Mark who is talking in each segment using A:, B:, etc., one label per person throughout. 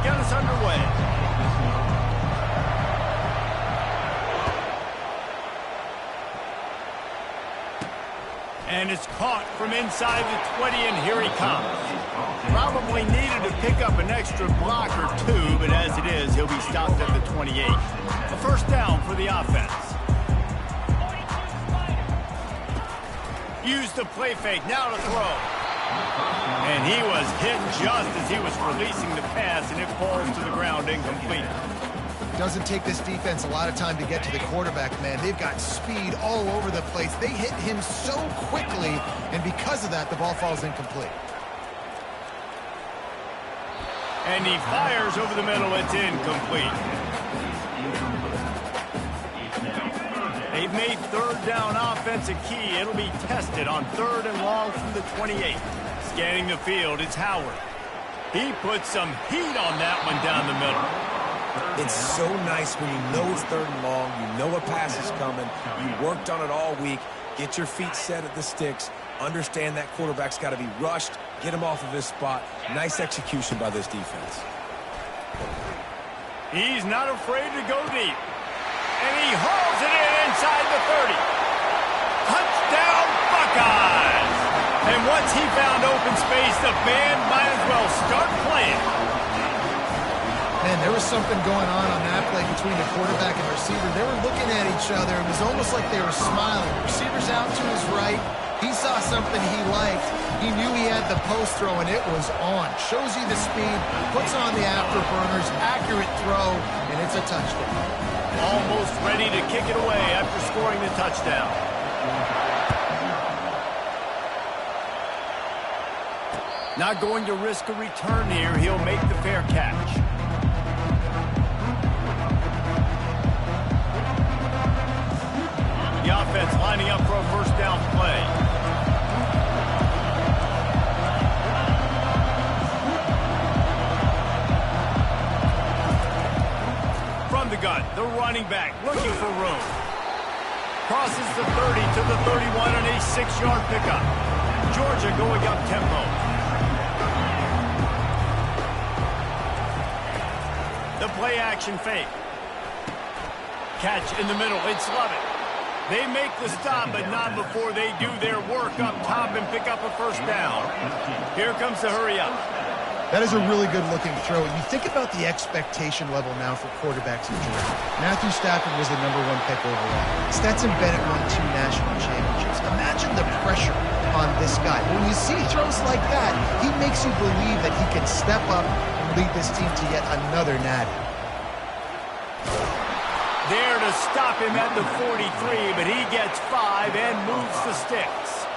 A: get us underway. And it's caught from inside the 20, and here he comes. Probably needed to pick up an extra block or two, but as it is, he'll be stopped at the 28. A first down for the offense. Use the play fake, now to throw. And he was hit just as he was releasing the pass, and it falls to the ground incomplete.
B: Doesn't take this defense a lot of time to get to the quarterback, man. They've got speed all over the place. They hit him so quickly, and because of that, the ball falls incomplete.
A: And he fires over the middle. It's incomplete. They've made third down offense a key. It'll be tested on 3rd and long from the 28. Scanning the field, it's Howard. He puts some heat on that one down the middle.
C: It's so nice when you know it's 3rd and long, you know a pass is coming, you worked on it all week, get your feet set at the sticks, understand that quarterback's got to be rushed, get him off of his spot. Nice execution by this defense.
A: He's not afraid to go deep. And he hauls it in inside the 30. Touchdown, Buckeyes! And once he found open space, the band might as well start playing.
B: Man, there was something going on that play between the quarterback and the receiver. They were looking at each other. It was almost like they were smiling. The receiver's out to his right. He saw something he liked. He knew he had the post throw, and it was on. Shows you the speed, puts on the afterburners, accurate throw, and it's a touchdown.
A: Almost ready to kick it away after scoring the touchdown. Not going to risk a return here. He'll make the fair catch. The offense lining up for a first down play. From the gun, the running back looking for room. Crosses the 30 to the 31 on a 6-yard pickup. Georgia going up tempo. The play action fake. Catch in the middle, it's Lovett. They make the stop, but not before they do their work up top and pick up a first down. Here comes the hurry up.
B: That is a really good-looking throw. You think about the expectation level now for quarterbacks in Georgia. Matthew Stafford was the #1 pick overall. Stetson Bennett won 2 national championships. Imagine the pressure on this guy. When you see throws like that, he makes you believe that he can step up and lead this team to yet another natty.
A: There to stop him at the 43, but he gets 5 and moves the sticks.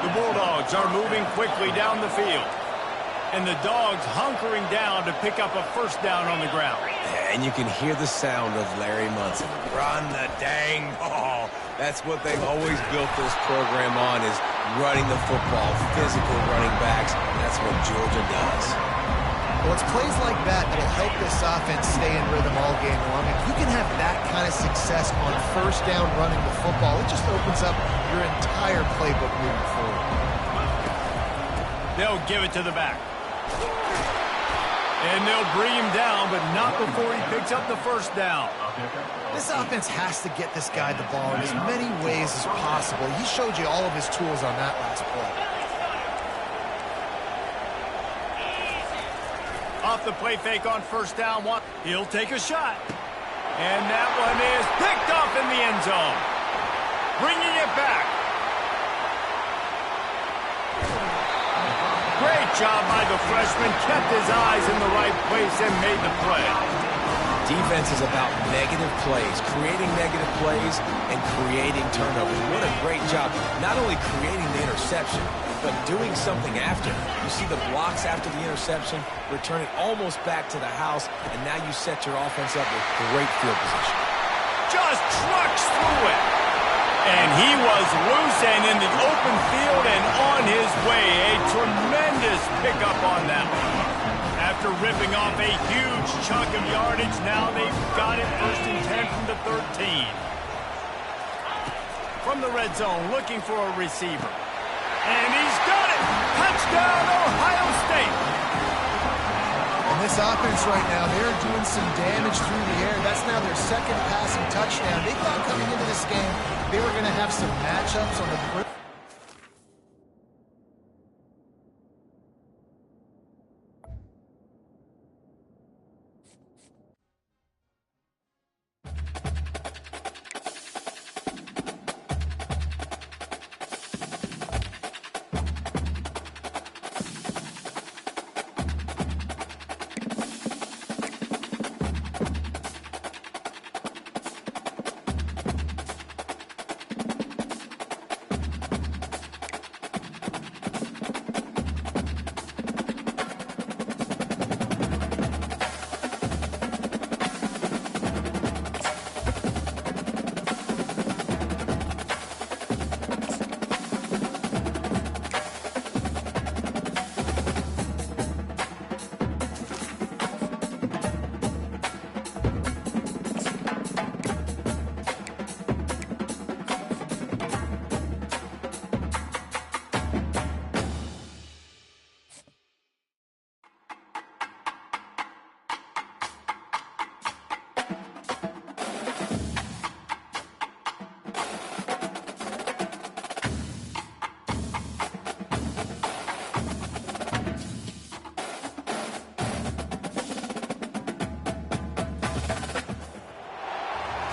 A: The Bulldogs are moving quickly down the field. And the Dogs hunkering down to pick up a first down on the ground.
C: And you can hear the sound of Larry Munson. Run the dang ball. That's what they've always built this program on, is running the football, physical running backs. That's what Georgia does.
B: Well, it's plays like that that'll help this offense stay in rhythm all game long. If you can have that kind of success on first down running the football, it just opens up your entire playbook moving forward.
A: They'll give it to the back. And they'll bring him down, but not before he picks up the first down.
B: This offense has to get this guy the ball in as many ways as possible. He showed you all of his tools on that last play.
A: Off the play fake on first down. He'll take a shot. And that one is picked off in the end zone. Bringing it back. Great job by the freshman. Kept his eyes in the right place and made the play.
C: Defense is about negative plays, creating negative plays and creating turnovers. What a great job. Not only creating the interception, but doing something after. You see the blocks after the interception, return it almost back to the house, and now you set your offense up with great field position.
A: Just trucks through it. And he was loose and in the open field and on his way. A tremendous pickup on that one. After ripping off a huge chunk of yardage, now they've got it 1st and 10 from the 13. From the red zone, looking for a receiver. And he's got it! Touchdown, Ohio State!
B: And This offense right now, they're doing some damage through the air. That's now their second passing touchdown. They thought coming into this game they were going to have some matchups on the perimeter.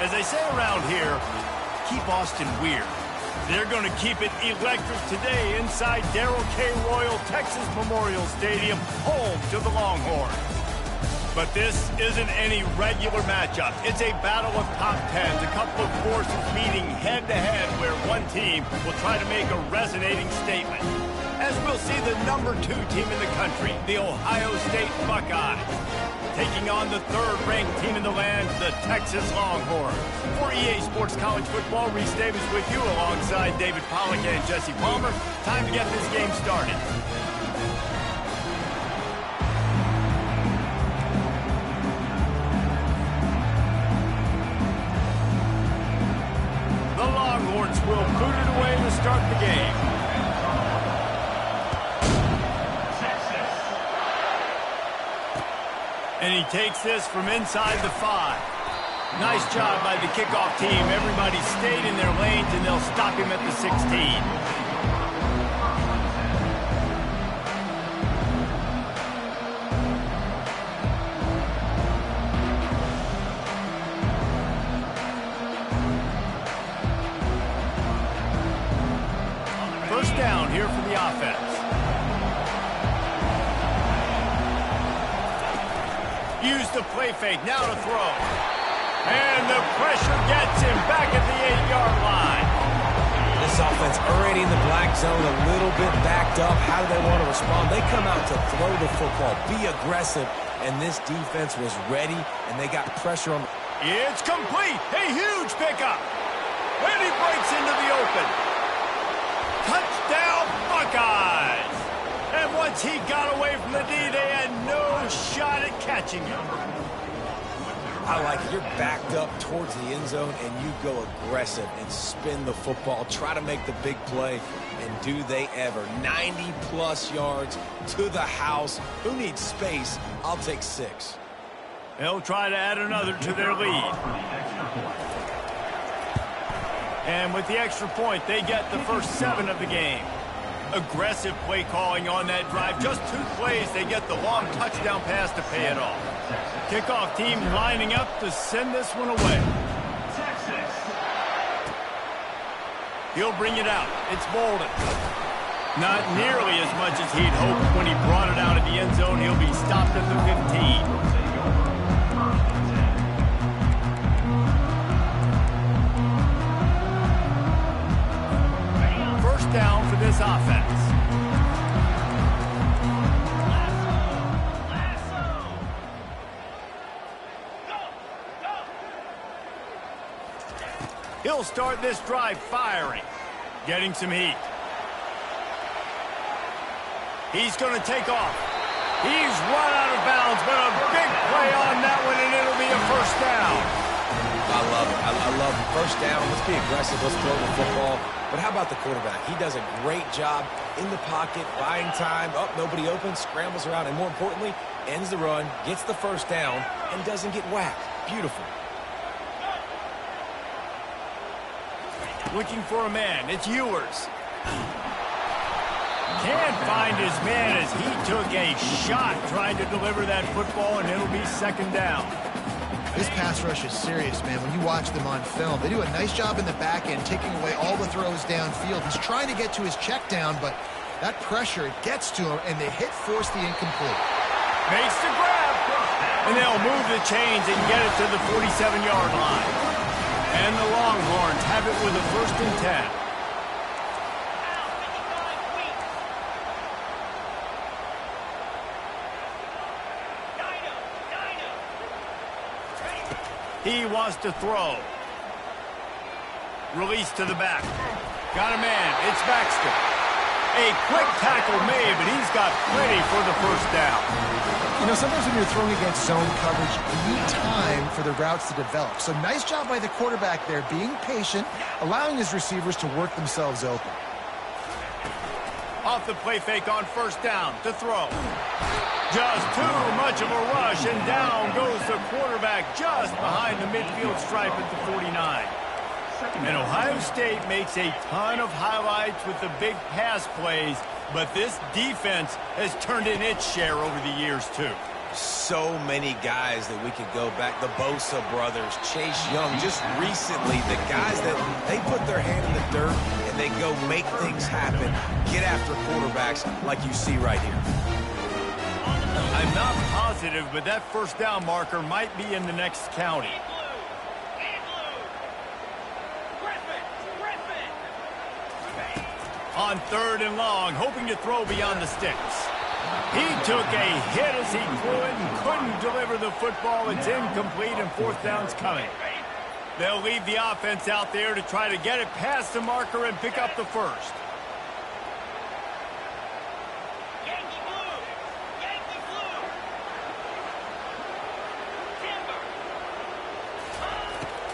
A: As they say around here, keep Austin weird. They're going to keep it electric today inside Darrell K. Royal Texas Memorial Stadium, home to the Longhorns. But this isn't any regular matchup. It's a battle of top tens, a couple of forces meeting head-to-head where one team will try to make a resonating statement. As we'll see the #2 team in the country, the Ohio State Buckeyes, taking on the third-ranked team in the land, the Texas Longhorns. For EA Sports College Football, Reese Davis with you alongside David Pollack and Jesse Palmer. Time to get this game started. The Longhorns will boot it away to start the game. And he takes this from inside the 5. Nice job by the kickoff team. Everybody stayed in their lanes, and they'll stop him at the 16. First down here for the offense. Use the play fake, now to throw. And the pressure gets him back at the 8-yard line.
C: This offense already in the black zone, a little bit backed up. How do they want to respond? They come out to throw the football, be aggressive, and this defense was ready, and they got pressure on.
A: It's complete. A huge pickup. And he breaks into the open. Touchdown, Buckeyes. And once he got away from the D, they had no shot at catching him.
C: I like it. You're backed up towards the end zone, and you go aggressive and spin the football, try to make the big play, and do they ever. 90-plus yards to the house. Who needs space? I'll take 6.
A: They'll try to add another to their lead. And with the extra point, they get the first 7 of the game. Aggressive play calling on that drive. Just 2 plays, they get the long touchdown pass to pay it off. Kickoff team lining up to send this one away. He'll bring it out. It's Bolden. Not nearly as much as he'd hoped when he brought it out of the end zone. He'll be stopped at the 15. Down for this offense. He'll start this drive firing, getting some heat. He's going to take off. He's run out of bounds, but a big play on that one, and it'll be a first down.
C: I love it. I love them. First down, let's be aggressive, let's throw the football. But how about the quarterback? He does a great job in the pocket, buying time. Oh, nobody open, scrambles around, and more importantly, ends the run, gets the first down, and doesn't get whacked. Beautiful.
A: Looking for a man. It's Ewers. Can't find his man as he took a shot trying to deliver that football, and it'll be second down.
B: This pass rush is serious, man. When you watch them on film, they do a nice job in the back end, taking away all the throws downfield. He's trying to get to his check down, but that pressure, it gets to him, and they force the incomplete.
A: Makes the grab, and they'll move the chains and get it to the 47-yard line. And the Longhorns have it with a 1st and 10. He wants to throw. Release to the back. Got a man. It's Baxter. A quick tackle made, but he's got plenty for the first down.
B: You know, sometimes when you're throwing against zone coverage, you need time for the routes to develop. So nice job by the quarterback there, being patient, allowing his receivers to work themselves open.
A: Off the play fake on first down to throw. Just too much of a rush, and down goes the quarterback just behind the midfield stripe at the 49. And Ohio State makes a ton of highlights with the big pass plays, but this defense has turned in its share over the years, too.
C: So many guys that we could go back. The Bosa brothers, Chase Young, just recently, the guys that they put their hand in the dirt and they go make things happen, get after quarterbacks like you see right here.
A: I'm not positive, but that first down marker might be in the next county. On 3rd and long, hoping to throw beyond the sticks. He took a hit as he threw it and couldn't deliver the football. It's incomplete, and 4th down's coming. They'll leave the offense out there to try to get it past the marker and pick up the first.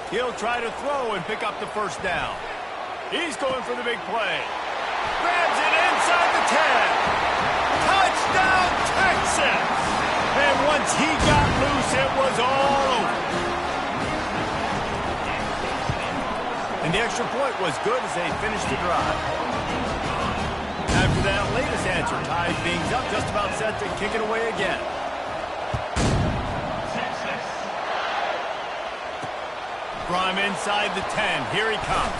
A: He'll try to throw and pick up the first down. He's going for the big play. Grabs it inside the 10. Touchdown, Texas! And once he got loose, it was all over. And the extra point was good as they finished the drive. After that latest answer ties things up, just about set to kick it away again. From inside the 10, here he comes.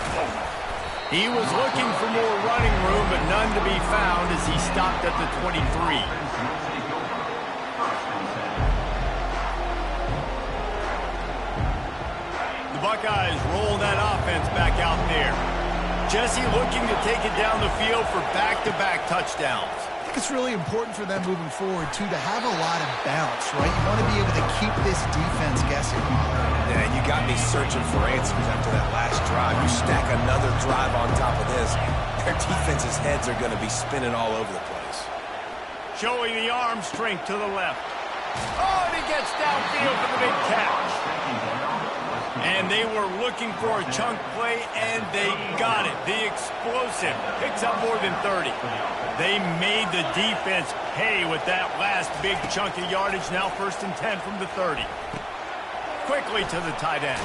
A: He was looking for more running room, but none to be found as he stopped at the 23. The Buckeyes roll that offense back out there. Jesse looking to take it down the field for back-to-back touchdowns.
B: I think it's really important for them moving forward, too, to have a lot of balance, right? You want to be able to keep this defense guessing.
C: Yeah, you got me searching for answers after that last drive. You stack another drive on top of this, their defense's heads are going to be spinning all over the place.
A: Showing the arm strength to the left. Oh, and he gets downfield for the big catch. And they were looking for a chunk play, and they got it. The explosive picks up more than 30. They made the defense pay with that last big chunk of yardage. Now 1st and 10 from the 30. Quickly to the tight end.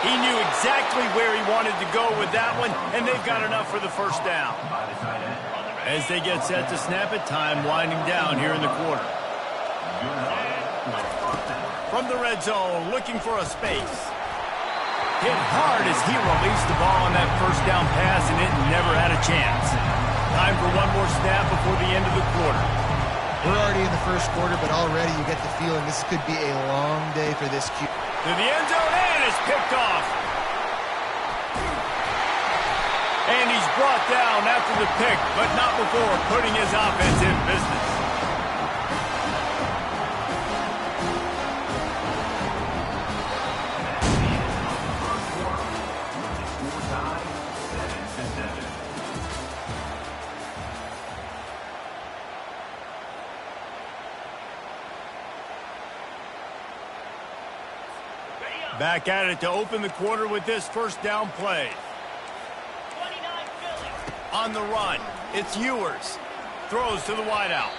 A: He knew exactly where he wanted to go with that one, and they've got enough for the first down. As they get set to snap it, time winding down here in the quarter. From the red zone, looking for a space. Hit hard as he released the ball on that first down pass, and it never had a chance. Time for one more snap before the end of the quarter.
B: We're already in the first quarter, but already you get the feeling this could be a long day for this Q.
A: To the end zone, and it's picked off. And he's brought down after the pick, but not before putting his offense in business. Back at it to open the quarter with this first down play. On the run, it's Ewers. Throws to the wideout.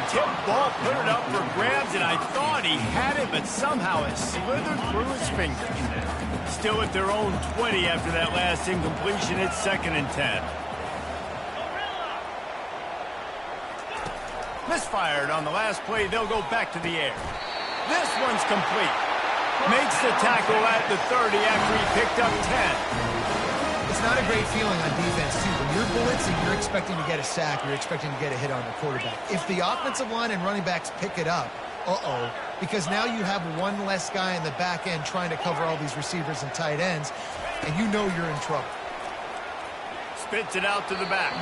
A: Tip ball, put it up for grabs, and I thought he had it, but somehow it slithered through his fingers. Still at their own 20 after that last incompletion. It's 2nd and 10. Misfired on the last play. They'll go back to the air. This one's complete. Makes the tackle at the 30 after he picked up 10.
B: It's not a great feeling on defense, too. When you're blitzing, you're expecting to get a sack. You're expecting to get a hit on the quarterback. If the offensive line and running backs pick it up, because now you have one less guy in the back end trying to cover all these receivers and tight ends, and you know you're in trouble.
A: Spits it out to the back.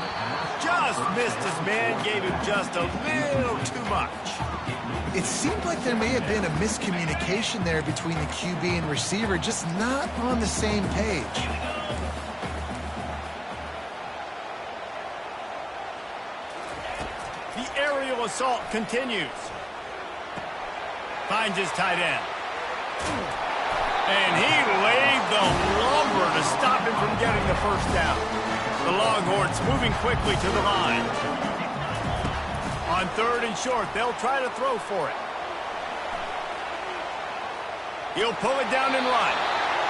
A: Just missed his man, gave him just a little too much.
B: It seemed like there may have been a miscommunication there between the QB and receiver, just not on the same page.
A: The aerial assault continues. Finds his tight end. And he laid the lumber to stop him from getting the first down. The Longhorns moving quickly to the line. On 3rd and short, they'll try to throw for it. He'll pull it down and run.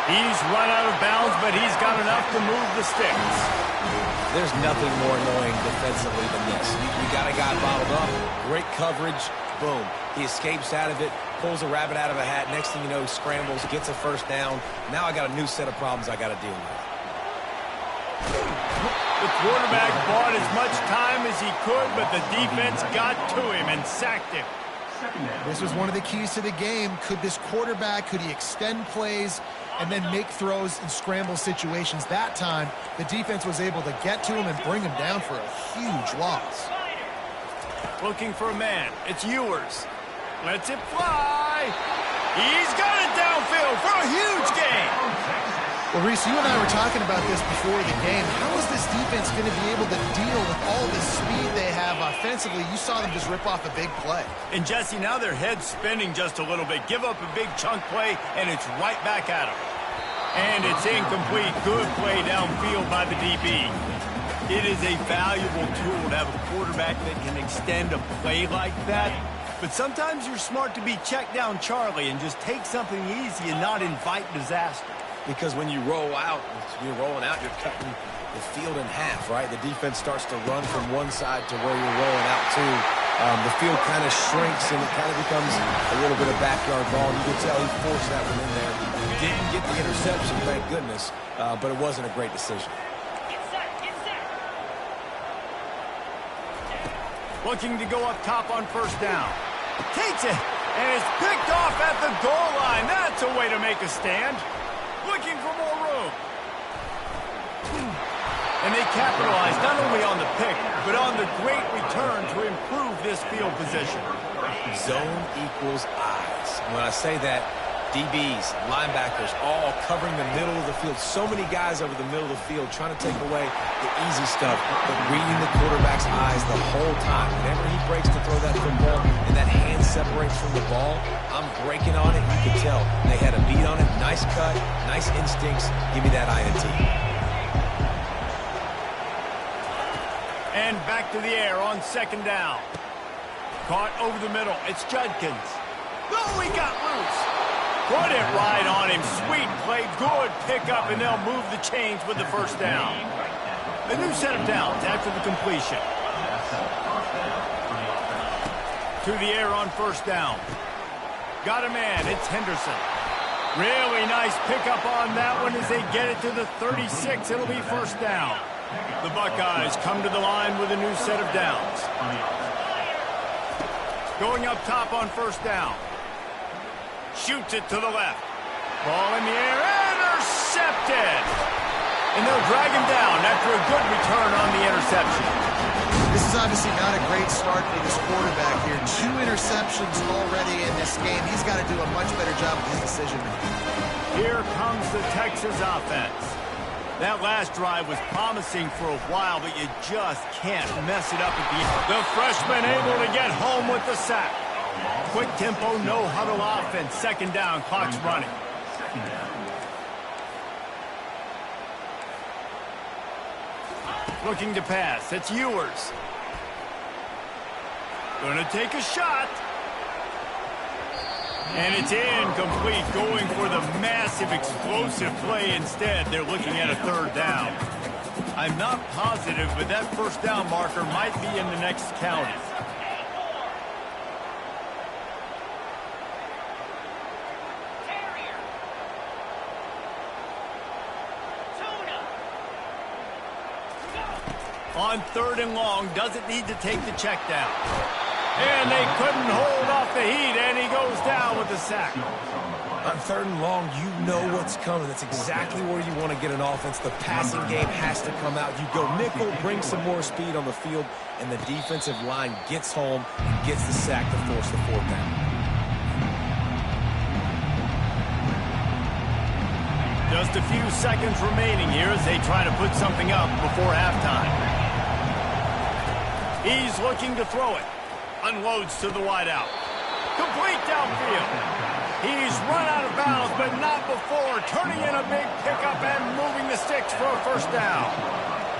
A: He's run out of bounds, but he's got enough to move the sticks.
C: There's nothing more annoying defensively than this. You got a guy bottled up, great coverage, boom. He escapes out of it, pulls a rabbit out of a hat. Next thing you know, he scrambles, gets a first down. Now I got a new set of problems I got to deal with.
A: The quarterback bought as much time as he could, but the defense got to him and sacked him.
B: This was one of the keys to the game. Could this quarterback, could he extend plays and then make throws in scramble situations? That time, the defense was able to get to him and bring him down for a huge loss.
A: Looking for a man. It's Ewers. Lets it fly. He's got it downfield for a huge gain.
B: Well, Reese, you and I were talking about this before the game. How is this defense going to be able to deal with all the speed they have offensively? You saw them just rip off a big play.
A: And, Jesse, now their head's spinning just a little bit. Give up a big chunk play, and it's right back at them. And it's incomplete. Good play downfield by the DB. It is a valuable tool to have a quarterback that can extend a play like that. But sometimes you're smart to be check down Charlie and just take something easy and not invite disaster.
C: Because when you roll out, you're rolling out, you're cutting the field in half, right? The defense starts to run from one side to where you're rolling out to. The field kind of shrinks and it kind of becomes a little bit of backyard ball. You can tell he forced that one in there. Didn't get the interception, thank goodness, but it wasn't a great decision.
A: Looking to go up top on first down. Takes it, and it's picked off at the goal line. That's a way to make a stand. Looking for more room. And they capitalize not only on the pick, but on the great return to improve this field position.
C: Zone equals eyes. When I say that, DBs, linebackers, all covering the middle of the field. So many guys over the middle of the field trying to take away the easy stuff, but reading the quarterback's eyes the whole time. Whenever he breaks to throw that football and that hand separates from the ball, I'm breaking on it. You can tell they had a beat on it. Nice cut, nice instincts. Give me that INT.
A: And back to the air on second down. Caught over the middle. It's Judkins. Oh, he got loose. Put it right on him. Sweet play. Good pickup, and they'll move the chains with the first down. A new set of downs after the completion. To the air on first down. Got a man. It's Henderson. Really nice pickup on that one as they get it to the 36. It'll be first down. The Buckeyes come to the line with a new set of downs. Going up top on first down. Shoots it to the left. Ball in the air. Intercepted. And they'll drag him down after a good return on the interception.
B: This is obviously not a great start for this quarterback here. 2 interceptions already in this game. He's got to do a much better job with his decision-making.
A: Here comes the Texas offense. That last drive was promising for a while, but you just can't mess it up at the end. The freshman able to get home with the sack. Quick tempo, no huddle offense. Second down, clock's running. Looking to pass. It's Ewers. Gonna take a shot. And it's incomplete, going for the massive explosive play instead. They're looking at a third down. I'm not positive, but that first down marker might be in the next county. On third and long, doesn't need to take the check down. And they couldn't hold off the heat, and he goes down with the sack.
C: On third and long, you know what's coming. That's exactly where you want to get an offense. The passing game has to come out. You go nickel, bring some more speed on the field, and the defensive line gets home and gets the sack to force the fourth down.
A: Just a few seconds remaining here as they try to put something up before halftime. He's looking to throw it. Unloads to the wideout. Complete downfield. He's run out of bounds, but not before turning in a big pickup and moving the sticks for a first down.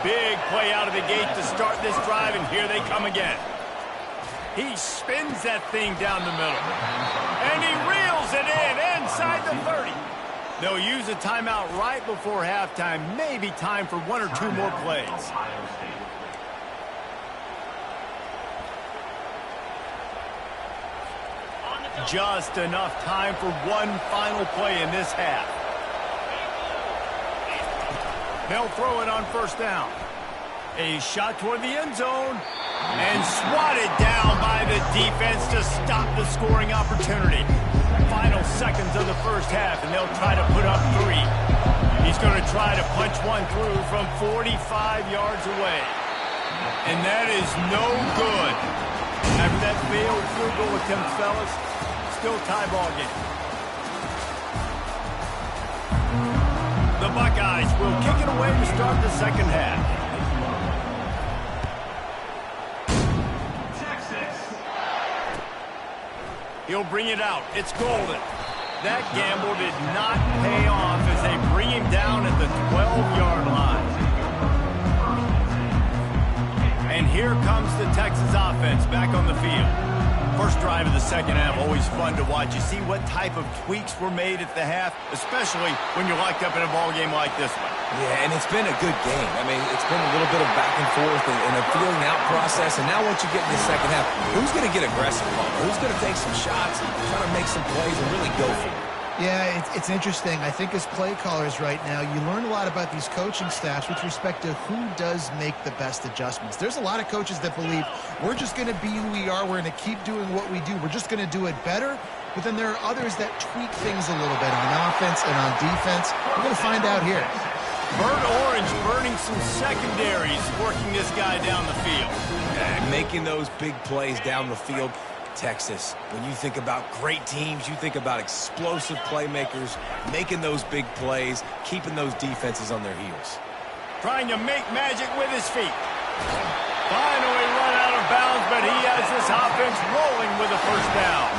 A: Big play out of the gate to start this drive, and here they come again. He spins that thing down the middle. And he reels it in inside the 30. They'll use a timeout right before halftime. Maybe time for one or two more plays. Just enough time for one final play in this half. They'll throw it on first down. A shot toward the end zone. And swatted down by the defense to stop the scoring opportunity. Final seconds of the first half, and they'll try to put up 3. He's going to try to punch one through from 45 yards away. And that is no good. After that failed field goal attempt, fellas, still tie ball game. The Buckeyes will kick it away to start the second half. He'll bring it out. It's Golden. That gamble did not pay off as they bring him down at the 12-yard line. And here comes the Texas offense back on the field. First drive of the second half, always fun to watch. You see what type of tweaks were made at the half, especially when you're locked up in a ball game like this one.
C: Yeah, and it's been a good game. I mean, it's been a little bit of back and forth and a feeling out process. And now once you get in the second half, who's going to get aggressive? Who's going to take some shots, try to make some plays, and really go for it?
B: Yeah, it's interesting. I think as play callers right now, you learn a lot about these coaching staffs with respect to who does make the best adjustments. There's a lot of coaches that believe we're just going to be who we are. We're going to keep doing what we do. We're just going to do it better. But then there are others that tweak things a little bit on offense and on defense. We're going to find out here.
A: Burnt Orange burning some secondaries, working this guy down the field.
C: And making those big plays down the field. Texas, when you think about great teams, you think about explosive playmakers, making those big plays, keeping those defenses on their heels.
A: Trying to make magic with his feet. Finally run out of bounds, but he has this offense rolling with a first down.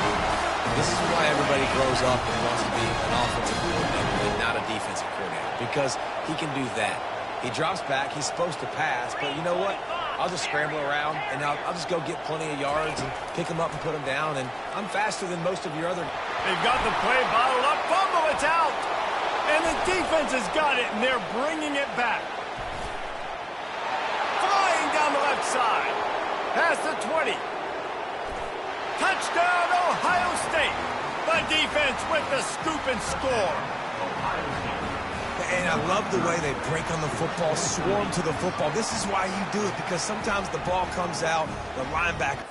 C: This is why everybody grows up and wants to be an offensive coordinator and not a defensive coordinator, because he can do that. He drops back, he's supposed to pass, but you know what? I'll just scramble around, and I'll just go get plenty of yards and pick them up and put them down, and I'm faster than most of your other...
A: They've got the play bottled up. Fumble, it's out. And the defense has got it, and they're bringing it back. Flying down the left side. Past the 20. Touchdown, Ohio State. The defense with the scoop and score.
C: And I love the way they break on the football, swarm to the football. This is why you do it, because sometimes the ball comes out, the linebacker...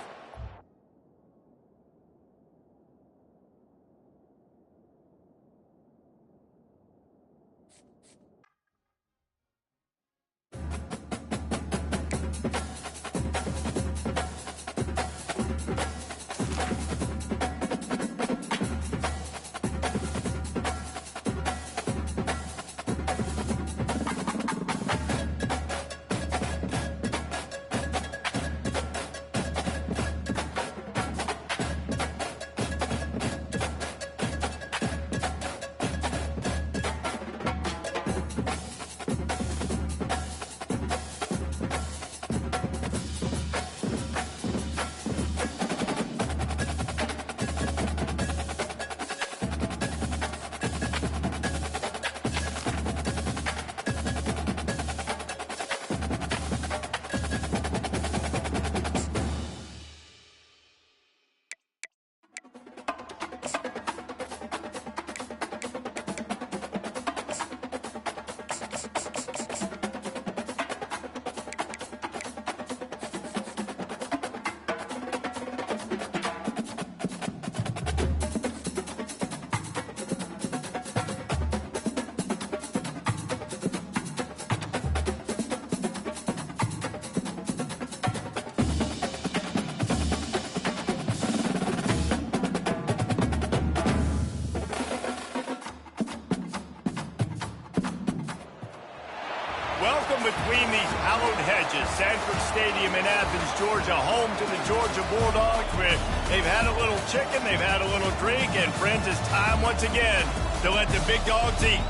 A: From between these hallowed hedges, Sanford Stadium in Athens, Georgia, home to the Georgia Bulldogs, where they've had a little chicken, they've had a little drink, and friends, it's time once again to let the big dogs eat.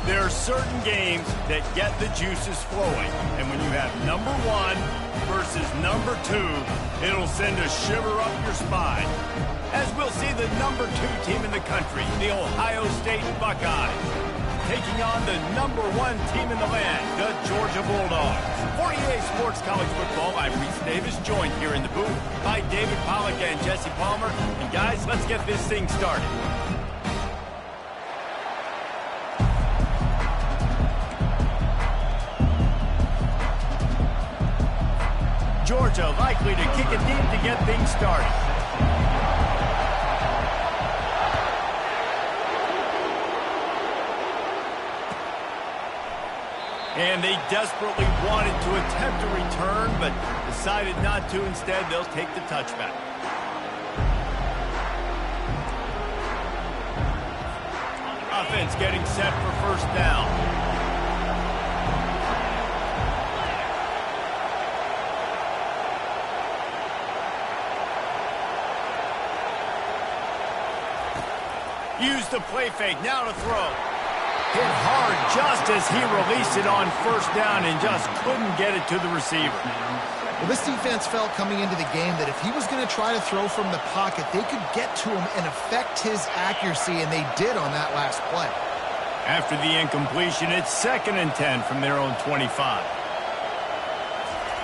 A: There are certain games that get the juices flowing, and when you have number one versus number two, it'll send a shiver up your spine. As we'll see the number two team in the country, the Ohio State Buckeyes, taking on the number one team in the land, the Georgia Bulldogs. For EA Sports College Football, I'm Reese Davis, joined here in the booth by David Pollack and Jesse Palmer. And guys, let's get this thing started. Georgia likely to kick it deep to get things started. And they desperately wanted to attempt a return, but decided not to. Instead, they'll take the touchback. Offense getting set for first down. Use the play fake, now to throw. Hit hard just as he released it on first down and just couldn't get it to the receiver.
B: Well, this defense felt coming into the game that if he was going to try to throw from the pocket, they could get to him and affect his accuracy, and they did on that last play.
A: After the incompletion, it's 2nd and 10 from their own 25.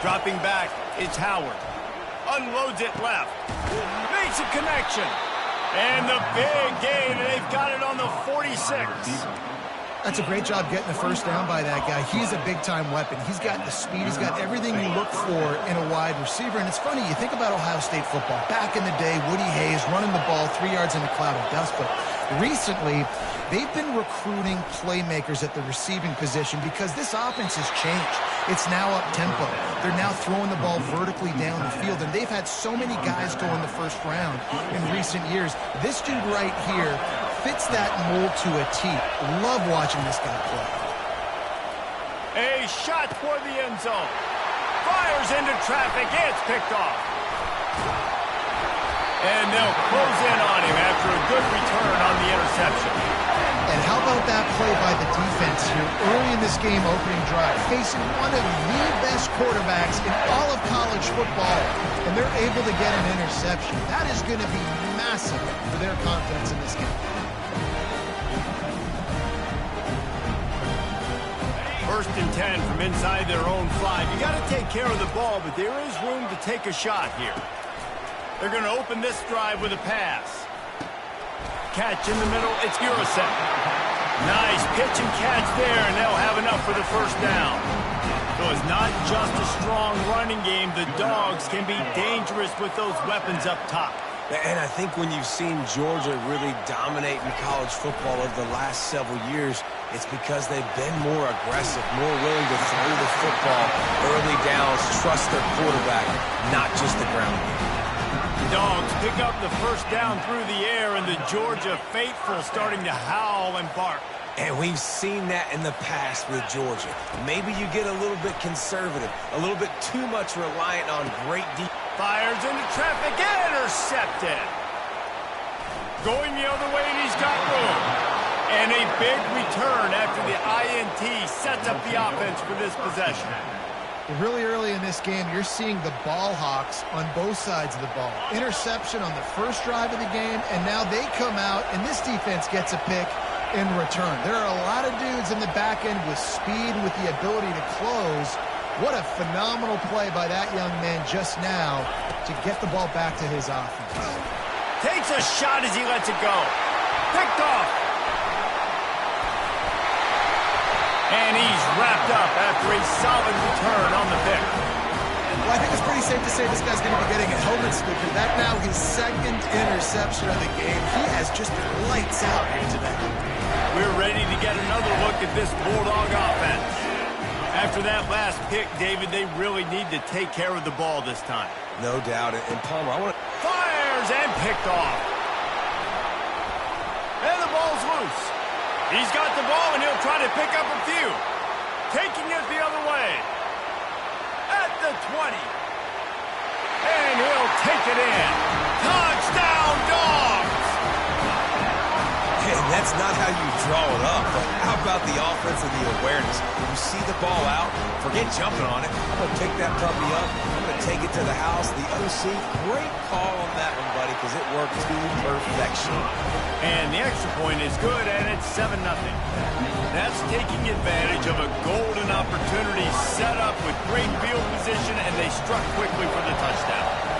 A: Dropping back, it's Howard. Unloads it left. Makes a connection. And the big gain, and they've got it on the 46.
B: That's a great job getting the first down by that guy. He's a big-time weapon. He's got the speed. He's got everything you look for in a wide receiver. And it's funny, you think about Ohio State football. Back in the day, Woody Hayes running the ball 3 yards in a cloud of dust. But recently, they've been recruiting playmakers at the receiving position because this offense has changed. It's now up-tempo. They're now throwing the ball vertically down the field. And they've had so many guys go in the first round in recent years. This dude right here fits that mold to a T. Love watching this guy play.
A: A shot toward the end zone. Fires into traffic. It's picked off. And they'll close in on him after a good return on the interception.
B: And how about that play by the defense here early in this game opening drive, facing one of the best quarterbacks in all of college football, and they're able to get an interception. That is going to be massive for their confidence in this game.
A: First and 10 from inside their own 5. You got to take care of the ball, but there is room to take a shot here. They're going to open this drive with a pass. Catch in the middle, it's Urasek. Nice pitch and catch there, and they'll have enough for the first down. So it's not just a strong running game. The Dogs can be dangerous with those weapons up top.
C: And I think when you've seen Georgia really dominate in college football over the last several years, it's because they've been more aggressive, more willing to throw the football early downs, trust their quarterback, not just the ground game.
A: Dogs pick up the first down through the air, and the Georgia faithful starting to howl and bark.
C: And we've seen that in the past with Georgia. Maybe you get a little bit conservative, a little bit too much reliant on great deep.
A: Fires into traffic, intercepted. Going the other way, and he's got room. And a big return after the INT sets up the offense for this possession.
B: Really early in this game, you're seeing the ball hawks on both sides of the ball. Interception on the first drive of the game, and now they come out, and this defense gets a pick in return. There are a lot of dudes in the back end with speed and with the ability to close. What a phenomenal play by that young man just now to get the ball back to his offense.
A: Takes a shot as he lets it go. Picked off. And he's wrapped up after a solid return on the pick.
B: Well, I think it's pretty safe to say this guy's going to be getting a helmet sticker. That now his second interception of the game. He has just lights out here today.
A: We're ready to get another look at this Bulldog offense. After that last pick, David, they really need to take care of the ball this time.
C: No doubt. And Palmer, I want to...
A: Fires and picked off. And the ball's loose. He's got the ball, and he'll try to pick up a few. taking it the other way. At the 20. And he'll take it in. Touchdown, Dogs!
C: And that's not how you draw it up, but how about the offense and the awareness? When you see the ball out, forget jumping on it. I'm going to pick that puppy up. I'm going to take it to the house. The OC, great call on that one, buddy, because it worked to perfection.
A: And the extra point is good, and it's 7-0. That's taking advantage of a golden opportunity set up with great field position, and they struck quickly for the touchdown.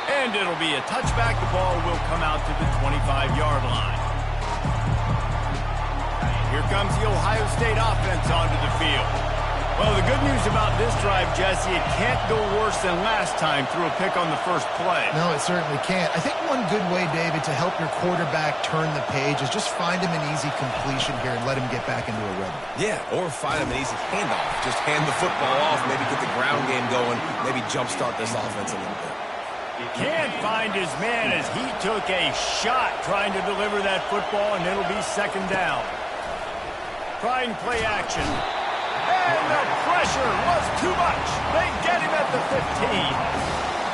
A: And it'll be a touchback. The ball will come out to the 25-yard line. Here comes the Ohio State offense onto the field. Well, the good news about this drive, Jesse, it can't go worse than last time through a pick on the first play.
B: No, it certainly can't. I think one good way, David, to help your quarterback turn the page is just find him an easy completion here and let him get back into a rhythm.
C: Yeah, or find him an easy handoff. Just hand the football off, maybe get the ground game going, maybe jumpstart this offense a little bit.
A: Can't find his man as he took a shot trying to deliver that football, and it'll be second down. Trying play action. And the pressure was too much. They get him at the 15.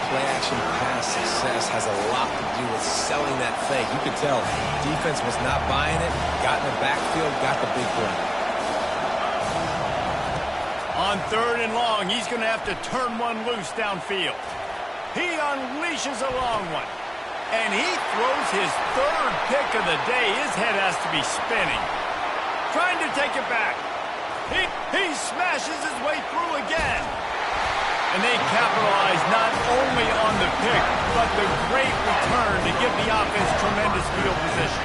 C: Play action pass success has a lot to do with selling that fake. You could tell defense was not buying it, got in the backfield, got the big play.
A: On 3rd and long, he's going to have to turn one loose downfield. He unleashes a long one. And he throws his 3rd pick of the day. His head has to be spinning. Trying to take it back. He smashes his way through again. And they capitalize not only on the pick, but the great return to give the offense tremendous field position.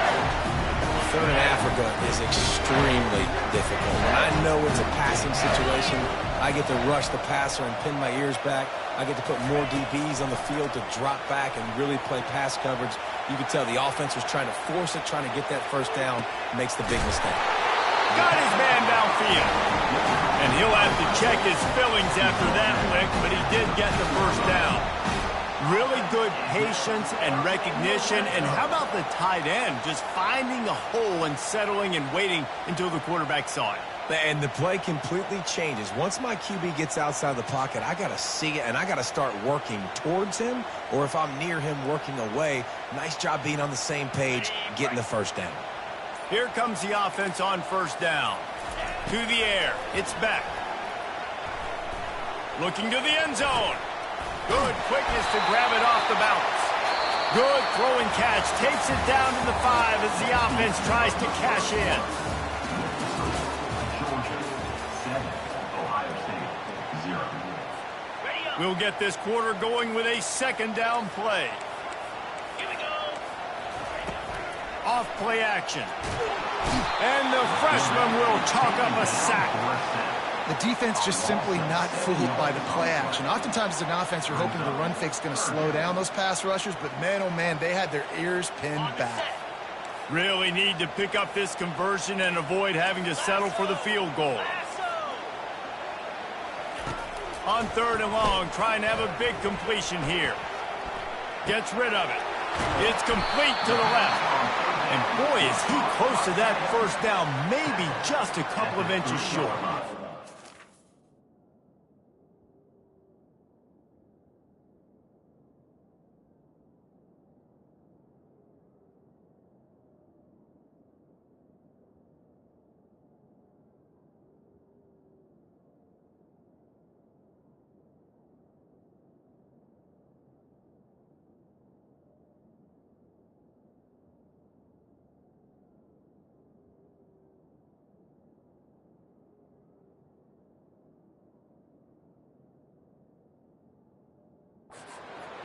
C: 3rd and Africa is extremely difficult. When I know it's a passing situation, I get to rush the passer and pin my ears back. I get to put more DBs on the field to drop back and really play pass coverage. You can tell the offense was trying to force it, trying to get that first down, makes the big mistake.
A: Got his man downfield. And he'll have to check his fillings after that lick, but he did get the first down. Really good patience and recognition. And how about the tight end just finding a hole and settling and waiting until the quarterback saw it?
C: And the play completely changes. Once my QB gets outside the pocket, I got to see it, and I got to start working towards him, or if I'm near him, working away. Nice job being on the same page, getting the first down.
A: Here comes the offense on first down. To the air. It's Beck. Looking to the end zone. Good quickness to grab it off the bounce. Good throwing catch. Takes it down to the 5 as the offense tries to cash in. We'll get this quarter going with a second down play. Here we go. Off play action. And the freshman will chalk up a sack.
B: The defense just simply not fooled by the play action. Oftentimes as an offense, you're hoping the run fake's going to slow down those pass rushers, but man, oh man, they had their ears pinned back.
A: Really need to pick up this conversion and avoid having to settle for the field goal. On 3rd and long, trying to have a big completion here. Gets rid of it. It's complete to the left. And boy, is he close to that first down, maybe just a couple of inches short.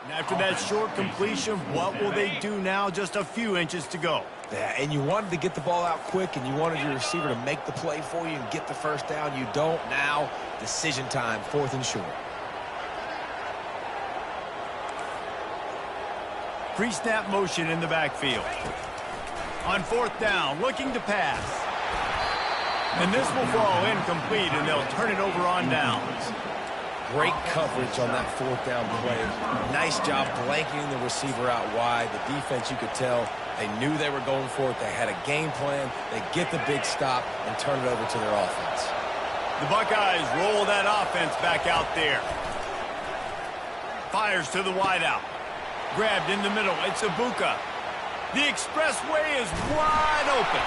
A: And after that short completion, what will they do now? Just a few inches to go.
C: Yeah, and you wanted to get the ball out quick, and you wanted your receiver to make the play for you and get the first down. You don't now. Decision time, 4th and short.
A: Pre-snap motion in the backfield. On 4th down, looking to pass. And this will fall incomplete, and they'll turn it over on downs.
C: great coverage on that fourth down play. Nice job blanketing the receiver out wide. The defense, you could tell, they knew they were going for it. They had a game plan. They get the big stop and turn it over to their offense.
A: The Buckeyes roll that offense back out there. Fires to the wideout. Grabbed in the middle. It's Ibuka. The expressway is wide open.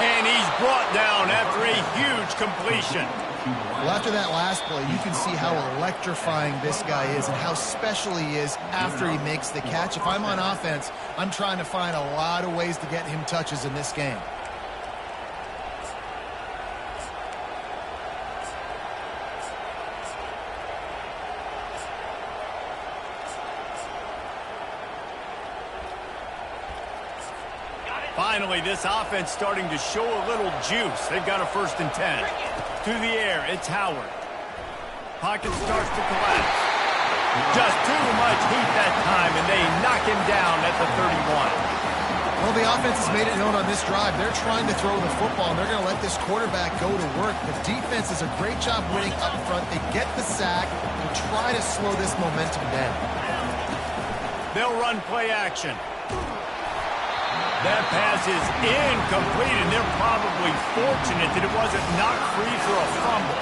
A: And he's brought down after a huge completion.
B: Well, after that last play, you can see how electrifying this guy is and how special he is after he makes the catch. If I'm on offense, I'm trying to find a lot of ways to get him touches in this game.
A: Finally, this offense starting to show a little juice. They've got a 1st and 10. To the air, it's Howard. Pocket starts to collapse. Just too much heat that time, and they knock him down at the 31.
B: Well, the offense has made it known on this drive. They're trying to throw the football, and they're going to let this quarterback go to work. The defense does a great job winning up front. They get the sack and try to slow this momentum down.
A: They'll run play action. That pass is incomplete, and they're probably fortunate that it wasn't knocked free for a fumble.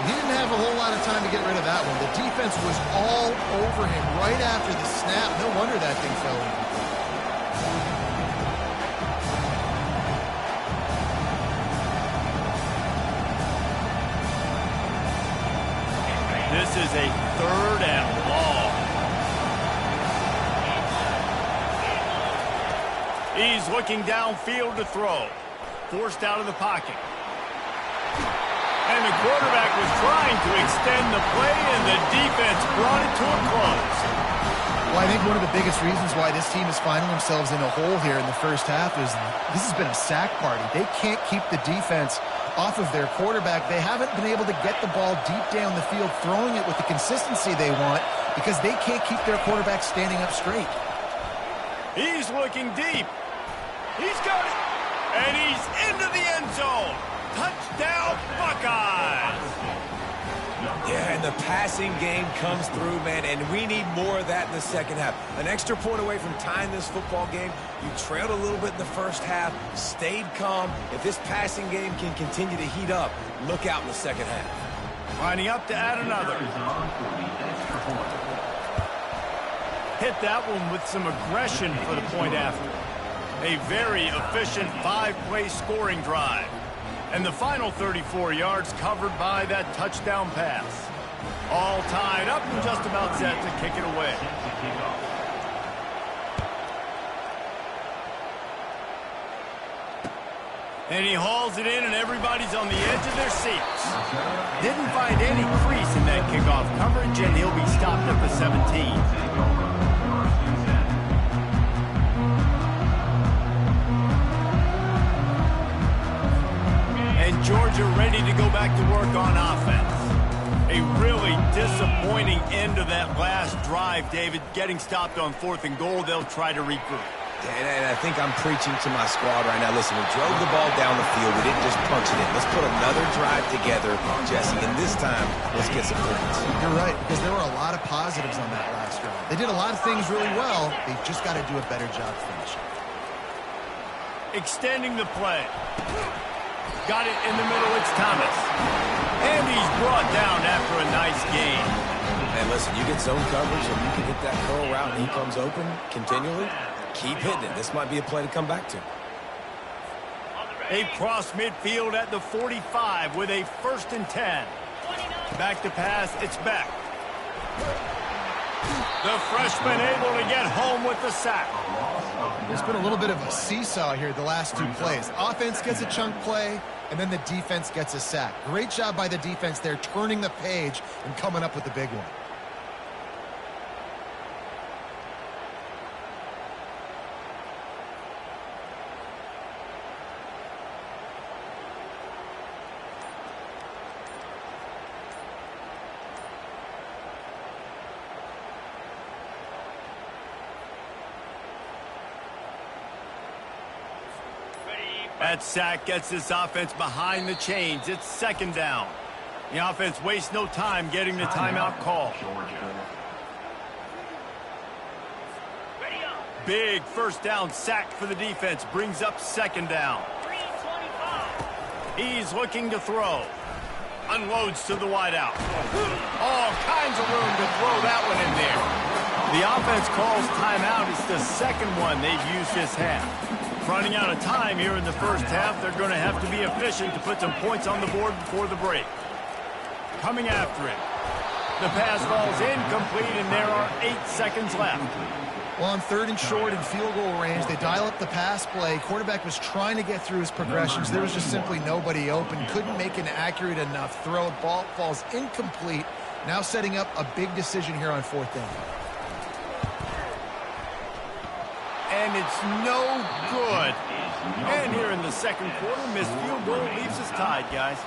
B: He didn't have a whole lot of time to get rid of that one. The defense was all over him right after the snap. No wonder that thing fell in.
A: This is a 3rd and long. He's looking downfield to throw. Forced out of the pocket. And the quarterback was trying to extend the play, and the defense brought it to a close.
B: Well, I think one of the biggest reasons why this team is finding themselves in a hole here in the first half is this has been a sack party. They can't keep the defense off of their quarterback. They haven't been able to get the ball deep down the field, throwing it with the consistency they want because they can't keep their quarterback standing up straight.
A: He's looking deep. He's got it. And he's into the end zone. Touchdown, Buckeyes.
C: Yeah, and the passing game comes through, man, and we need more of that in the second half. An extra point away from tying this football game. You trailed a little bit in the first half, stayed calm. If this passing game can continue to heat up, look out in the second half.
A: Lining up to add another. Hit that one with some aggression for the point after. A very efficient 5-play scoring drive. And the final 34 yards covered by that touchdown pass. All tied up and just about set to kick it away. And he hauls it in, and everybody's on the edge of their seats. Didn't find any crease in that kickoff coverage, and he'll be stopped at the 17. And Georgia ready to go back to work on offense. A really disappointing end of that last drive, David. Getting stopped on 4th and goal, they'll try to regroup.
C: And I think I'm preaching to my squad right now. Listen, we drove the ball down the field. We didn't just punch it in. Let's put another drive together, Jesse, and this time, let's get some points.
B: You're right, because there were a lot of positives on that last drive. They did a lot of things really well. They've just got to do a better job finishing.
A: Extending the play. Got it in the middle, it's Thomas. And he's brought down after a nice gain.
C: And listen, you get zone coverage and you can hit that curl route and he comes open continually. Keep hitting it. This might be a play to come back to.
A: A cross midfield at the 45 with a 1st and 10. Back to pass, it's Beck. The freshman able to get home with the sack.
B: There's been a little bit of a seesaw here the last 2 plays. Offense gets a chunk play, and then the defense gets a sack. Great job by the defense there, turning the page and coming up with the big one.
A: That sack gets this offense behind the chains. It's 2nd down. The offense wastes no time getting the timeout call. Big first down sack for the defense. Brings up second down. He's looking to throw. Unloads to the wideout. All kinds of room to throw that one in there. The offense calls timeout. It's the second one they've used this half. Running out of time here in the first half. They're going to have to be efficient to put some points on the board before the break. Coming after it. The pass falls incomplete, and there are 8 seconds left.
B: Well, on 3rd and short in field goal range, they dial up the pass play. Quarterback was trying to get through his progressions. There was just simply nobody open. Couldn't make an accurate enough throw. Ball falls incomplete. Now setting up a big decision here on 4th down.
A: And it's no good. And here in the second quarter, missed field goal leaves us tied, guys.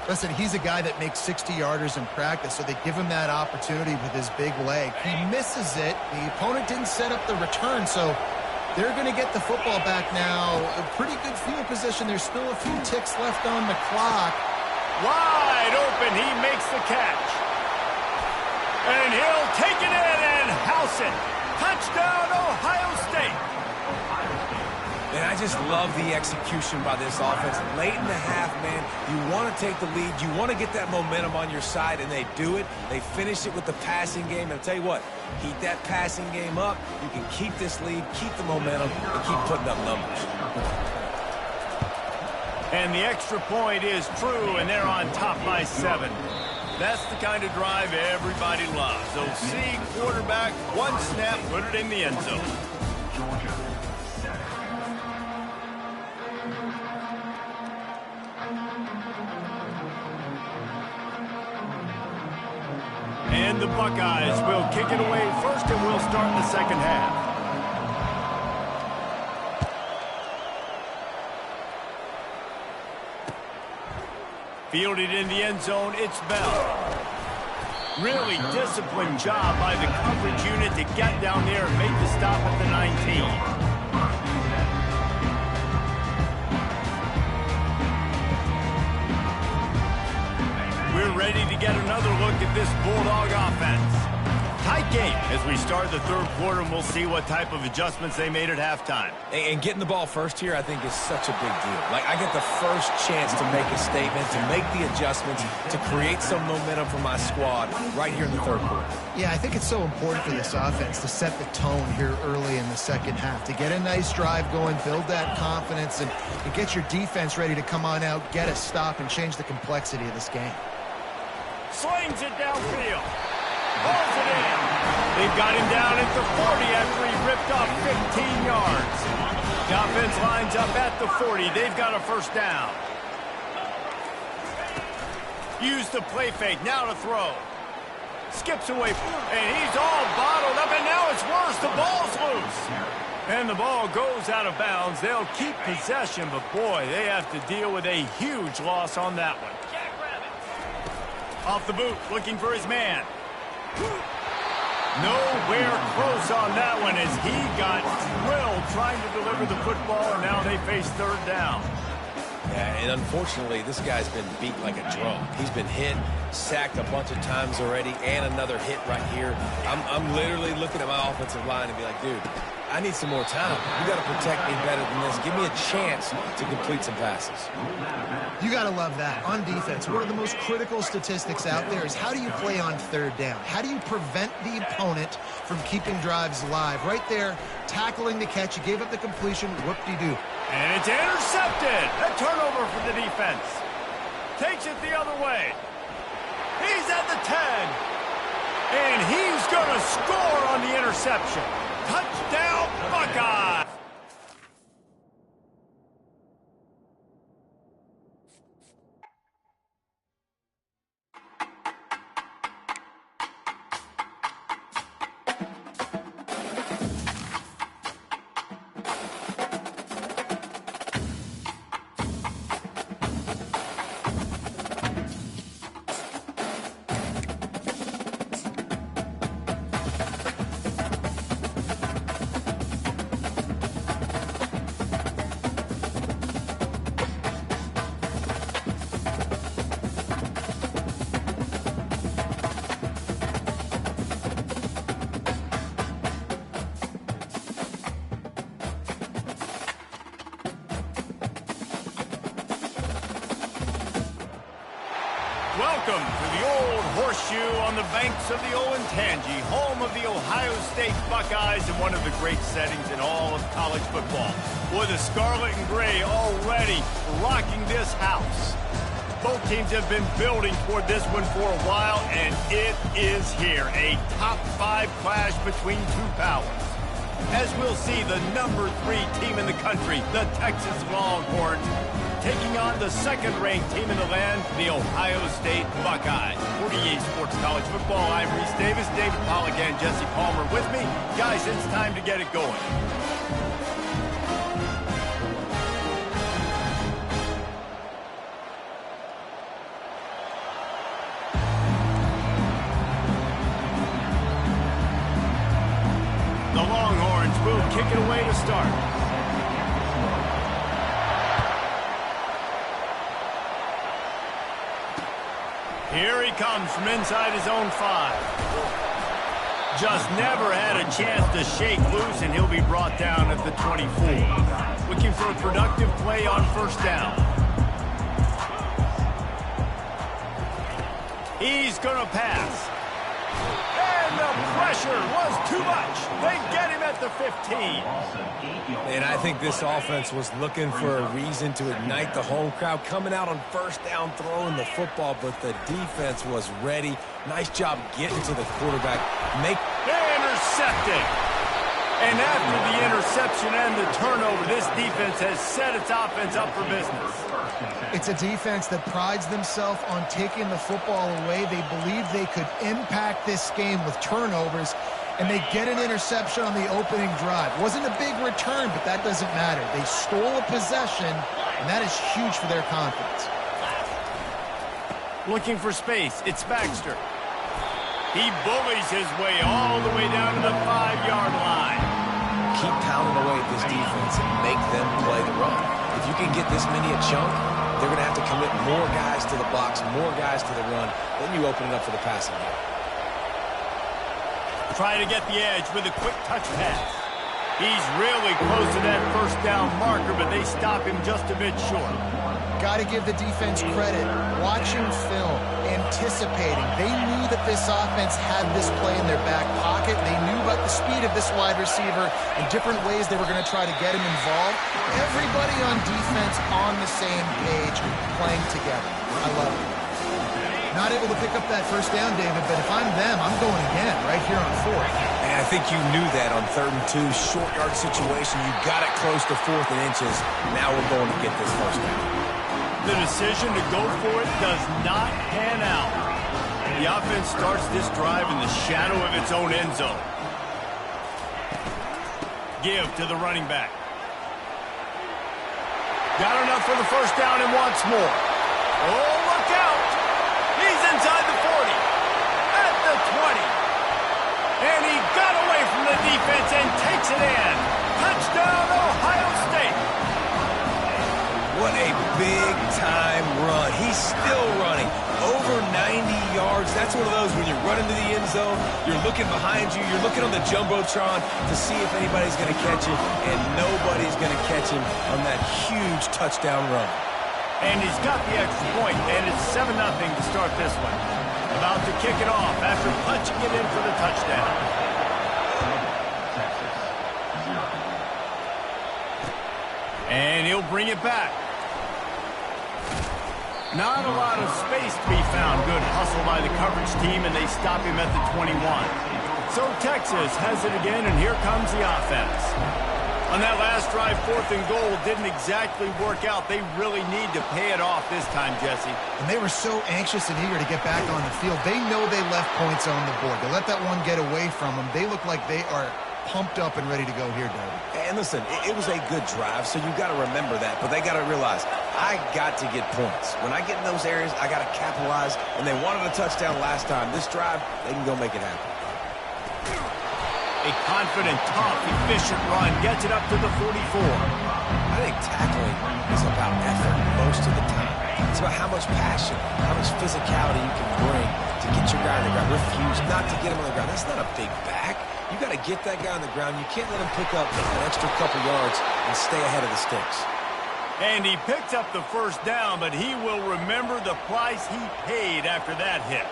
B: Listen, he's a guy that makes 60-yarders in practice, so they give him that opportunity with his big leg. He misses it. The opponent didn't set up the return, so they're going to get the football back now. A pretty good field position. There's still a few ticks left on the clock.
A: Wide open. He makes the catch. And he'll take it in and house it. Touchdown, Ohio State.
C: And I just love the execution by this offense. Late in the half, man, you want to take the lead. You want to get that momentum on your side, and they do it. They finish it with the passing game. And I'll tell you what, keep that passing game up. You can keep this lead, keep the momentum, and keep putting up numbers.
A: And the extra point is true, and they're on top by 7. That's the kind of drive everybody loves. OC quarterback, one snap, put it in the end zone. And the Buckeyes will kick it away first, and we'll start the second half. Fielded in the end zone, it's Bell. Really disciplined job by the coverage unit to get down there and make the stop at the 19. We're ready to get another look at this Bulldog offense. Tight game as we start the third quarter, and we'll see what type of adjustments they made at halftime.
C: And getting the ball first here, I think, is such a big deal. Like, I get the first chance to make a statement, to make the adjustments, to create some momentum for my squad right here in the third quarter.
B: Yeah, I think it's so important for this offense to set the tone here early in the second half, to get a nice drive going, build that confidence, and get your defense ready to come on out, get a stop, and change the complexity of this game.
A: Slings it downfield. Pulls it in. They've got him down at the 40 after he ripped off 15 yards. The offense lines up at the 40. They've got a first down. Use the play fake. Now to throw. Skips away. And he's all bottled up. And now it's worse. The ball's loose. And the ball goes out of bounds. They'll keep possession, but boy, they have to deal with a huge loss on that one. Off the boot, looking for his man. Nowhere close on that one as he got drilled trying to deliver the football, and now they face third down.
C: Yeah, and unfortunately, this guy's been beat like a drum. He's been hit, sacked a bunch of times already, and another hit right here. I'm literally looking at my offensive line and be like, dude, I need some more time. You got to protect me better than this. Give me a chance to complete some passes.
B: You got to love that. On defense, one of the most critical statistics out there is how do you play on third down? How do you prevent the opponent from keeping drives alive? Right there, tackling the catch. You gave up the completion. Whoop-de-doo.
A: And it's intercepted. A turnover for the defense. Takes it the other way. He's at the 10. And he's going to score on the interception. Touchdown, Buckeye! Welcome to the old horseshoe on the banks of the old Ncaa, home of the Ohio State Buckeyes and one of the great settings in all of college football. With the scarlet and gray already rocking this house. Both teams have been building toward this one for a while, and it is here. A top 5 clash between two powers. As we'll see, the number 3 team in the country, the Texas Longhorns, taking on the second-ranked team in the land, the Ohio State Buckeyes. 48 Sports College Football, I'm Reese Davis, David Pollack, and Jesse Palmer with me. Guys, it's time to get it going. The Longhorns will kick it away to start. Here he comes from inside his own 5. Just never had a chance to shake loose, and he'll be brought down at the 24. Looking for a productive play on first down. He's going to pass. And the pressure was too much. They get him at the 15.
C: And I think this offense was looking for a reason to ignite the home crowd, coming out on first down, throwing the football, but the defense was ready. Nice job getting to the quarterback.
A: Intercepted. And after the interception and the turnover, this defense has set its offense up for business.
B: It's a defense that prides themselves on taking the football away. They believe they could impact this game with turnovers, and they get an interception on the opening drive. Wasn't a big return, but that doesn't matter. They stole a possession, and that is huge for their confidence.
A: Looking for space. It's Baxter. He bullies his way all the way down to the 5-yard line.
C: Keep pounding away at this defense and make them play the run. If you can get this many a chunk, they're going to have to commit more guys to the box, more guys to the run. Then you open it up for the passing game.
A: Try to get the edge with a quick touch pass. He's really close to that first down marker, but they stop him just a bit short.
B: Got to give the defense credit. Watching film, anticipating. They knew that this offense had this play in their back pocket. They knew about the speed of this wide receiver and different ways they were going to try to get him involved. Everybody on defense on the same page, playing together. I love it. Not able to pick up that first down, David, but if I'm them, I'm going again right here on 4th.
C: And I think you knew that on 3rd and 2, short yard situation. You got it close to 4th and inches. Now we're going to get this first down.
A: The decision to go for it does not pan out. The offense starts this drive in the shadow of its own end zone. Give to the running back. Got enough for the first down and wants more. Oh, look out! He's inside the 40, at the 20. And he got away from the defense and takes it in. Touchdown, Ohio State.
C: What a big-time run. He's still running. Over 90 yards. That's one of those when you're running to the end zone, you're looking behind you, you're looking on the Jumbotron to see if anybody's going to catch him, and nobody's going to catch him on that huge touchdown run.
A: And he's got the extra point, and it's 7-0 to start this one. About to kick it off after punching it in for the touchdown. And he'll bring it back. Not a lot of space to be found. Good hustle by the coverage team, and they stop him at the 21. So Texas has it again, and here comes the offense. On that last drive, 4th and goal didn't exactly work out. They really need to pay it off this time, Jesse.
B: And they were so anxious and eager to get back on the field. They know they left points on the board. They let that one get away from them. They look like they are pumped up and ready to go here, David.
C: And listen, it was a good drive, so you got to remember that. But they got to realize, I got to get points. When I get in those areas, I got to capitalize. And they wanted a touchdown last time. This drive, they can go make it happen.
A: A confident, tough, efficient run gets it up to the 44.
C: I think tackling is about effort most of the time. It's about how much passion, how much physicality you can bring to get your guy on the ground. Refuse not to get him on the ground. That's not a big back. You got to get that guy on the ground. You can't let him pick up an extra couple yards and stay ahead of the sticks.
A: And he picked up the first down, but he will remember the price he paid after that hit.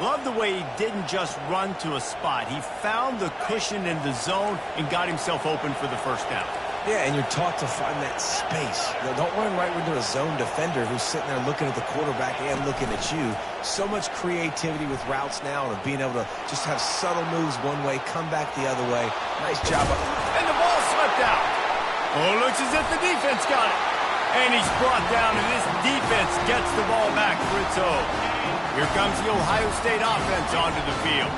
A: Love the way he didn't just run to a spot. He found the cushion in the zone and got himself open for the first down.
C: Yeah, and you're taught to find that space. You know, don't run right into a zone defender who's sitting there looking at the quarterback and looking at you. So much creativity with routes now and being able to just have subtle moves one way, come back the other way. Nice job.
A: And the ball slipped out. Oh, looks as if the defense got it. And he's brought down, and this defense gets the ball back for its own. Here comes the Ohio State offense onto the field.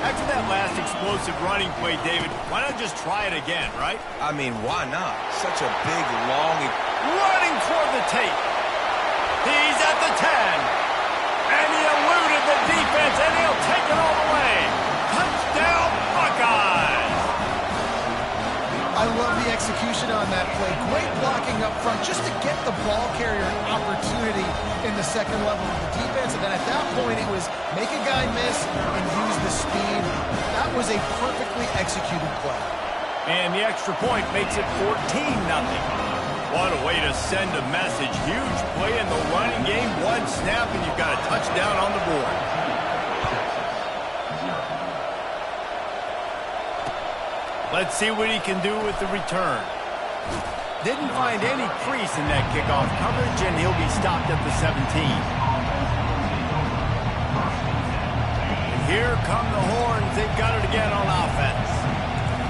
A: After that last explosive running play, David, why not just try it again, right?
C: I mean, why not? Such a big, long...
A: Running toward the tape. He's at the 10. And he eluded the defense, and he'll take it all the way. Touchdown, Buckeyes!
B: I love the execution on that play. Great blocking up front just to get the ball carrier an opportunity in the second level of the defense. And then at that point, it was make a guy miss and use the speed. That was a perfectly executed play.
A: And the extra point makes it 14-0. What a way to send a message. Huge play in the running game. One snap, and you've got a touchdown on the board. Let's see what he can do with the return. Didn't find any crease in that kickoff coverage, and he'll be stopped at the 17. And here come the horns. They've got it again on offense.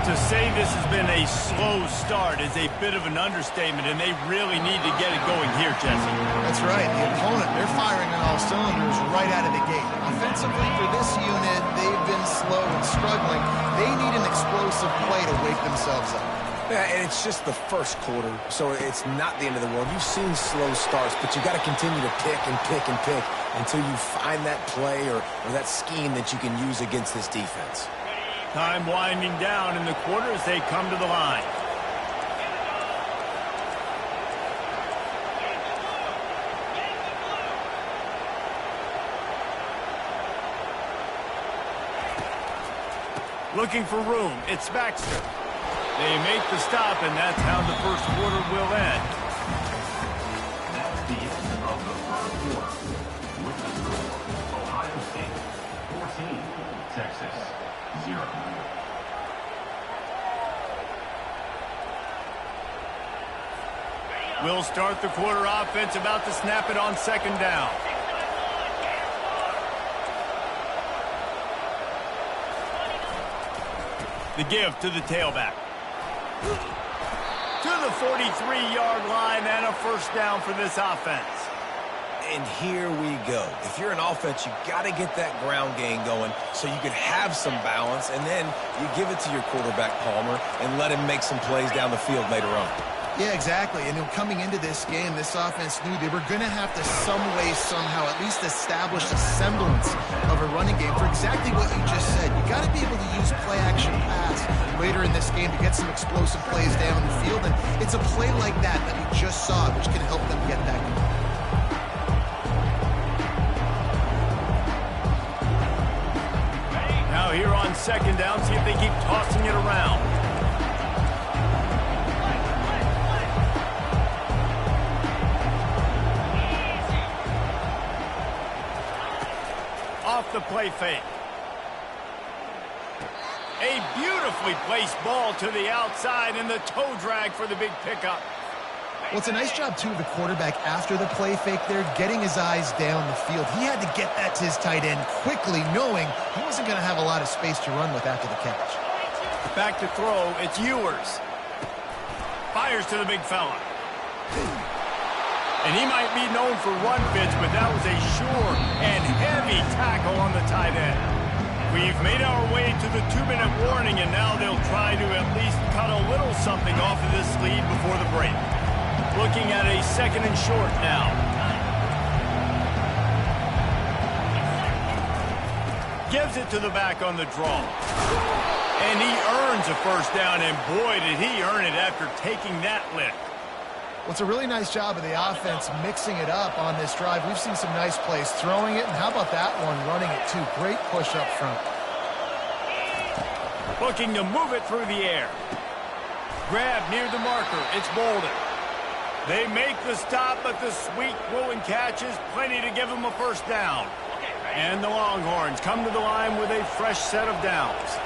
A: To say this has been a slow start is a bit of an understatement, and they really need to get it going here, Jesse.
B: That's right. The opponent, they're firing on all cylinders right out of the gate. Offensively, for this unit, they've been slow and struggling. They need an explosive play to wake themselves up.
C: Yeah, and it's just the first quarter, so it's not the end of the world. You've seen slow starts, but you got to continue to pick and pick and pick until you find that play or that scheme that you can use against this defense.
A: Time winding down in the quarter as they come to the line. Looking for room. It's Baxter. They make the stop, and that's how the first quarter will end.
D: That's the end of the first quarter. With the score, Ohio State 14, Texas 0.
A: We'll start the quarter offense, about to snap it on second down. The give to the tailback. To the 43-yard line and a first down for this offense.
C: And here we go. If you're an offense, you got to get that ground game going so you can have some balance, and then you give it to your quarterback, Palmer, and let him make some plays down the field later on.
B: Yeah, exactly. And coming into this game, this offense knew they were going to have to some way, somehow, at least establish a semblance of a running game for exactly what you just said. You got to be able to use play-action pass later in this game to get some explosive plays down the field. And it's a play like that that we just saw, which can help them get that going.
A: Now here on second down, see if they keep tossing it around. Off the play fake. A beautifully placed ball to the outside, and the toe drag for the big pickup.
B: Well, it's a nice job, too, of the quarterback after the play fake there, getting his eyes down the field. He had to get that to his tight end quickly, knowing he wasn't going to have a lot of space to run with after the catch.
A: Back to throw, it's Ewers. Fires to the big fella. And he might be known for run fits, but that was a sure and heavy tackle on the tight end. We've made our way to the 2-minute warning, and now they'll try to at least cut a little something off of this lead before the break. Looking at a second and short now. Gives it to the back on the draw. And he earns a first down, and boy, did he earn it after taking that lift.
B: Well, it's a really nice job of the offense mixing it up on this drive. We've seen some nice plays throwing it, and how about that one running it too? Great push up front.
A: Looking to move it through the air. Grab near the marker. It's Bolden. They make the stop, but the sweet throw and catch is plenty to give them a first down. And the Longhorns come to the line with a fresh set of downs.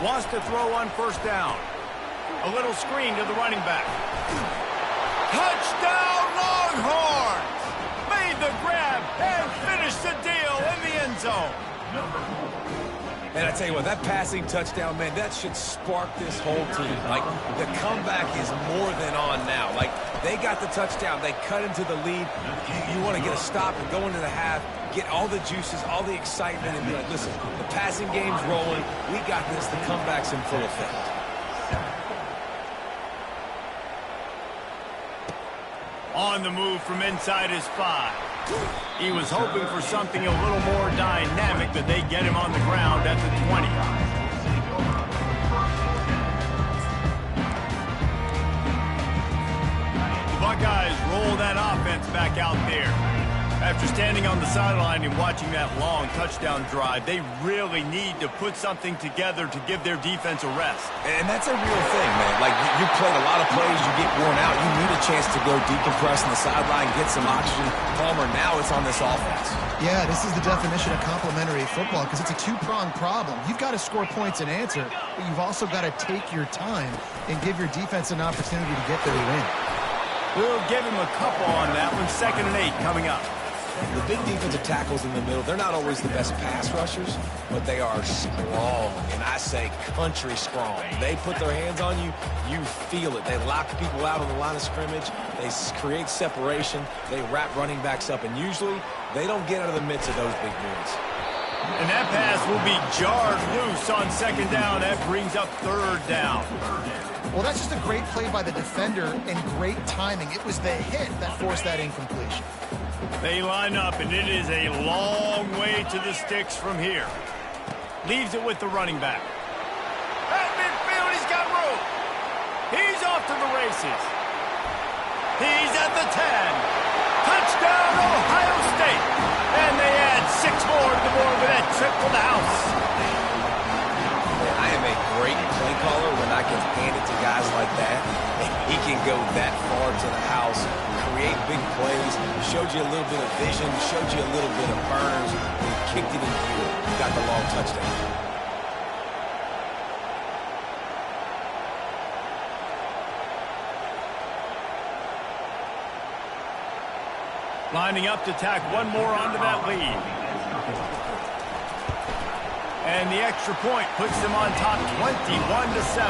A: Wants to throw on first down. A little screen to the running back. Touchdown Longhorns! Made the grab and finished the deal in the end zone.
C: And I tell you what, that passing touchdown, man, that should spark this whole team. Like, the comeback is more than on now. Like, they got the touchdown. They cut into the lead. You want to get a stop and go into the half, get all the juices, all the excitement, and be like, listen, the passing game's rolling. We got this. The comeback's in full effect.
A: On the move from inside his 5. He was hoping for something a little more dynamic, but they get him on the ground at the 20. The Buckeyes roll that offense back out there. After standing on the sideline and watching that long touchdown drive, they really need to put something together to give their defense a rest.
C: And that's a real thing, man. Like, you played a lot of plays, you get worn out. You need a chance to go decompress on the sideline, get some oxygen. Palmer, now it's on this offense.
B: Yeah, this is the definition of complementary football because it's a two-pronged problem. You've got to score points and answer, but you've also got to take your time and give your defense an opportunity to get their win.
A: We'll give him a couple on that one. 2nd and 8 coming up.
C: The big defensive tackles in the middle, they're not always the best pass rushers, but they are strong, and I say country strong. They put their hands on you, you feel it. They lock people out on the line of scrimmage. They create separation. They wrap running backs up, and usually they don't get out of the midst of those big boys.
A: And that pass will be jarred loose on 2nd down. That brings up 3rd down.
B: Well, that's just a great play by the defender and great timing. It was the hit that forced that incompletion.
A: They line up, and it is a long way to the sticks from here. Leaves it with the running back. At midfield, he's got room. He's off to the races. He's at the 10. Touchdown, Ohio State. And they add 6 more to the board with that trip to the house.
C: I am a great play caller when I can hand it to guys like that. And he can go that far to the house, create big plays, showed you a little bit of vision, showed you a little bit of burners, and kicked it in gear. Got the long touchdown.
A: Lining up to tack one more onto that lead. And the extra point puts them on top 21-7.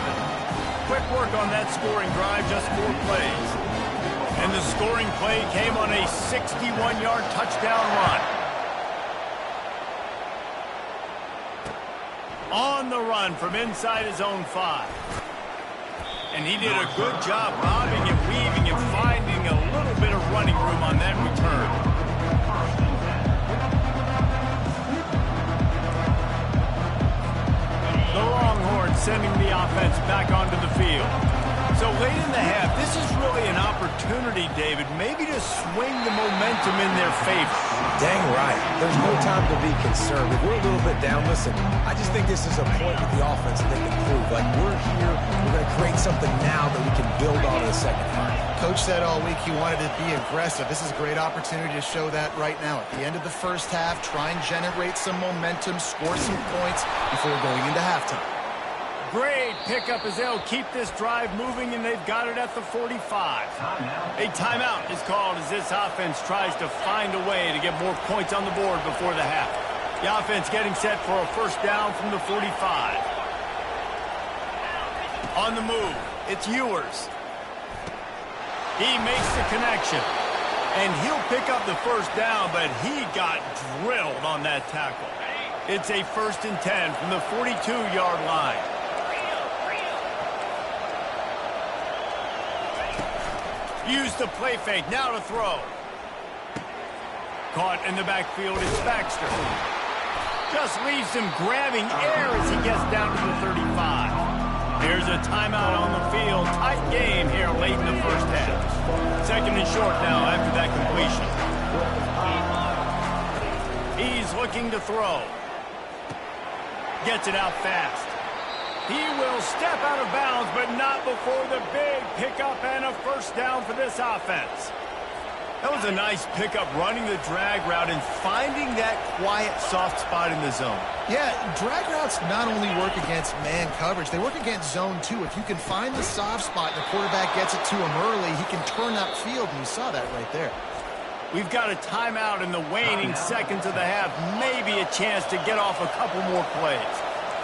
A: Quick work on that scoring drive, just 4 plays. And the scoring play came on a 61-yard touchdown run. On the run from inside his own 5. And he did a good job bobbing and weaving and finding a little bit of running room on that return. The Longhorns sending the offense back onto the field. So late in the half, this is really an opportunity, David, maybe to swing the momentum in their favor.
C: Dang right. There's no time to be concerned. If we're a little bit down, listen, I just think this is a point with the offense that they can prove. Like, we're here, we're going to create something now that we can build on in the second half.
B: Coach said all week he wanted to be aggressive. This is a great opportunity to show that right now. At the end of the first half, try and generate some momentum, score some points before going into halftime.
A: Great pickup as they'll keep this drive moving, and they've got it at the 45. A timeout is called as this offense tries to find a way to get more points on the board before the half. The offense getting set for a first down from the 45. On the move, it's Ewers. He makes the connection, and he'll pick up the first down, but he got drilled on that tackle. It's a 1st and 10 from the 42-yard line. Use the play fake, now to throw. Caught in the backfield is Baxter. Just leaves him grabbing air as he gets down to the 35. Here's a timeout on the field. Tight game here late in the first half. 2nd and short now after that completion. He's looking to throw. Gets it out fast. He will step out of bounds, but not before the big pickup and a first down for this offense. That was a nice pickup, running the drag route and finding that quiet, soft spot in the zone.
B: Yeah, drag routes not only work against man coverage, they work against zone too. If you can find the soft spot and the quarterback gets it to him early, he can turn upfield, and you saw that right there.
A: We've got a timeout in the waning seconds of the half. Maybe a chance to get off a couple more plays.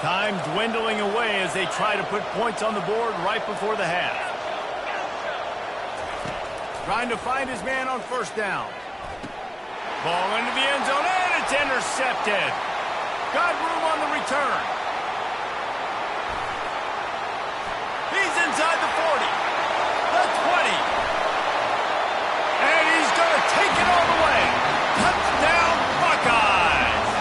A: Time dwindling away as they try to put points on the board right before the half. Trying to find his man on first down. Ball into the end zone, and it's intercepted. Got room on the return. He's inside the 40, the 20. And he's going to take it all the way. Touchdown, Buckeyes.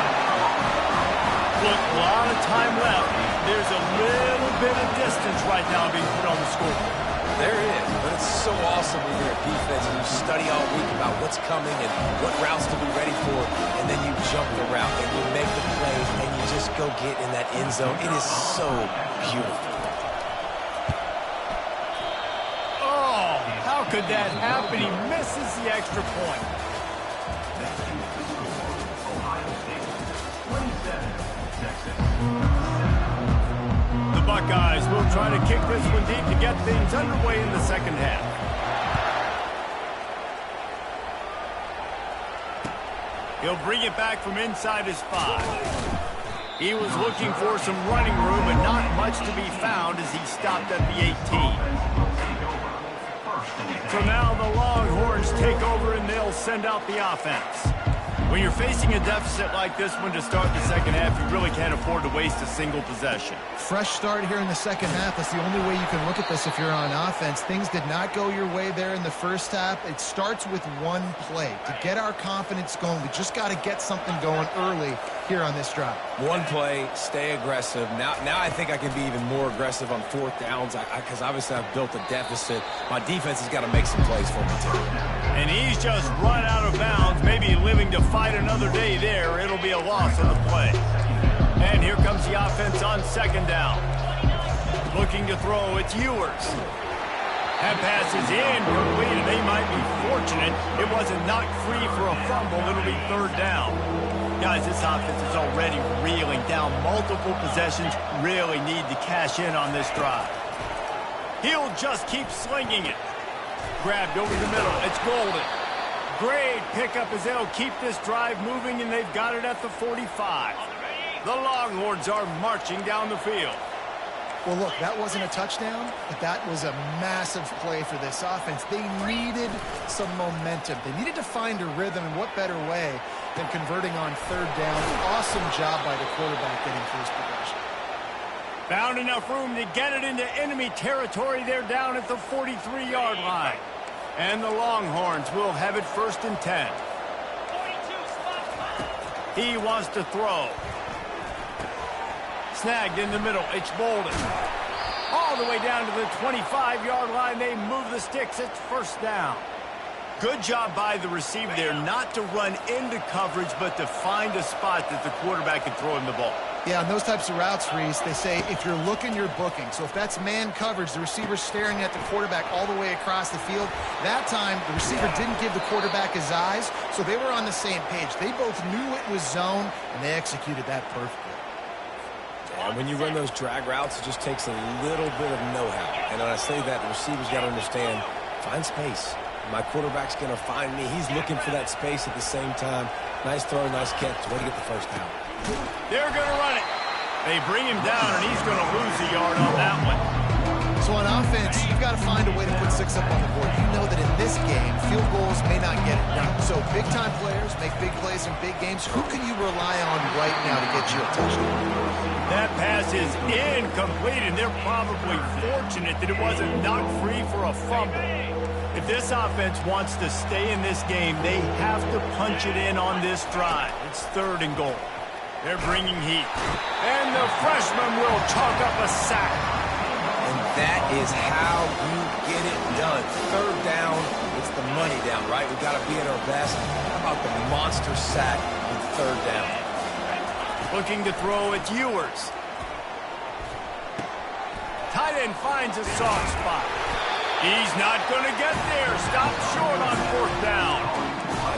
A: Look, a lot of time left. There's a little bit of distance right now being put on the scoreboard.
C: There is, but it's so awesome when you're a defense and you study all week about what's coming and what routes to be ready for, and then you jump the route and you make the plays and you just go get in that end zone. It is so beautiful.
A: Oh, how could that happen? He misses the extra point.
D: Ohio State, 27, Texas.
A: Buckeyes will try to kick this one deep to get things underway in the second half. He'll bring it back from inside his 5. He was looking for some running room, but not much to be found as he stopped at the 18. So now the Longhorns take over and they'll send out the offense. When you're facing a deficit like this one to start the second half, you really can't afford to waste a single possession.
B: Fresh start here in the second half. That's the only way you can look at this if you're on offense. Things did not go your way there in the first half. It starts with one play. To get our confidence going, we just got to get something going early here on this drive.
C: One play, stay aggressive. Now I think I can be even more aggressive on fourth downs because obviously I've built a deficit. My defense has got to make some plays for me too.
A: And he's just run out of bounds, maybe living to fight another day there. It'll be a loss on the play. And here comes the offense on second down. Looking to throw, it's Ewers. That pass is incomplete, and they might be fortunate it wasn't knocked free for a fumble. It'll be third down. Guys, this offense is already reeling down multiple possessions. Really need to cash in on this drive. He'll just keep slinging it. Grabbed over the middle. It's Golden. Great pickup as they'll keep this drive moving, and they've got it at the 45. The Longhorns are marching down the field.
B: Well, look, that wasn't a touchdown, but that was a massive play for this offense. They needed some momentum. They needed to find a rhythm, and what better way than converting on third down. Awesome job by the quarterback getting first possession.
A: Found enough room to get it into enemy territory. They're down at the 43-yard line. And the Longhorns will have it first and 10. He wants to throw. Snagged in the middle. It's Bolden. All the way down to the 25-yard line. They move the sticks. It's first down. Good job by the receiver there not to run into coverage, but to find a spot that the quarterback can throw him the ball.
B: Yeah, on those types of routes, Reese, they say if you're looking, you're booking. So if that's man coverage, the receiver's staring at the quarterback all the way across the field. That time, the receiver didn't give the quarterback his eyes, so they were on the same page. They both knew it was zone, and they executed that perfectly.
C: And when you run those drag routes, it just takes a little bit of know-how. And when I say that, the receiver's got to understand, find space. My quarterback's going to find me. He's looking for that space at the same time. Nice throw, nice catch. Way to get the first down.
A: They're going to run it. They bring him down, and he's going to lose a yard on that one.
B: So on offense, you've got to find a way to put 6 up on the board. You know that in this game, field goals may not get it done. So big-time players make big plays in big games. Who can you rely on right now to get you a touchdown?
A: That pass is incomplete, and they're probably fortunate that it wasn't knocked free for a fumble. If this offense wants to stay in this game, they have to punch it in on this drive. It's third and goal. They're bringing heat. And the freshman will chalk up a sack.
C: And that is how you get it done. Third down, it's the money down, right? We've got to be at our best. How about the monster sack on third down?
A: Looking to throw, it's Ewers. and finds a soft spot. He's not going to get there. Stopped short on 4th down.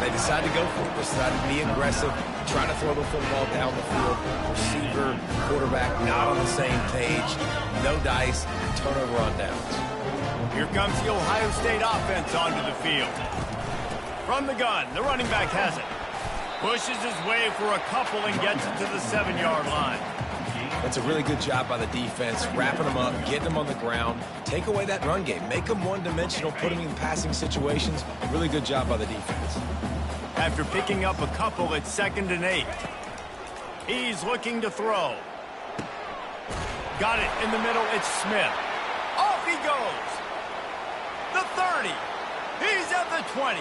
C: They decided to go for it. They decided to be aggressive, trying to throw the football down the field. Receiver, quarterback, not on the same page. No dice, turnover on downs.
A: Here comes the Ohio State offense onto the field. From the gun, the running back has it. Pushes his way for a couple and gets it to the 7-yard line.
C: That's a really good job by the defense, wrapping them up, getting them on the ground. Take away that run game. Make them one-dimensional, put them in passing situations. Really good job by the defense.
A: After picking up a couple, it's 2nd and 8. He's looking to throw. Got it in the middle. It's Smith. Off he goes. The 30. He's at the 20.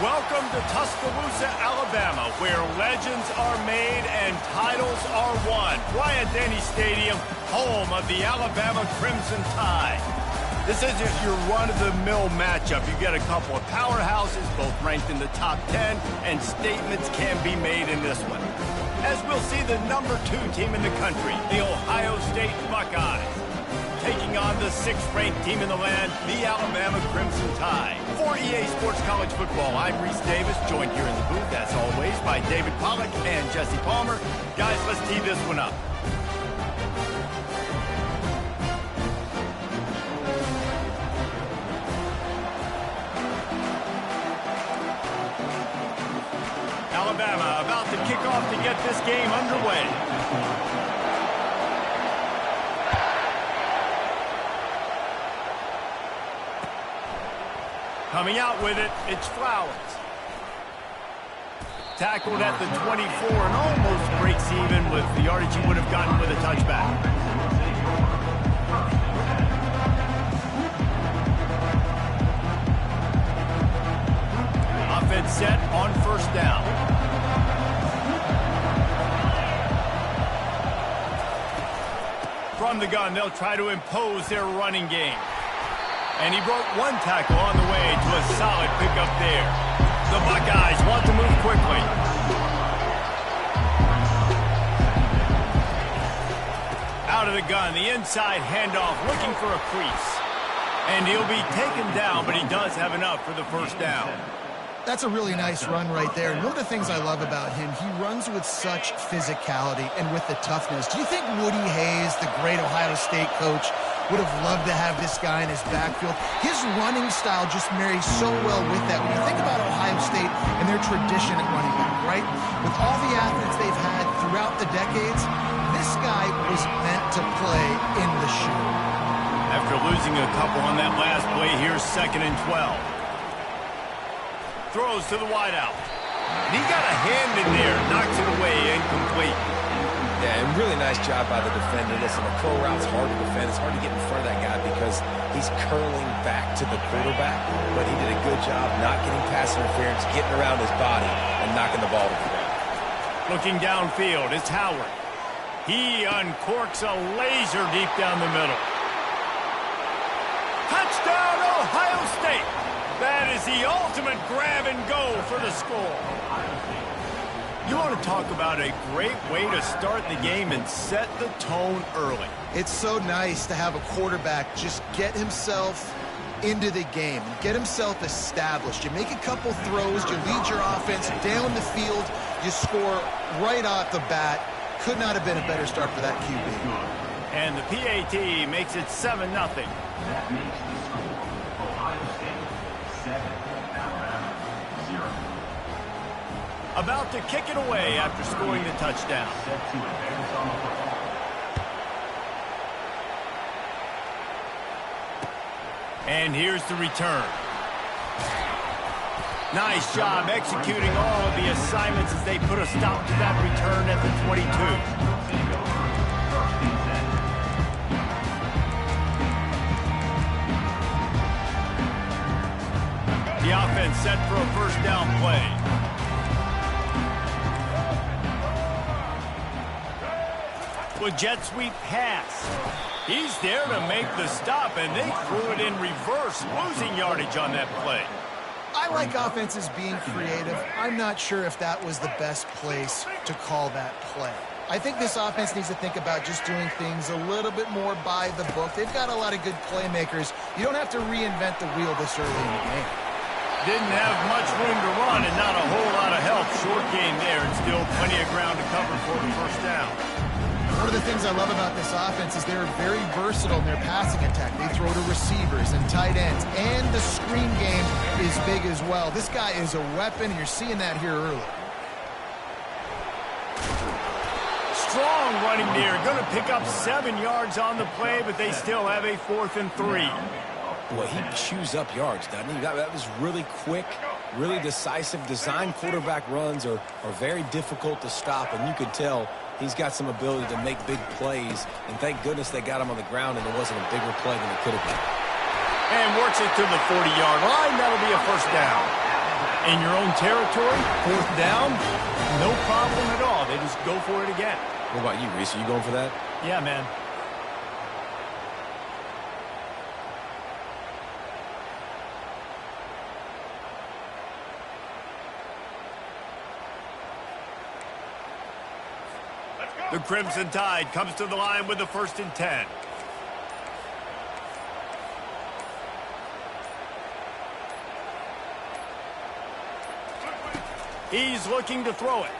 A: Welcome to Tuscaloosa, Alabama, where legends are made and titles are won. Bryant-Denny Stadium, home of the Alabama Crimson Tide. This isn't your run-of-the-mill matchup. You get a couple of powerhouses, both ranked in the top 10, and statements can be made in this one. As we'll see the number 2 team in the country, the Ohio State Buckeyes, taking on the 6th-ranked team in the land, the Alabama Crimson Tide. For EA Sports College Football, I'm Reese Davis, joined here in the booth, as always, by David Pollack and Jesse Palmer. Guys, let's tee this one up. Alabama about to kick off to get this game underway. Coming out with it, it's Flowers. Tackled at the 24 and almost breaks even with the yardage he would have gotten with a touchback. Offense set on 1st down. From the gun, they'll try to impose their running game. And he broke one tackle on the way to a solid pickup there. The Buckeyes want to move quickly. Out of the gun, the inside handoff, looking for a crease. And he'll be taken down, but he does have enough for the 1st down.
B: That's a really nice run right there. And one of the things I love about him, he runs with such physicality and with the toughness. Do you think Woody Hayes, the great Ohio State coach, would have loved to have this guy in his backfield? His running style just marries so well with that. When you think about Ohio State and their tradition at running back, right? With all the athletes they've had throughout the decades, this guy was meant to play in the shoe.
A: After losing a couple on that last play, here's 2nd and 12. Throws to the wideout. He got a hand in there, knocks it away, incomplete.
C: Yeah, and really nice job by the defender. Listen, a curl route's hard to defend. It's hard to get in front of that guy because he's curling back to the quarterback, but he did a good job not getting pass interference, getting around his body, and knocking the ball to the ground.
A: Looking downfield, it's Howard. He uncorks a laser deep down the middle. Touchdown, Ohio State! That is the ultimate grab and go for the score. You want to talk about a great way to start the game and set the tone early.
B: It's so nice to have a quarterback just get himself into the game, get himself established. You make a couple throws, you lead your offense down the field, you score right off the bat. Could not have been a better start for that QB.
A: And the PAT makes it 7-0.
D: That makes the score Ohio State 7, Alabama 0.
A: About to kick it away after scoring the touchdown.
D: Set to advance on the football.
A: And here's the return. Nice job executing all of the assignments as they put a stop to that return at the 22. The offense set for a first down play. With jet sweep pass. He's there to make the stop, and they threw it in reverse, losing yardage on that play.
B: I like offenses being creative. I'm not sure if that was the best place to call that play. I think this offense needs to think about just doing things a little bit more by the book. They've got a lot of good playmakers. You don't have to reinvent the wheel this early in the game.
A: Didn't have much room to run and not a whole lot of help. Short game there and still plenty of ground to cover for the first down.
B: One of the things I love about this offense is they're very versatile in their passing attack. They throw to receivers and tight ends, and the screen game is big as well. This guy is a weapon, and you're seeing that here early.
A: Strong running there. Going to pick up 7 yards on the play, but they still have a 4th and 3.
C: Boy, he chews up yards, doesn't he? That was really quick, really decisive. Design quarterback runs are very difficult to stop, and you could tell he's got some ability to make big plays, and thank goodness they got him on the ground and it wasn't a bigger play than it could have been.
A: And works it to the 40-yard line. That'll be a first down. In your own territory, 4th down, no problem at all. They just go for it again.
C: What about you, Reese? Are you going for that?
A: Yeah, man. The Crimson Tide comes to the line with the 1st and 10. He's looking to throw it.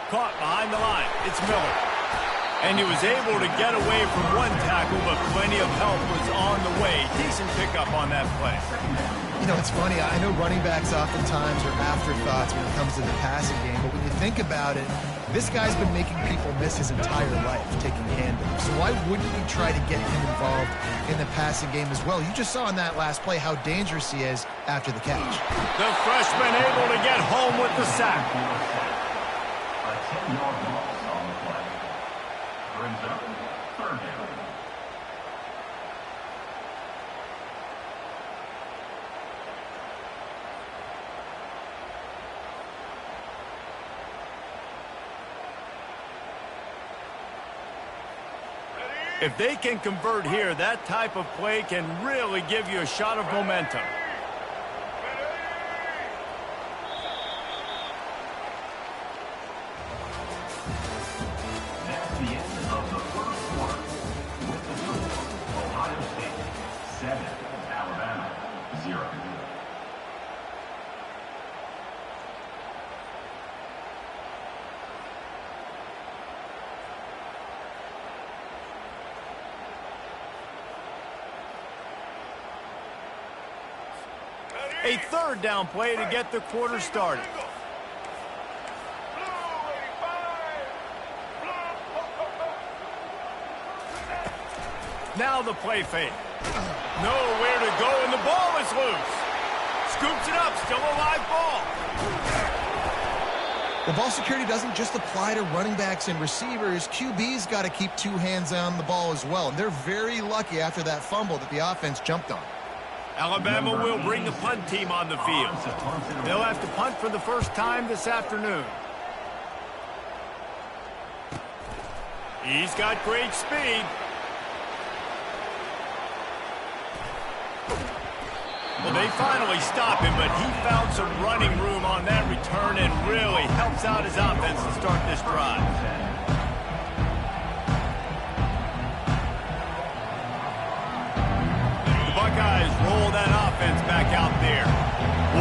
A: Caught behind the line. It's Miller. And he was able to get away from one tackle, but plenty of help was on the way. Decent pickup on that play.
B: You know, it's funny. I know running backs oftentimes are afterthoughts when it comes to the passing game, but when you think about it, this guy's been making people miss his entire life taking handoffs. So why wouldn't you try to get him involved in the passing game as well? You just saw in that last play how dangerous he is after the catch.
A: The freshman able to get home with the sack.
D: A 10-yard loss on the play. Brings up 3rd down.
A: If they can convert here, that type of play can really give you a shot of momentum.
D: That's the end of the first quarter. With the score, Ohio State 7, Alabama 0.
A: A 3rd down play to get the quarter started. Now the play fake. Nowhere to go, and the ball is loose. Scoops it up, still a live ball.
B: The ball security doesn't just apply to running backs and receivers. QB's got to keep 2 hands on the ball as well. And they're very lucky after that fumble that the offense jumped on.
A: Alabama will bring the punt team on the field. They'll have to punt for the first time this afternoon. He's got great speed. Well, they finally stop him, but he found some running room on that return and really helps out his offense to start this drive. The Buckeyes roll that offense back out there.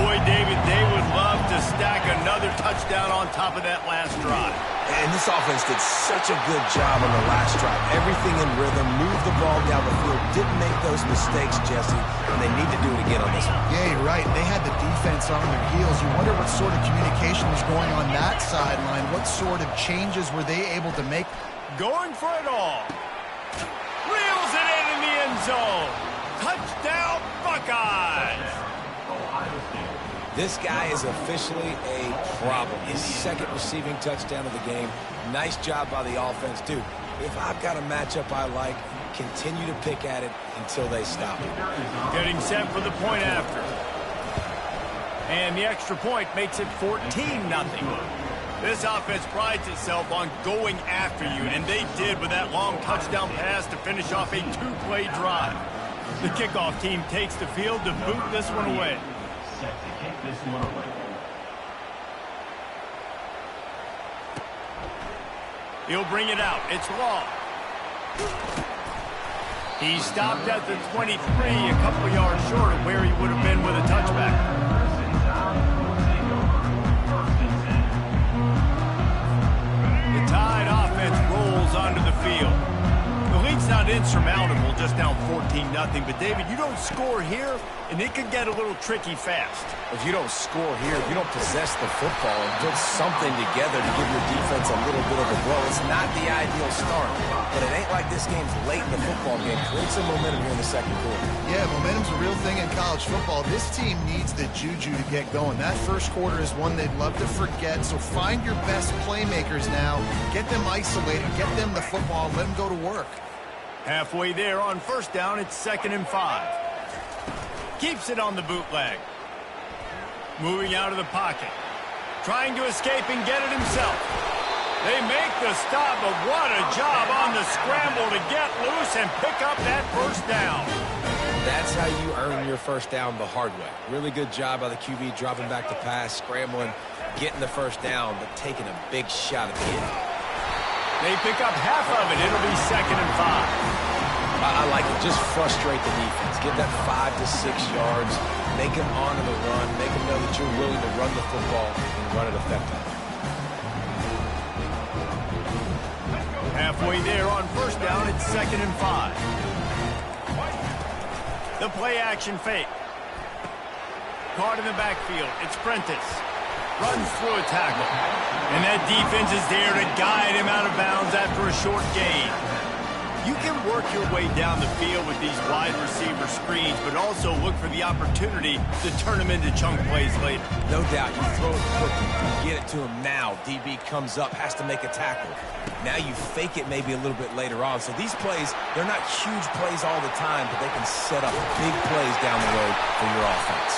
A: Boy, David, they would love to stack another touchdown on top of that last drive.
C: And this offense did such a good job on the last drive. Everything in rhythm, moved the ball down the field, didn't make those mistakes, Jesse, and they need to do it again on this one.
B: Yeah, you're right. They had the defense on their heels. You wonder what sort of communication was going on that sideline. What sort of changes were they able to make?
A: Going for it all. Reels it in the end zone. Touchdown, Buckeyes.
C: This guy is officially a problem. His second receiving touchdown of the game. Nice job by the offense. Dude, if I've got a matchup I like, continue to pick at it until they stop it.
A: Getting set for the point after. And the extra point makes it 14-0. This offense prides itself on going after you, and they did with that long touchdown pass to finish off a two-play drive. The kickoff team takes the field to boot this one away.
D: Set to kick this one away.
A: He'll bring it out. It's long. He stopped at the 23, a couple yards short of where he would have been with a touchback. The Tide offense rolls onto the field. The lead's not insurmountable, just down 14-0. But, David, you don't score here, and it can get a little tricky fast.
C: If you don't score here, if you don't possess the football and put something together to give your defense a little bit of a blow, it's not the ideal start. But it ain't like this game's late in the football game. Create some momentum here in the second quarter.
B: Yeah, momentum's a real thing in college football. This team needs the juju to get going. That first quarter is one they'd love to forget, so find your best playmakers now. Get them isolated, get them the football, and let them go to work.
A: Halfway there on first down, it's 2nd and 5. Keeps it on the bootleg. Moving out of the pocket. Trying to escape and get it himself. They make the stop, but what a job on the scramble to get loose and pick up that first down.
C: That's how you earn your first down the hard way. Really good job by the QB dropping back the pass, scrambling, getting the first down, but taking a big shot at the end.
A: They pick up half of it. It'll be 2nd and 5.
C: I like it. Just frustrate the defense. Get that 5 to 6 yards. Make them honor the run. Make them know that you're willing to run the football and run it effectively.
A: Halfway there on first down, it's 2nd and 5. The play action fake. Caught in the backfield. It's Prentice. Runs through a tackle. And that defense is there to guide him out of bounds after a short gain. You can work your way down the field with these wide receiver screens, but also look for the opportunity to turn them into chunk plays later.
C: No doubt. You throw it quickly. You get it to him now. DB comes up, has to make a tackle. Now you fake it maybe a little bit later on. So these plays, they're not huge plays all the time, but they can set up big plays down the road for your offense.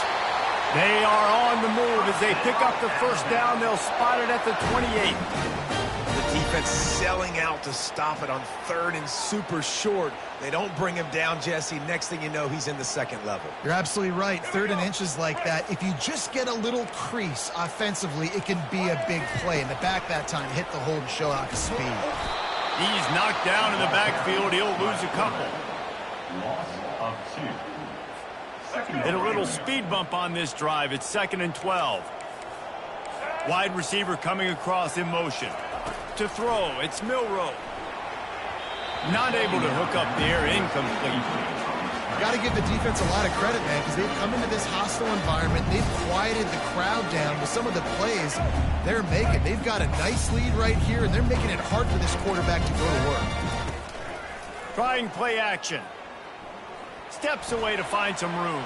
A: They are on the move as they pick up the first down. They'll spot it at the 28.
C: The defense selling out to stop it on 3rd and super short. They don't bring him down, Jesse. Next thing you know, he's in the second level.
B: You're absolutely right. 3rd and inches like that. If you just get a little crease offensively, it can be a big play. In the back that time, hit the hold and show off his speed.
A: He's knocked down in the backfield. He'll lose a couple.
D: Loss of 2.
A: Hit a little speed bump on this drive. It's 2nd and 12. Wide receiver coming across in motion. To throw, it's Milroe. Not able to hook up there, incomplete.
B: Got to give the defense a lot of credit, man, because they've come into this hostile environment. They've quieted the crowd down with some of the plays they're making. They've got a nice lead right here, and they're making it hard for this quarterback to go to work.
A: Trying play action. Steps away to find some room.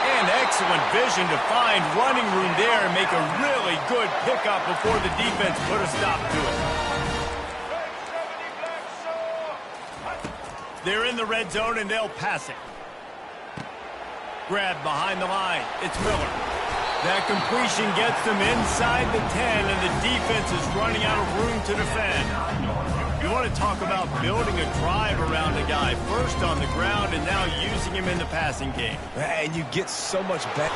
A: And excellent vision to find running room there and make a really good pickup before the defense put a stop to it. They're in the red zone and they'll pass it. Grab behind the line. It's Miller. That completion gets them inside the 10 and the defense is running out of room to defend. You want to talk about building a drive around a guy, first on the ground and now using him in the passing game.
C: And you get so much better.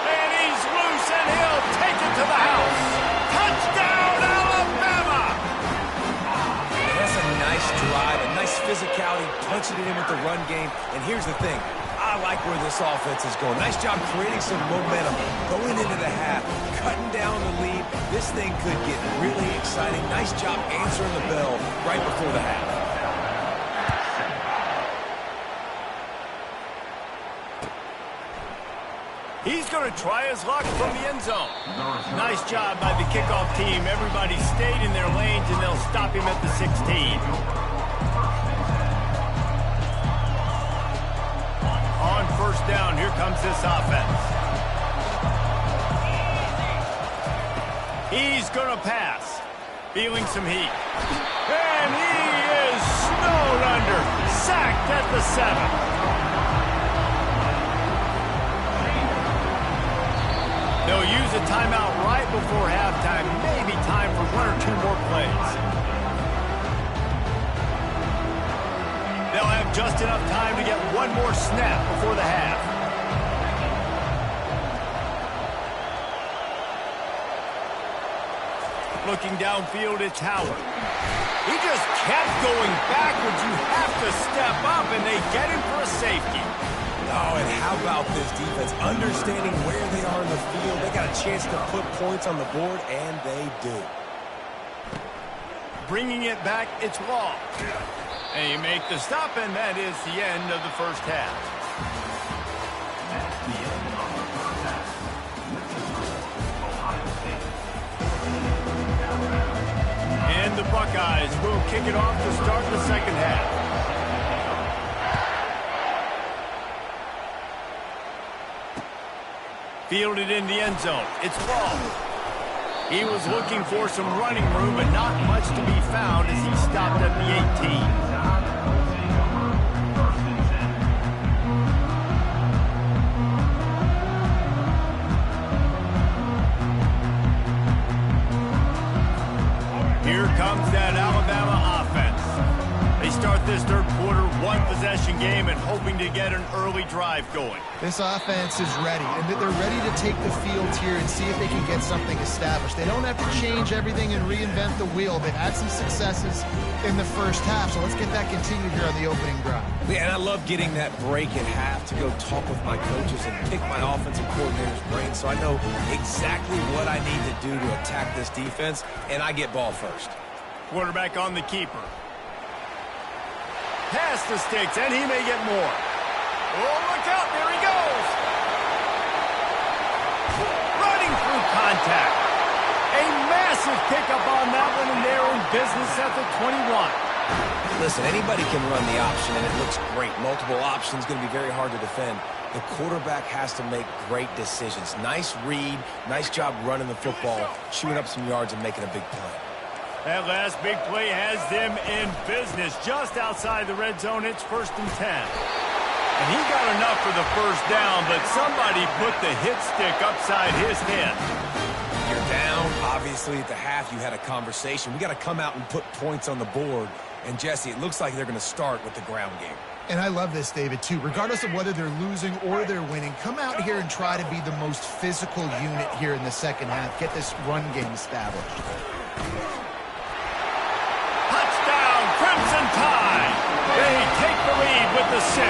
A: And he's loose, and he'll take it to the house. Touchdown, Alabama!
C: And that's a nice drive, a nice physicality, punching it in with the run game. And here's the thing. I like where this offense is going. Nice job creating some momentum, going into the half, cutting down the lead. This thing could get really exciting. Nice job answering the bell right before the half.
A: He's going to try his luck from the end zone. Nice job by the kickoff team. Everybody stayed in their lanes, and they'll stop him at the 16. On first down, here comes this offense. He's going to pass. Feeling some heat. And he is snowed under. Sacked at the 7. They'll use a timeout right before halftime. Maybe time for 1 or 2 more plays. They'll have just enough time to get 1 more snap before the half. Looking downfield, it's Howard. He just kept going backwards. You have to step up, and they get him for a safety.
C: Oh, and how about this defense? Understanding where they are in the field. They got a chance to put points on the board, and they do.
A: Bringing it back, it's Wall. And you make the stop, and that is the end of the first half.
D: That's the end of the first half. Ohio State.
A: And the Buckeyes will kick it off to start the second half. Fielded in the end zone. It's Wall. He was looking for some running room, but not much to be found as he stopped at the 18. Here comes that Alabama offense. They start this third quarter, 1-possession game, and hoping to get an early drive going.
B: This offense is ready, and they're ready to take the field here and see if they can get something established. They don't have to change everything and reinvent the wheel. They've had some successes in the first half, so let's get that continued here on the opening drive.
C: Yeah, and I love getting that break at half to go talk with my coaches and pick my offensive coordinator's brain so I know exactly what I need to do to attack this defense, and I get ball first.
A: Quarterback on the keeper. Pass the sticks, and he may get more. Oh, look out, there he goes. Running through contact. A massive pickup on that one, and they're in business at the 21.
C: Listen, anybody can run the option, and it looks great. Multiple options, going to be very hard to defend. The quarterback has to make great decisions. Nice read, nice job running the football, chewing up some yards and making a big play.
A: That last big play has them in business. Just outside the red zone, it's 1st and 10. And he got enough for the first down, but somebody put the hit stick upside his head.
C: You're down. Obviously, at the half, you had a conversation. We got to come out and put points on the board. And, Jesse, it looks like they're going to start with the ground game.
B: And I love this, David, too. Regardless of whether they're losing or they're winning, come out here and try to be the most physical unit here in the second half. Get this run game established.
A: Crimson Tide. They take the lead with the 6.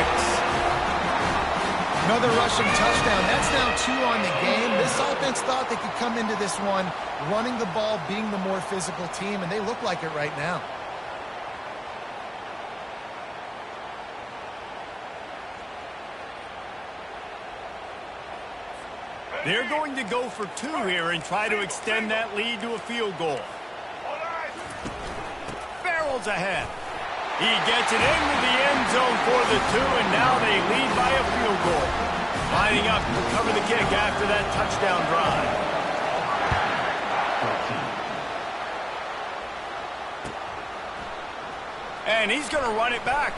B: Another rushing touchdown. That's now 2 on the game. This offense thought they could come into this one running the ball, being the more physical team, and they look like it right now.
A: They're going to go for 2 here and try to extend that lead to a field goal. Ahead. He gets it into the end zone for the 2, and now they lead by a field goal. Lining up to cover the kick after that touchdown drive. And he's going to run it back.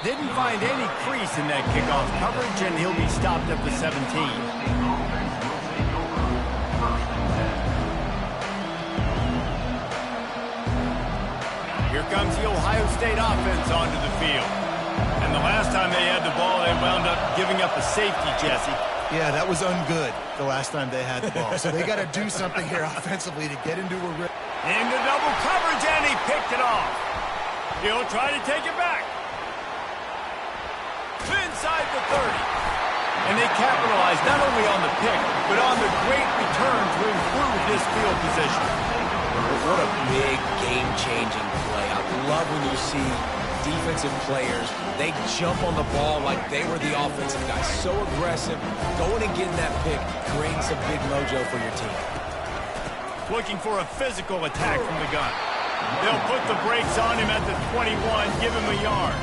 A: Didn't find any crease in that kickoff coverage, and he'll be stopped at the 17. Here comes the Ohio State offense onto the field. And the last time they had the ball, they wound up giving up a safety, Jesse.
B: Yeah, that was ungood the last time they had the ball. So they got to do something here offensively to get into a rhythm.
A: Into double coverage, and he picked it off. He'll try to take it back. Inside the 30. And they capitalized not only on the pick, but on the great return to improve this field position.
C: What a big game-changing play. I love when you see defensive players, they jump on the ball like they were the offensive guys. So aggressive, going and getting that pick, creating some big mojo for your team.
A: Looking for a physical attack from the gun. They'll put the brakes on him at the 21, give him a yard.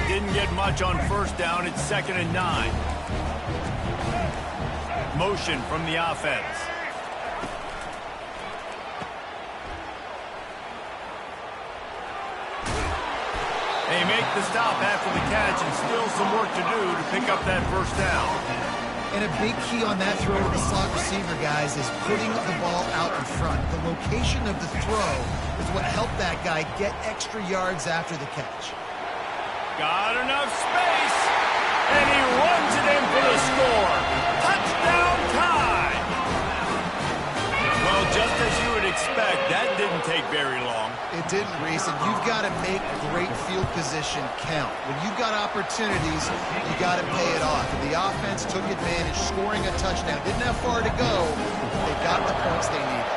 A: Didn't get much on first down. It's 2nd and 9. Motion from the offense. They make the stop after the catch and still some work to do to pick up that first down.
B: And a big key on that throw to the slot receiver, guys, is putting the ball out in front. The location of the throw is what helped that guy get extra yards after the catch.
A: Got enough space, and he runs it in for the score. Touchdown time! Well, just as you would expect, that didn't take very long.
B: It didn't, Reese, and you've got to make great field position count. When you've got opportunities, you got to pay it off. And the offense took advantage, scoring a touchdown. Didn't have far to go. They got the points they needed.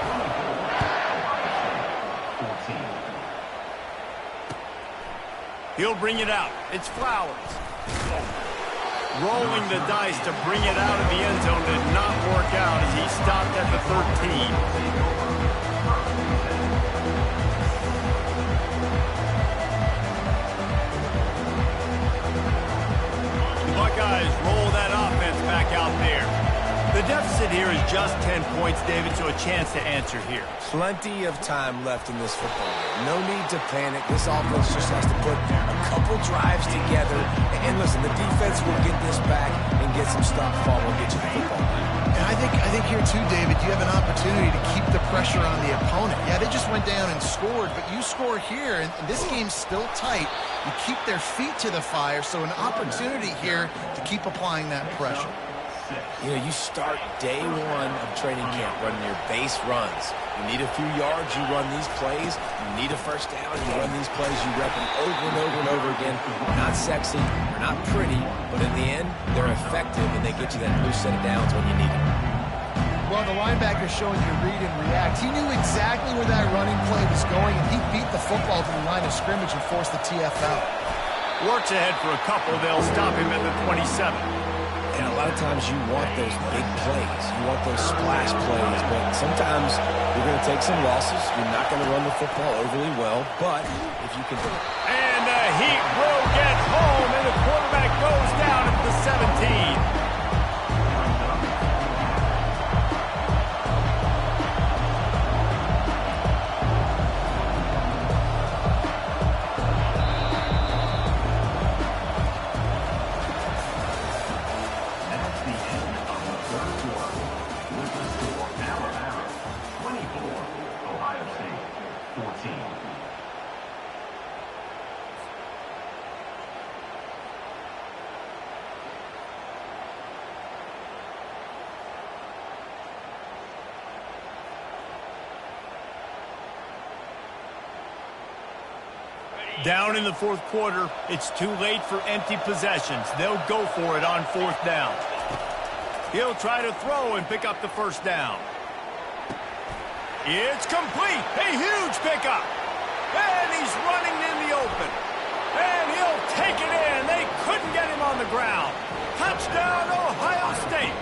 A: He'll bring it out. It's Flowers. Rolling the dice to bring it out of the end zone did not work out as he stopped at the 13. Buckeyes roll that offense back out there. The deficit here is just 10 points, David, so a chance to answer here.
C: Plenty of time left in this football game. No need to panic. This offense just has to put a couple drives together. And listen, the defense will get this back and get some stop follow and get you the football.
B: And I think here too, David, you have an opportunity to keep the pressure on the opponent. Yeah, they just went down and scored, but you score here, and this game's still tight. You keep their feet to the fire, so an opportunity here to keep applying that pressure.
C: You know, you start day one of training camp running your base runs. You need a few yards, you run these plays. You need a first down, you run these plays. You rep them over and over and over again. Not sexy, they're not pretty, but in the end, they're effective, and they get you that blue set of downs when you need it.
B: Well, the linebacker's showing you read and react. He knew exactly where that running play was going, and he beat the football to the line of scrimmage and forced the TFL.
A: Works ahead for a couple. They'll stop him at the 27.
C: And a lot of times you want those big plays. You want those splash plays. But sometimes you're going to take some losses. You're not going to run the football overly well. But if you can...
A: And the Heat will get home, and the quarterback goes down at the 17. Down in the fourth quarter, it's too late for empty possessions. They'll go for it on fourth down. He'll try to throw and pick up the first down. It's complete. A huge pickup. And he's running in the open. And he'll take it in. They couldn't get him on the ground. Touchdown, Ohio State.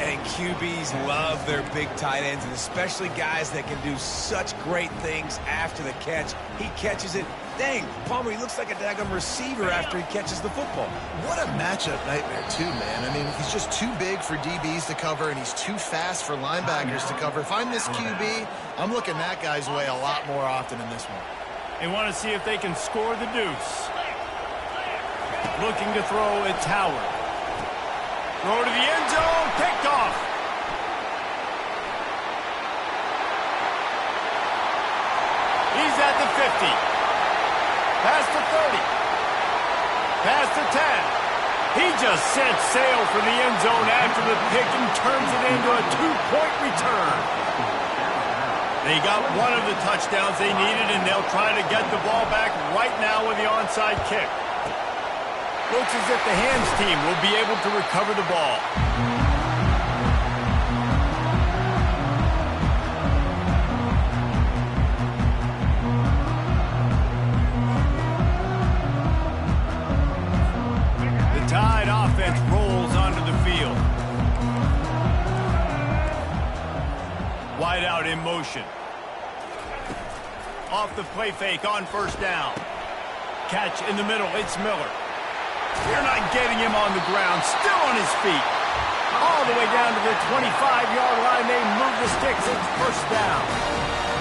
C: And QBs love their big tight ends, and especially guys that can do such great things after the catch. He catches it. Dang, Palmer, he looks like a daggum receiver after he catches the football.
B: What a matchup nightmare, too, man. I mean, he's just too big for DBs to cover, and he's too fast for linebackers to cover. If I'm this QB, I'm looking that guy's way a lot more often in this one.
A: They want to see if they can score the deuce. Looking to throw, it's Howard. Throw to the end zone, picked off. He's at the 50. Past the 30. Past the 10. He just set sail for the end zone after the pick and turns it into a 2-point return. They got one of the touchdowns they needed, and they'll try to get the ball back right now with the onside kick. Looks as if the hands team will be able to recover the ball. The Tide offense rolls onto the field. Wide out in motion. Off the play fake on first down. Catch in the middle. It's Miller. They're not getting him on the ground. Still on his feet. All the way down to the 25-yard line. They move the sticks. It's first down.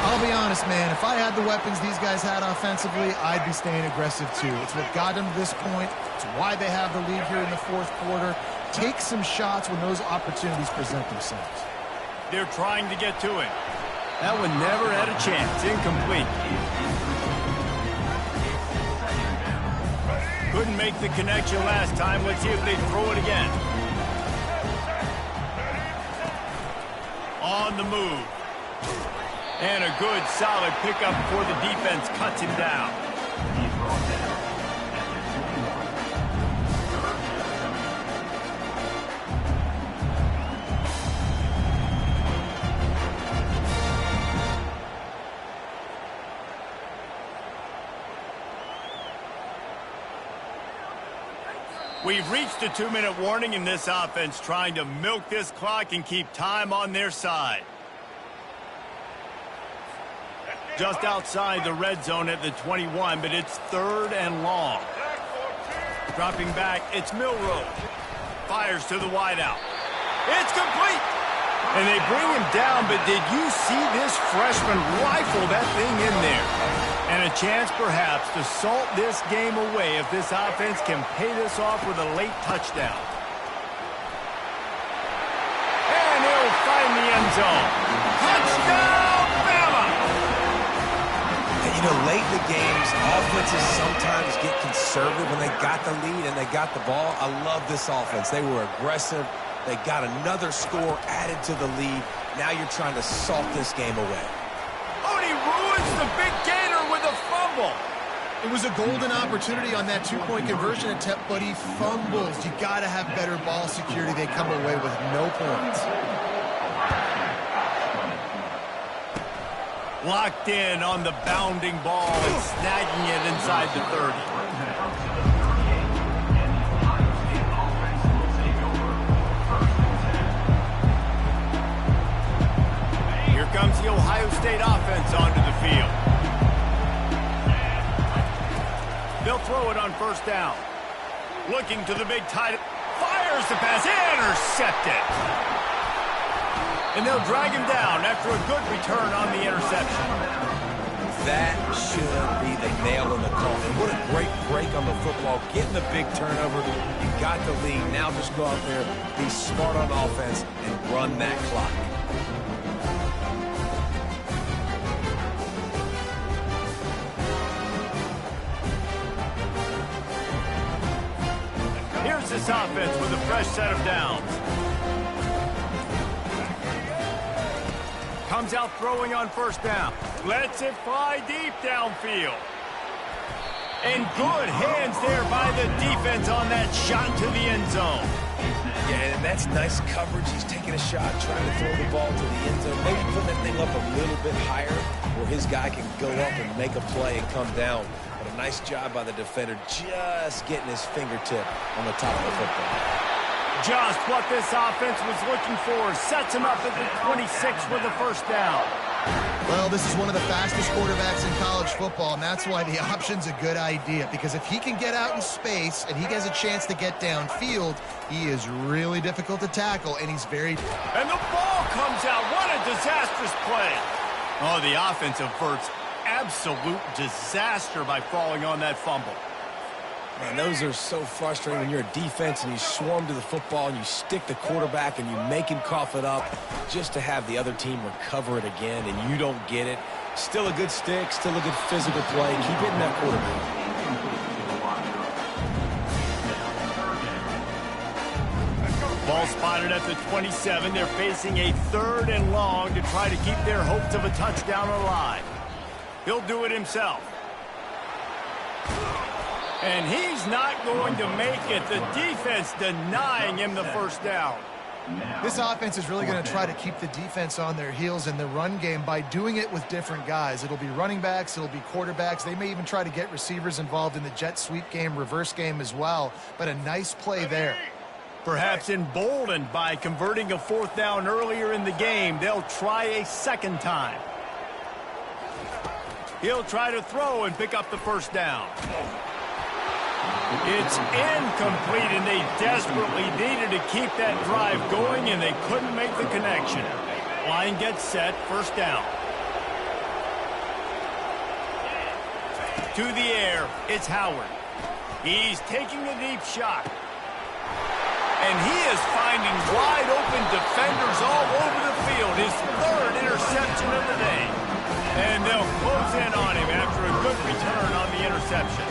B: I'll be honest, man. If I had the weapons these guys had offensively, I'd be staying aggressive too. It's what got them to this point. It's why they have the lead here in the fourth quarter. Take some shots when those opportunities present themselves.
A: They're trying to get to him. That one never had a chance. Incomplete. Couldn't make the connection last time. Let's see if they throw it again. On the move. And a good, solid pickup before the defense cuts him down. We've reached a 2-minute warning in this offense, trying to milk this clock and keep time on their side. Just outside the red zone at the 21, but it's 3rd and long. Dropping back, it's Milrow. Fires to the wideout. It's complete! And they bring him down, but did you see this freshman rifle that thing in there? And a chance, perhaps, to salt this game away if this offense can pay this off with a late touchdown. And he'll find the end zone. Touchdown, Bama!
C: And, you know, late in the games, offenses sometimes get conservative when they got the lead and they got the ball. I love this offense. They were aggressive. They got another score added to the lead. Now you're trying to salt this game away.
A: Oh, and he ruins the big gainer with a fumble.
B: It was a golden opportunity on that 2-point conversion attempt, but he fumbles. You got to have better ball security. They come away with no points.
A: Locked in on the bounding ball and snagging it inside the 30. Comes the Ohio State offense onto the field. They'll throw it on first down. Looking to the big tight end. Fires the pass. Intercepted. And they'll drag him down after a good return on the interception.
C: That should be the nail in the coffin. What a great break on the football. Getting the big turnover. You got the lead. Now just go out there, be smart on offense, and run that clock.
A: This offense with a fresh set of downs. Comes out throwing on first down. Lets it fly deep downfield. And good hands there by the defense on that shot to the end zone.
C: Yeah, and that's nice coverage. He's taking a shot, trying to throw the ball to the end zone. Maybe put that thing up a little bit higher where his guy can go up and make a play and come down. But a nice job by the defender just getting his fingertip on the top of the football.
A: Just what this offense was looking for. Sets him up at the 26 with the first down.
B: Well, this is one of the fastest quarterbacks in college football, and that's why the option's a good idea. Because if he can get out in space and he has a chance to get downfield, he is really difficult to tackle, and he's very...
A: And the ball comes out. What a disastrous play. Oh, the offense averts absolute disaster by falling on that fumble.
C: Man, those are so frustrating when you're a defense and you swarm to the football and you stick the quarterback and you make him cough it up just to have the other team recover it again and you don't get it. Still a good stick, still a good physical play. Keep hitting that quarterback.
A: Ball spotted at the 27. They're facing a 3rd and long to try to keep their hopes of a touchdown alive. He'll do it himself. And he's not going to make it. The defense denying him the first down.
B: This offense is really going to try to keep the defense on their heels in the run game by doing it with different guys. It'll be running backs, it'll be quarterbacks. They may even try to get receivers involved in the jet sweep game, reverse game as well. But a nice play there.
A: Perhaps emboldened by converting a 4th down earlier in the game, they'll try a 2nd time. He'll try to throw and pick up the first down. It's incomplete, and they desperately needed to keep that drive going, and they couldn't make the connection. Line gets set, first down. To the air, it's Howard. He's taking a deep shot. And he is finding wide-open defenders all over the field. His 3rd interception of the day. And they'll close in on him after a good return on the interception.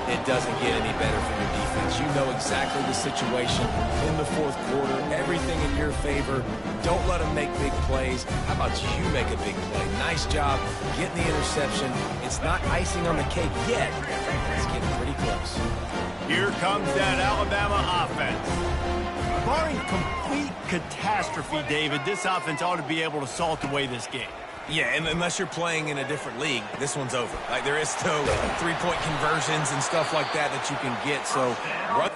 C: It doesn't get any better from your defense. You know exactly the situation in the 4th quarter. Everything in your favor. Don't let them make big plays. How about you make a big play? Nice job getting the interception. It's not icing on the cake yet. It's getting pretty close.
A: Here comes that Alabama offense. Barring complete catastrophe, David, this offense ought to be able to salt away this game.
C: Yeah, and unless you're playing in a different league, this one's over. Like, there is still 3-point conversions and stuff like that that you can get. So, run.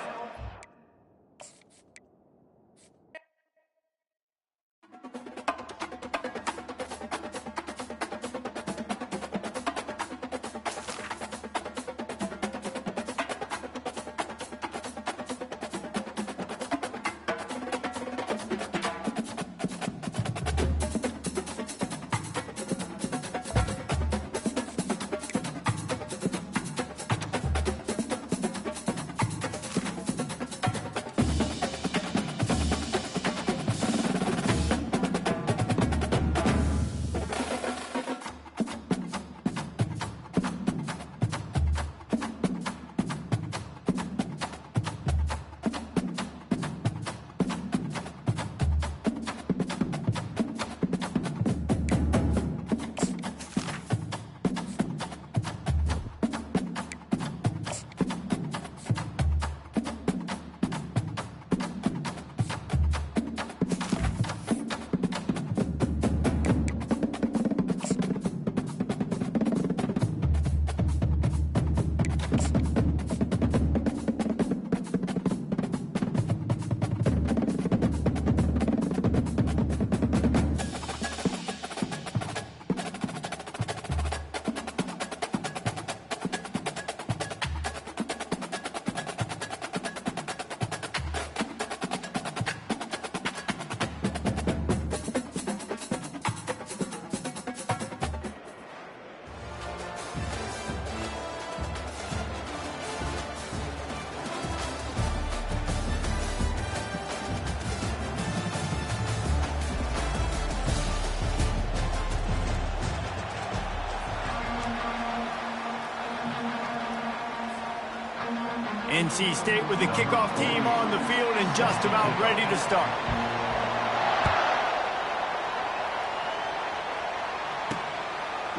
A: NC State with the kickoff team on the field and just about ready to start.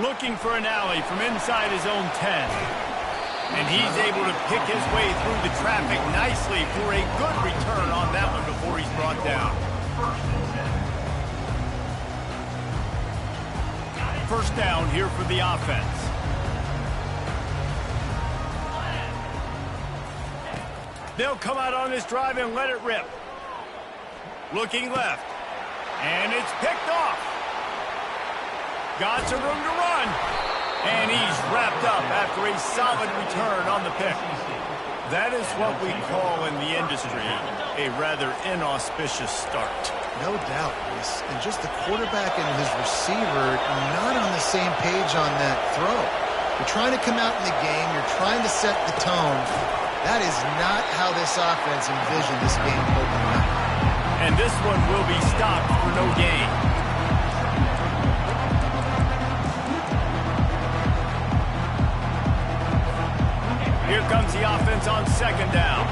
A: Looking for an alley from inside his own 10. And he's able to pick his way through the traffic nicely for a good return on that one before he's brought down. First down here for the offense. They'll come out on this drive and let it rip. Looking left. And it's picked off. Got some room to run. And he's wrapped up after a solid return on the pick. That is what we call in the industry a rather inauspicious start.
B: No doubt, Reese. And just the quarterback and his receiver not on the same page on that throw. You're trying to come out in the game. You're trying to set the tone. That is not how this offense envisioned this game opening up.
A: And this one will be stopped for no gain. Here comes the offense on second down.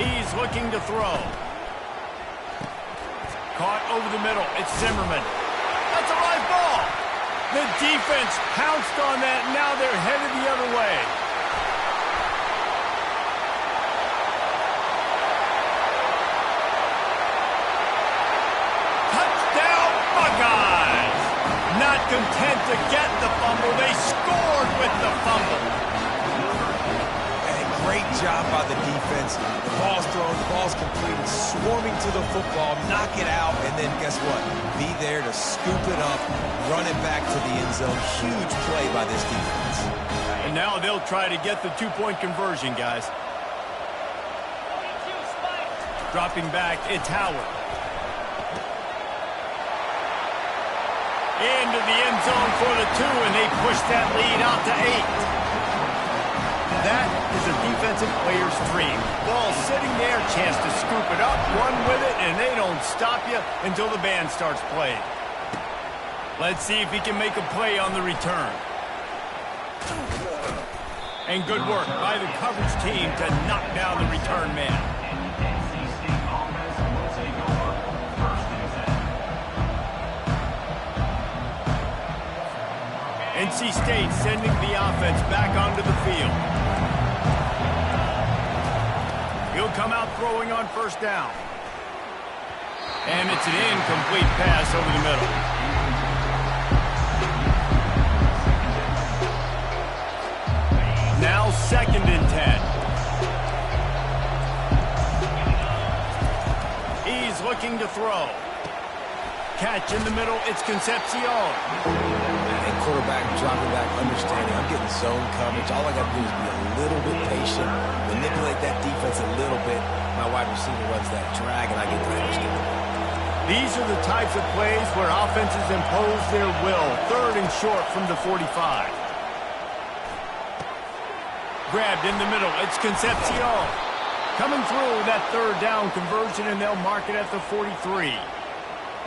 A: He's looking to throw. Caught over the middle. It's Zimmerman. That's a live ball. The defense pounced on that. Now they're headed the other way. Touchdown, Buckeyes! Not content to get the fumble, they scored with the fumble.
C: And great job by the defense. The ball's thrown, the ball's completed, swarming to the football, knock it out, and then guess what? Be there to scoop it up, run it back to the end zone. Huge play by this defense.
A: And now they'll try to get the two-point conversion, guys. Dropping back, it's Howard. Into the end zone for the 2, and they push that lead out to 8. That is a defensive player's dream. Ball sitting there, chance to scoop it up, run with it, and they don't stop you until the band starts playing. Let's see if he can make a play on the return. And good work by the coverage team to knock down the return man. NC State sending the offense back onto the field. He'll come out throwing on first down. And it's an incomplete pass over the middle. Now 2nd and 10. He's looking to throw. Catch in the middle, it's Concepcion.
C: And quarterback dropping back, understanding I'm getting zone coverage. All I got to do is be a little bit patient, manipulate that defense a little bit. My wide receiver runs that drag, and I get the understand.
A: These are the types of plays where offenses impose their will. 3rd and short from the 45. Grabbed in the middle, it's Concepcion. Coming through that 3rd down conversion, and they'll mark it at the 43.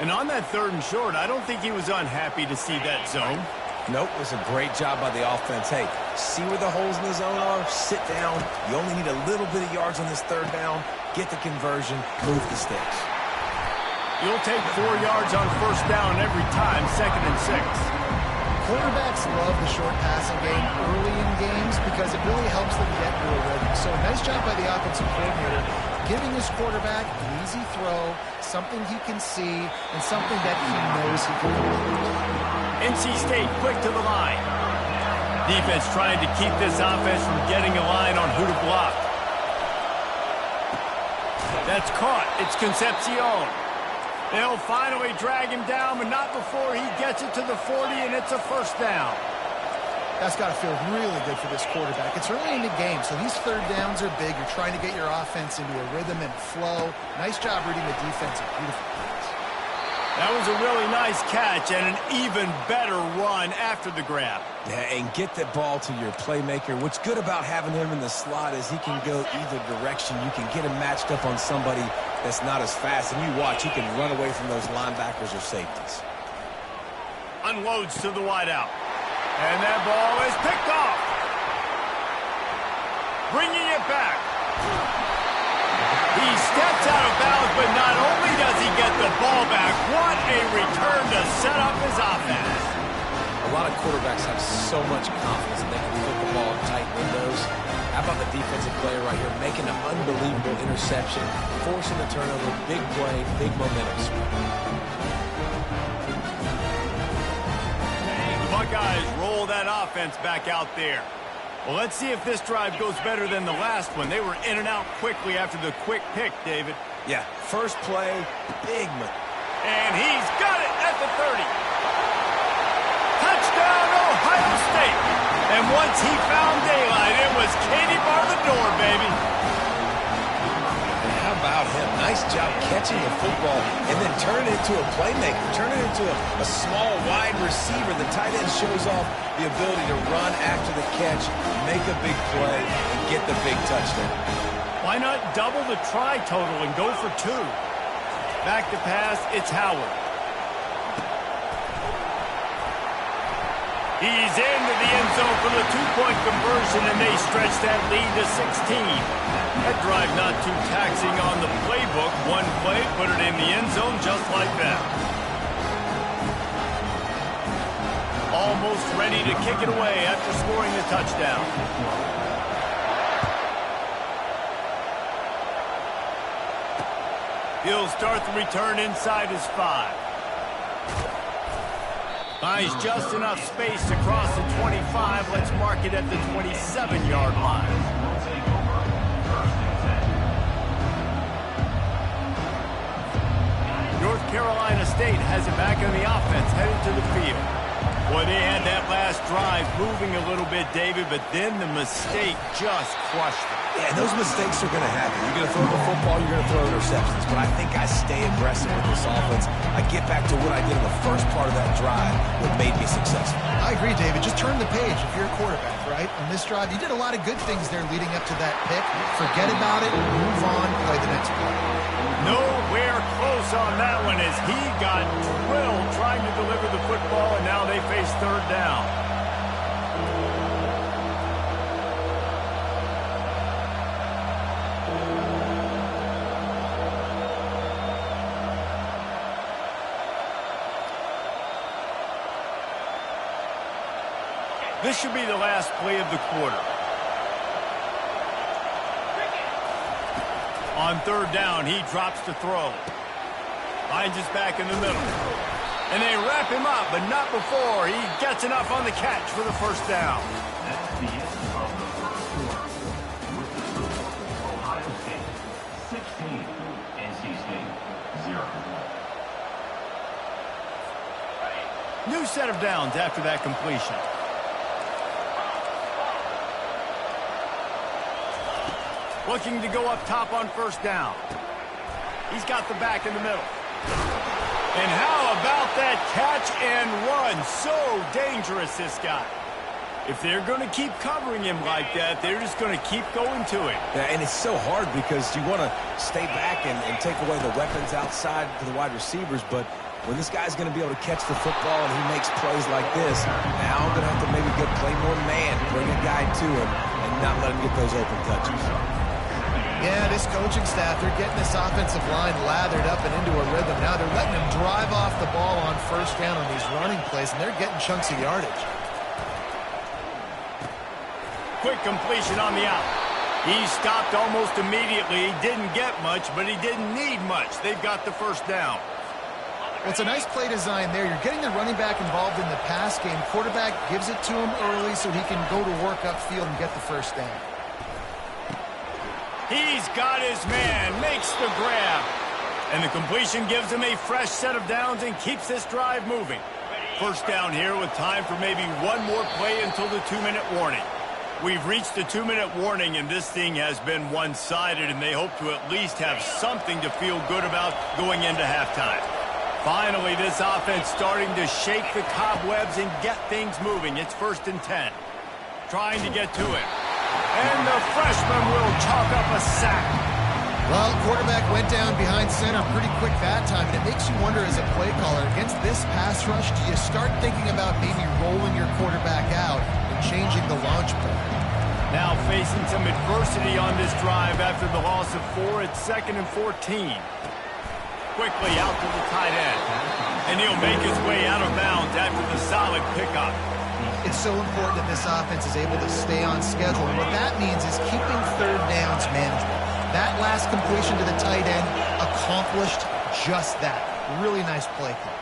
A: And on that 3rd and short, I don't think he was unhappy to see that zone.
C: Nope, it was a great job by the offense. Hey, see where the holes in the zone are? Sit down. You only need a little bit of yards on this 3rd down. Get the conversion. Move the sticks.
A: You'll take 4 yards on first down every time, 2nd and 6.
B: Quarterbacks love the short passing game early in games because it really helps them get into a rhythm. So nice job by the offensive coordinator, giving his quarterback an easy throw, something he can see, and something that he knows he can do.
A: NC State quick to the line. Defense trying to keep this offense from getting a line on who to block. That's caught. It's Concepcion. They'll finally drag him down, but not before he gets it to the 40, and it's a first down.
B: That's got to feel really good for this quarterback. It's early in the game, so these 3rd downs are big. You're trying to get your offense into a rhythm and flow. Nice job reading the defense. Beautiful plays.
A: That was a really nice catch and an even better run after the grab.
C: Yeah, and get the ball to your playmaker. What's good about having him in the slot is he can go either direction. You can get him matched up on somebody that's not as fast, and you watch, he can run away from those linebackers or safeties.
A: Unloads to the wideout. And that ball is picked off. Bringing it back. He steps out of bounds, but not only does he get the ball back, what a return to set up his offense.
C: A lot of quarterbacks have so much confidence that they can put the ball in tight windows. How about the defensive player right here making an unbelievable interception, forcing the turnover, big play, big momentum swing.
A: The Buckeyes roll that offense back out there. Well, let's see if this drive goes better than the last one. They were in and out quickly after the quick pick, David.
C: Yeah, first play, big one.
A: And he's got it at the 30. Touchdown, Ohio State. And once he found daylight, it was Katie bar the door, baby.
C: How about about him. Nice job catching the football and then turn it into a playmaker. Turn it into a small, wide receiver. The tight end shows off the ability to run after the catch, make a big play, and get the big touchdown.
A: Why not double the try total and go for 2? Back to pass, it's Howard. He's into the end zone for the 2-point conversion, and they stretch that lead to 16. That drive not too taxing on the playbook. One play, put it in the end zone just like that. Almost ready to kick it away after scoring the touchdown. He'll start the return inside his 5. Finds just enough space to cross the 25. Let's mark it at the 27-yard line. North Carolina State has it back on the offense, headed to the field. Boy, they had that last drive moving a little bit, David, but then the mistake just crushed them.
C: Yeah, and those mistakes are going to happen. You're going to throw the football, you're going to throw interceptions. But I think I stay aggressive with this offense. I get back to what I did in the first part of that drive that made me successful.
B: I agree, David. Just turn the page if you're a quarterback, right? On this drive, you did a lot of good things there leading up to that pick. Forget about it, move on, play the next play.
A: Nowhere close on that one as he got drilled trying to deliver the football, and now they face 3rd down. This should be the last play of the quarter. On 3rd down, he drops to throw. Finds his back in the middle. And they wrap him up, but not before he gets enough on the catch for the 1st down.
D: That's the end of the first quarter. With the score, Ohio State 16, NC State 0.
A: New set of downs after that completion. Looking to go up top on 1st down. He's got the back in the middle. And how about that catch and run? So dangerous, this guy. If they're going to keep covering him like that, they're just going to keep going to him.
C: Yeah, and it's so hard because you want to stay back and take away the weapons outside to the wide receivers, but when this guy's going to be able to catch the football and he makes plays like this, now I'm going to have to maybe go play more man, bring a guy to him, and not let him get those open touches.
B: Yeah, this coaching staff, they're getting this offensive line lathered up and into a rhythm. Now they're letting them drive off the ball on 1st down on these running plays, and they're getting chunks of yardage.
A: Quick completion on the out. He stopped almost immediately. He didn't get much, but he didn't need much. They've got the 1st down.
B: Well, it's a nice play design there. You're getting the running back involved in the pass game. Quarterback gives it to him early so he can go to work upfield and get the 1st down.
A: He's got his man, makes the grab. And the completion gives him a fresh set of downs and keeps this drive moving. 1st down here with time for maybe one more play until the 2-minute warning. We've reached the 2-minute warning, and this thing has been one-sided, and they hope to at least have something to feel good about going into halftime. Finally, this offense starting to shake the cobwebs and get things moving. It's 1st and 10. Trying to get to it. And the freshman will chalk up a sack.
B: Well, quarterback went down behind center pretty quick that time, and it makes you wonder as a play caller, against this pass rush, do you start thinking about maybe rolling your quarterback out and changing the launch point?
A: Now facing some adversity on this drive after the loss of 4 at 2nd and 14. Quickly out to the tight end. And he'll make his way out of bounds after the solid pickup.
B: It's so important that this offense is able to stay on schedule. And what that means is keeping 3rd downs manageable. That last completion to the tight end accomplished just that. Really nice play call.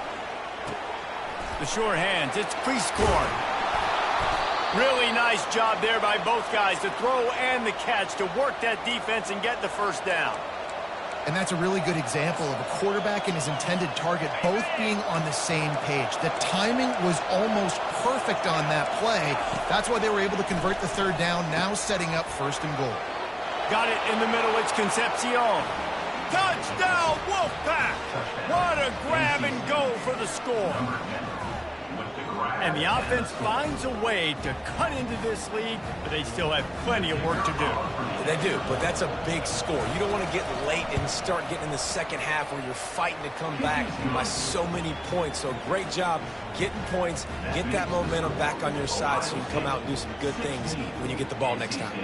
A: The sure hands, it's crease court. Really nice job there by both guys to throw and the catch to work that defense and get the 1st down.
B: And that's a really good example of a quarterback and his intended target both being on the same page. The timing was almost perfect on that play. That's why they were able to convert the 3rd down, now setting up 1st and goal.
A: Got it in the middle, it's Concepcion. Touchdown, Wolfpack! What a grab and go for the score. And the offense finds a way to cut into this lead, but they still have plenty of work to do.
C: They do, but that's a big score. You don't want to get late and start getting in the second half where you're fighting to come back by so many points. So great job getting points, get that momentum back on your side so you can come out and do some good things when you get the ball next time.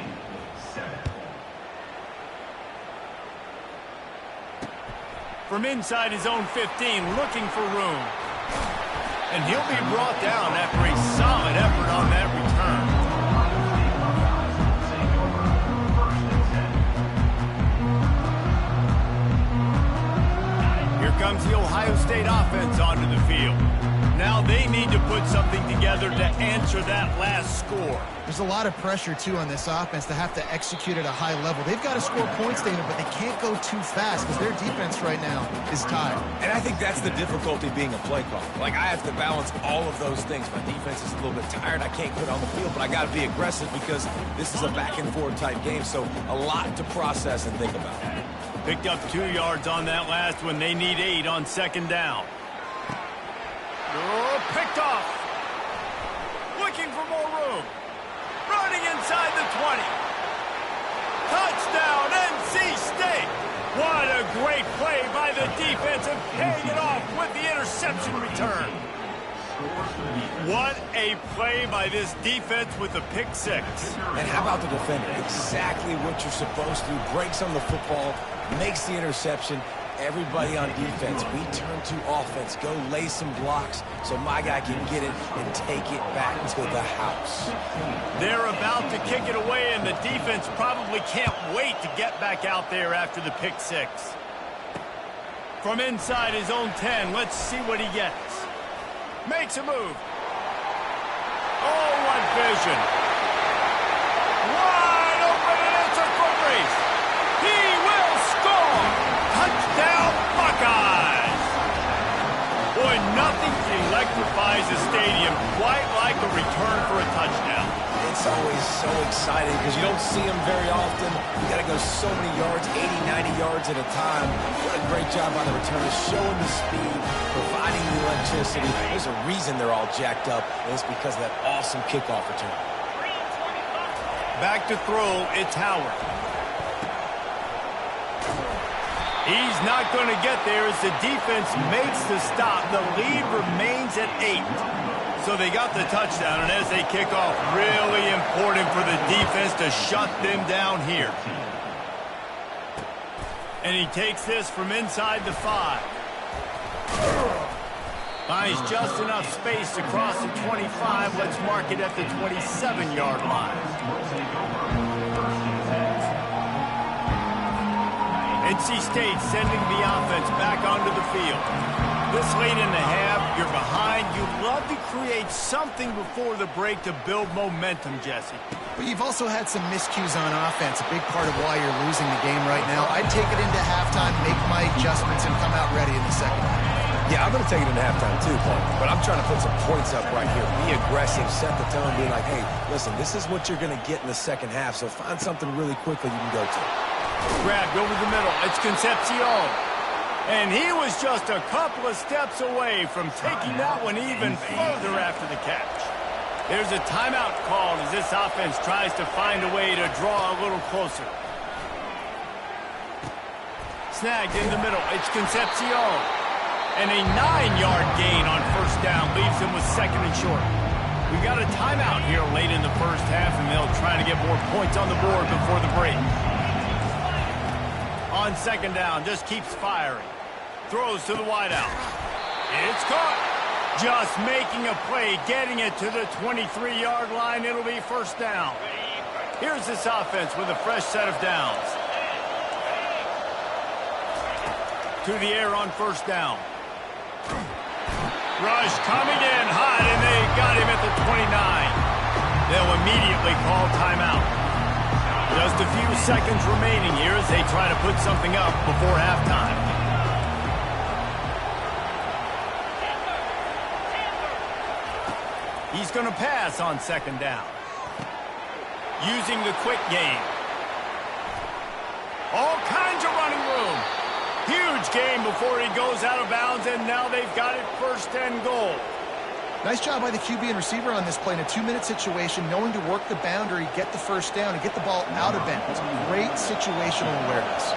A: From inside his own 15, looking for room. And he'll be brought down after a solid effort on that return. Here comes the Ohio State offense onto the field. Now they need to put something together to answer that last score.
B: There's a lot of pressure, too, on this offense to have to execute at a high level. They've got to score points, David, but they can't go too fast because their defense right now is tired.
C: And I think that's the difficulty being a play caller. Like, I have to balance all of those things. My defense is a little bit tired. I can't quit on the field, but I got to be aggressive because this is a back-and-forth type game, so a lot to process and think about.
A: Picked up 2 yards on that last one. They need 8 on second down. Oh, picked off. Looking for more room. Running inside the 20. Touchdown, NC State. What a great play by the defense and paying it off with the interception return. What a play by this defense with the pick six.
C: And how about the defender? Exactly what you're supposed to do. Breaks on the football, makes the interception. Everybody on defense, we turn to offense. Go lay some blocks so my guy can get it and take it back to the house.
A: They're about to kick it away, and the defense probably can't wait to get back out there after the pick six. From inside his own 10, let's see what he gets. Makes a move. Oh, what vision. Wide open, and it's a foot race. He will score. Touchdown, Buckeyes! Boy, nothing electrifies a stadium quite like a return for a touchdown.
C: It's always so exciting because you don't see them very often. You got to go so many yards, 80, 90 yards at a time. What a great job on the return, showing the speed, providing the electricity. There's a reason they're all jacked up, and it's because of that awesome kickoff return.
A: Back to throw, it's Howard. He's not going to get there as the defense makes the stop. The lead remains at 8. So they got the touchdown, and as they kick off, really important for the defense to shut them down here. And he takes this from inside the 5. Finds just enough space to cross the 25. Let's mark it at the 27-yard line. NC State sending the offense back onto the field. This late in the half, you're behind. You'd love to create something before the break to build momentum, Jesse.
B: But you've also had some miscues on offense, a big part of why you're losing the game right now. I'd take it into halftime, make my adjustments, and come out ready in the second half.
C: Yeah, I'm going to take it into halftime too, Paul. But I'm trying to put some points up right here. Be aggressive, set the tone, be like, hey, listen, this is what you're going to get in the second half, so find something really quickly you can go to.
A: Grabbed over the middle. It's Concepcion. And he was just a couple of steps away from taking that one even further after the catch. There's a timeout called as this offense tries to find a way to draw a little closer. Snagged in the middle. It's Concepcion. And a 9-yard gain on first down leaves him with second and short. We've got a timeout here late in the first half, and they'll try to get more points on the board before the break. On second down, just keeps firing. Throws to the wideout. It's caught. Just making a play, getting it to the 23-yard line. It'll be first down. Here's this offense with a fresh set of downs. To the air on first down. Rush coming in hot, and they got him at the 29. They'll immediately call timeout. Just a few seconds remaining here as they try to put something up before halftime. He's going to pass on second down. Using the quick game. All kinds of running room. Huge gain before he goes out of bounds, and now they've got it 1st and goal.
B: Nice job by the QB and receiver on this play in a 2-minute situation, knowing to work the boundary, get the first down, and get the ball out of bounds. Great situational awareness.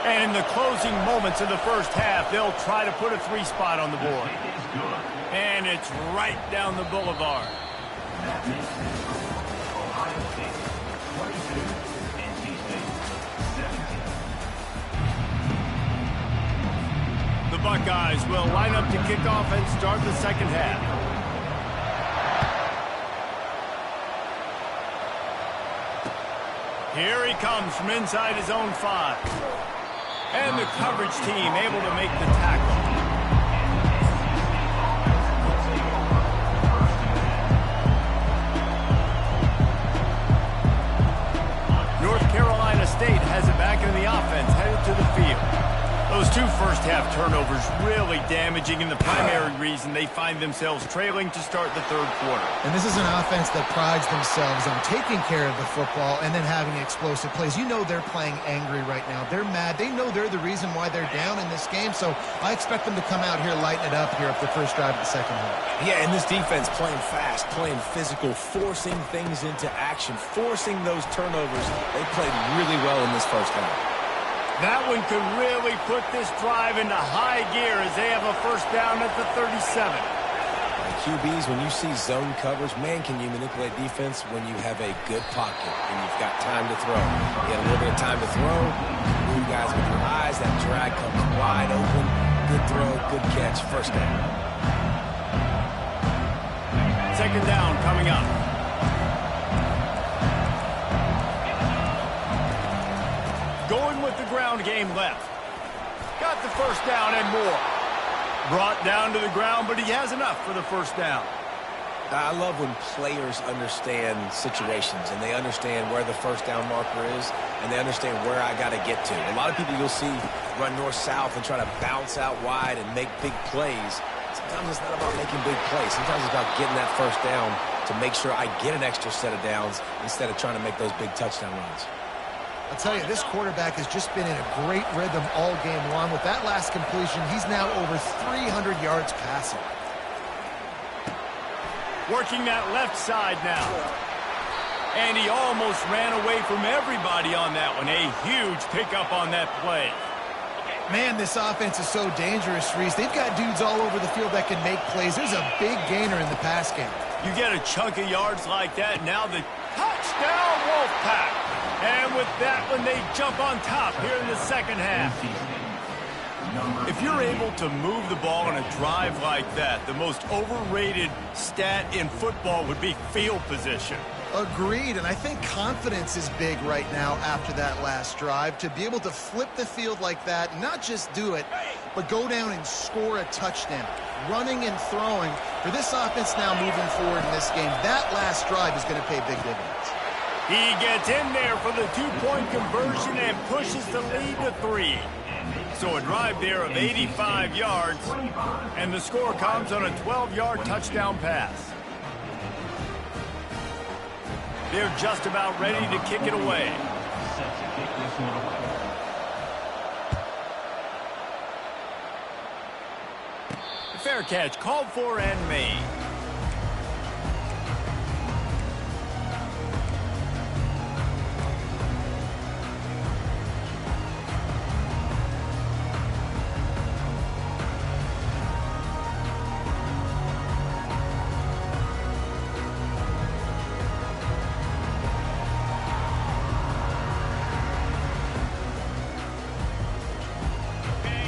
A: And in the closing moments of the first half, they'll try to put a 3-spot on the board. And it's right down the boulevard.
D: That makes it Ohio State 22, NC State 17.
A: The Buckeyes will line up to kick off and start the second half. Here he comes from inside his own 5. And the coverage team able to make the tackle. North Carolina State has it back into the offense, headed to the field. Those 2 first-half turnovers really damaging, and the primary reason they find themselves trailing to start the 3rd quarter.
B: And this is an offense that prides themselves on taking care of the football and then having explosive plays. You know they're playing angry right now. They're mad. They know they're the reason why they're down in this game, so I expect them to come out here, lighten it up here up the first drive of the second half.
C: Yeah, and this defense playing fast, playing physical, forcing things into action, forcing those turnovers. They played really well in this first half.
A: That one could really put this drive into high gear as they have a first down at the 37.
C: QBs, when you see zone coverage, man, can you manipulate defense when you have a good pocket and you've got time to throw. You get a little bit of time to throw, move guys with your eyes, that drag comes wide open. Good throw, good catch, first down.
A: Second down coming up. Going with the ground game left. Got the first down and more. Brought down to the ground, but he has enough for the first down.
C: I love when players understand situations and they understand where the first down marker is and they understand where I got to get to. A lot of people you'll see run north-south and try to bounce out wide and make big plays. Sometimes it's not about making big plays. Sometimes it's about getting that first down to make sure I get an extra set of downs instead of trying to make those big touchdown runs.
B: I'll tell you, this quarterback has just been in a great rhythm all game long. With that last completion, he's now over 300 yards passing.
A: Working that left side now. And he almost ran away from everybody on that one. A huge pickup on that play.
B: Man, this offense is so dangerous, Reese. They've got dudes all over the field that can make plays. There's a big gainer in the pass game.
A: You get a chunk of yards like that, now the touchdown Wolfpack. And with that one, they jump on top here in the second half. If you're able to move the ball on a drive like that, the most overrated stat in football would be field position.
B: Agreed, and I think confidence is big right now after that last drive. To be able to flip the field like that, not just do it, but go down and score a touchdown. Running and throwing. For this offense now moving forward in this game, that last drive is going to pay big dividends.
A: He gets in there for the 2-point conversion and pushes the lead to 3. So a drive there of 85 yards, and the score comes on a 12-yard touchdown pass. They're just about ready to kick it away. Fair catch called for and made.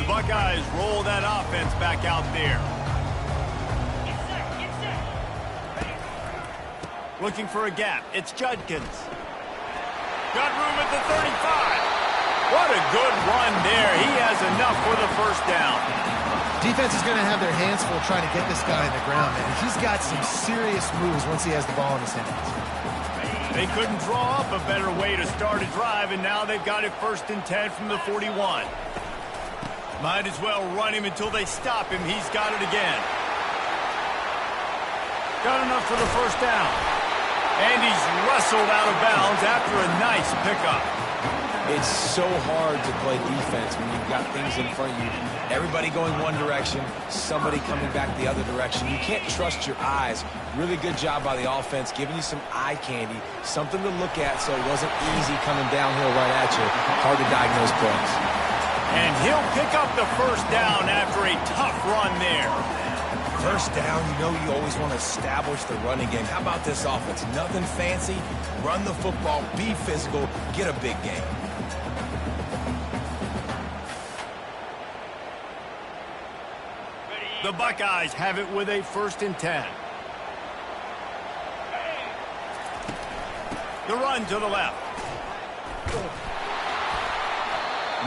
A: Buckeyes roll that offense back out there. Looking for a gap. It's Judkins. Got room at the 35. What a good run there. He has enough for the first down.
B: Defense is going to have their hands full trying to get this guy in the ground, man. He's got some serious moves once he has the ball in his hands.
A: They couldn't draw up a better way to start a drive, and now they've got it 1st and 10 from the 41. Might as well run him until they stop him. He's got it again. Got enough for the first down. And he's wrestled out of bounds after a nice pickup.
C: It's so hard to play defense when you've got things in front of you. Everybody going one direction, somebody coming back the other direction. You can't trust your eyes. Really good job by the offense, giving you some eye candy, something to look at so it wasn't easy coming downhill right at you. Hard to diagnose plays.
A: And he'll pick up the first down after a tough run there.
C: First down, you know you always want to establish the running game. How about this offense? Nothing fancy. Run the football, be physical, get a big game.
A: The Buckeyes have it with a 1st and 10. The run to the left.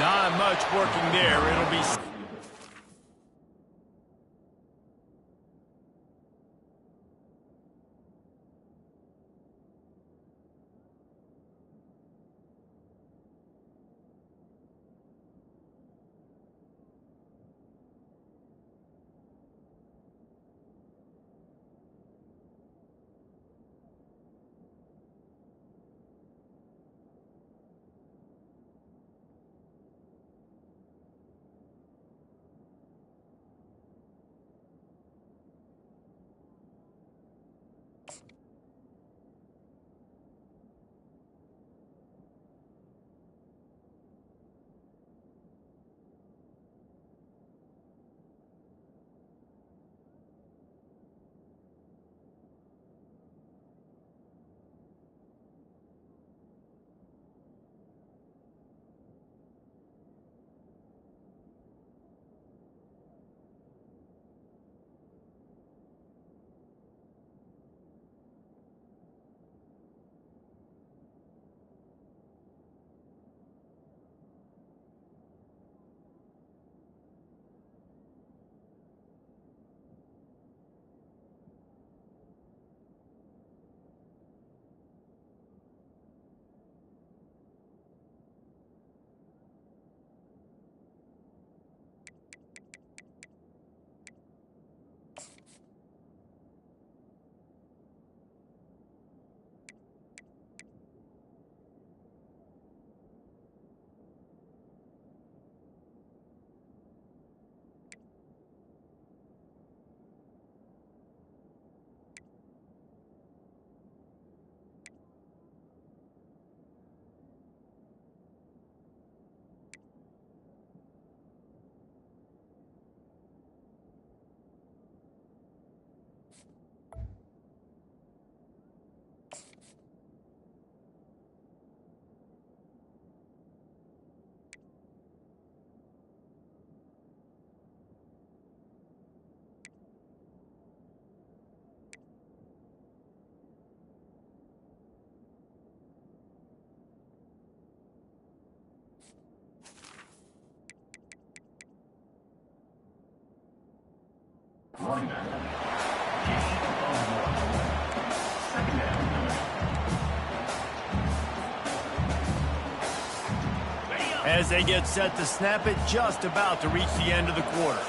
A: Not much working there. It'll be...
D: Running back. Second down.
A: As they get set to snap it, just about to reach the end of the quarter.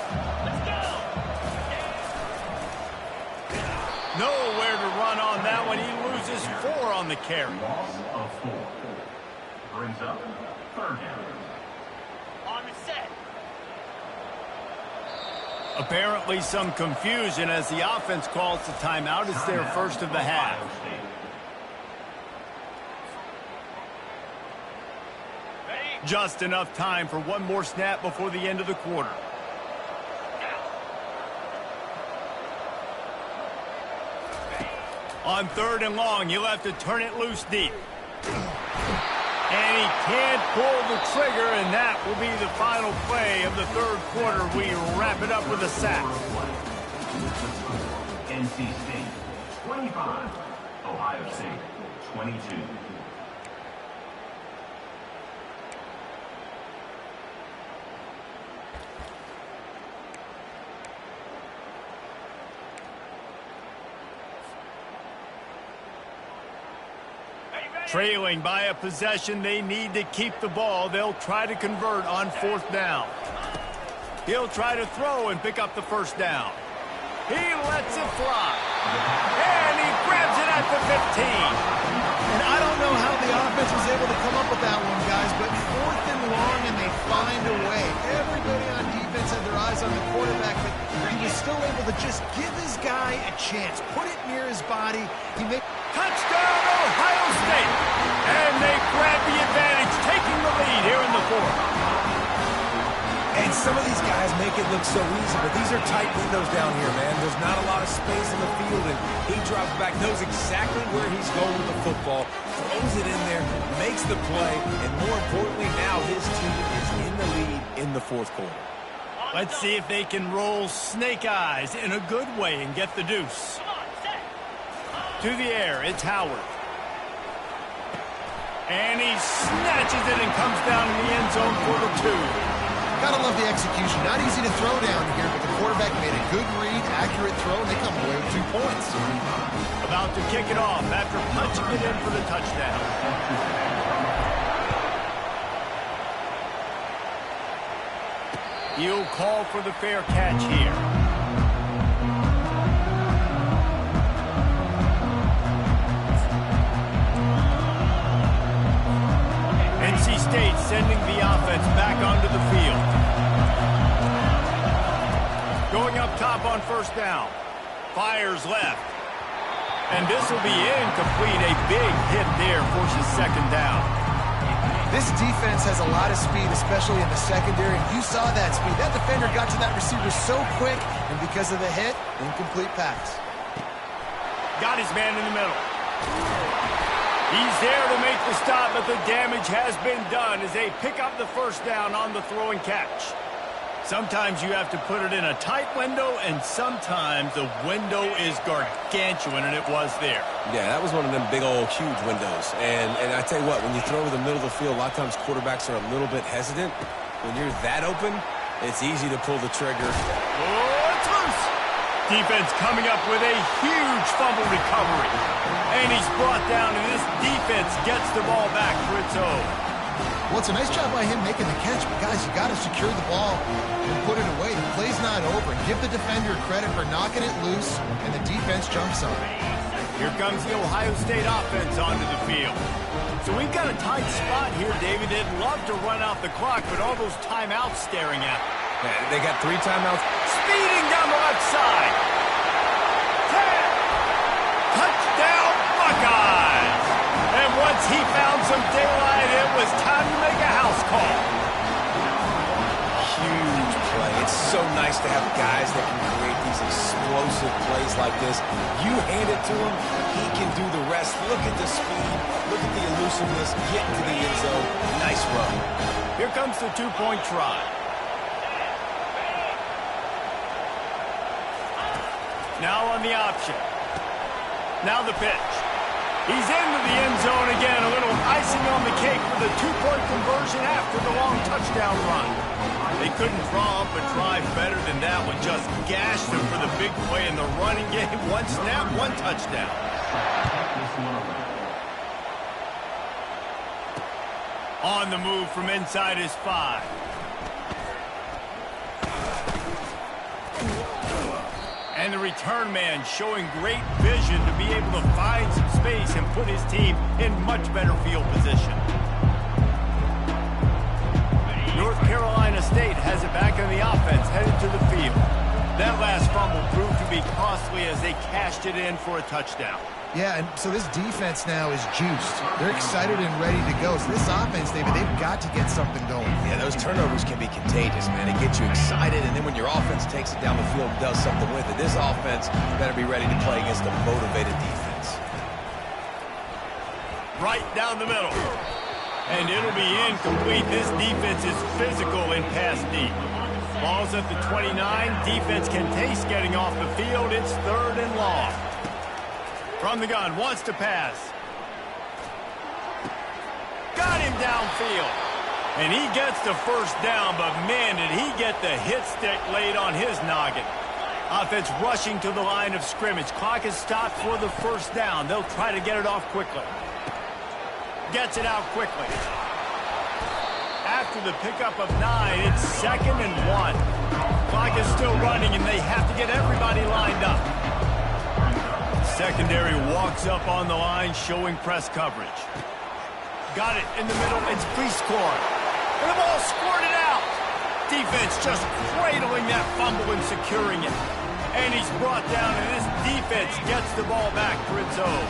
A: Nowhere to run on that one. He loses 4 on the carry.
D: Loss of 4. Brings up 3rd down.
A: On the set. Apparently some confusion as the offense calls the timeout. It's their first of the half. Just enough time for one more snap before the end of the quarter. On 3rd and long, you'll have to turn it loose deep. And he can't pull the trigger, and that will be the final play of the 3rd quarter. We wrap it up with a sack.
D: NC State 25, Ohio State 22.
A: Trailing by a possession, they need to keep the ball. They'll try to convert on 4th down. He'll try to throw and pick up the 1st down. He lets it fly. And he grabs it at the 15.
B: And I don't know how the offense was able to come up with that one, guys, but 4th and long, and they find a way. Everybody on defense had their eyes on the quarterback, but he was still able to just give his guy a chance, put it near his body. He made
A: Touchdown, Ohio State! And they grab the advantage, taking the lead here in the 4th.
C: And some of these guys make it look so easy, but these are tight windows down here, man. There's not a lot of space in the field, and he drops back, knows exactly where he's going with the football, throws it in there, makes the play, and more importantly, now his team is in the lead in the 4th quarter.
A: Let's see if they can roll snake eyes in a good way and get the deuce. To the air, it's Howard. And he snatches it and comes down in the end zone for the 2.
B: Gotta love the execution. Not easy to throw down here, but the quarterback made a good read, accurate throw, and they come away with 2 points.
A: About to kick it off after punching it in for the touchdown. He'll call for the fair catch here. NC State sending the offense back onto the field. Going up top on 1st down. Fires left. And this will be incomplete. A big hit there forces 2nd down.
B: This defense has a lot of speed, especially in the secondary, and you saw that speed. That defender got to that receiver so quick, and because of the hit, incomplete pass.
A: Got his man in the middle. He's there to make the stop, but the damage has been done as they pick up the 1st down on the throw and catch. Sometimes you have to put it in a tight window, and sometimes the window is gargantuan, and it was there.
C: Yeah, that was one of them big old huge windows. And I tell you what, when you throw over the middle of the field, a lot of times quarterbacks are a little bit hesitant. When you're that open, it's easy to pull the trigger.
A: Oh, it's loose. Defense coming up with a huge fumble recovery. And he's brought down, and this defense gets the ball back for its own.
B: Well, it's a nice job by him making the catch, but guys, you got to secure the ball and put it away. The play's not over. Give the defender credit for knocking it loose, and the defense jumps on it.
A: Here comes the Ohio State offense onto the field. So we've got a tight spot here, David. They'd love to run out the clock, but all those timeouts staring at them.
C: Yeah, they got 3 timeouts.
A: Speeding down the left side. 10. Touchdown, Buckeyes. And once he found some daylight, it was time to make a house call.
C: Huge play. It's so nice to have guys that can create these explosive plays like this. You hand it to him, he can do the rest. Look at the speed. Look at the elusiveness. Get into the end zone. Nice run.
A: Here comes the 2-point try. Now on the option. Now the pitch. He's into the end zone again. A little icing on the cake for the 2-point conversion after the long touchdown run. They couldn't draw up a drive better than that one. Just gashed them for the big play in the running game. 1 snap, 1 touchdown. On the move from inside his 5. And the return man showing great vision to be able to find some space and put his team in much better field position. North Carolina State has it back on the offense, headed to the field. That last fumble proved to be costly as they cashed it in for a touchdown.
B: Yeah, and so this defense now is juiced. They're excited and ready to go. So this offense, David, they've got to get something going.
C: Yeah, those turnovers can be contagious, man. It gets you excited, and then when your offense takes it down the field and does something with it, this offense better be ready to play against a motivated defense.
A: Right down the middle. And it'll be incomplete. This defense is physical in pass deep. Ball's at the 29. Defense can taste getting off the field. It's 3rd and long. From the gun, wants to pass. Got him downfield. And he gets the 1st down, but man, did he get the hit stick laid on his noggin. Offense rushing to the line of scrimmage. Clock is stopped for the 1st down. They'll try to get it off quickly. Gets it out quickly. After the pickup of 9, it's 2nd and 1. Clock is still running, and they have to get everybody lined up. secondary walks up on the line, showing press coverage. Got it in the middle. It's pre-scored. And the ball squirted out. Defense just cradling that fumble and securing it. And he's brought down, and this defense gets the ball back for its own.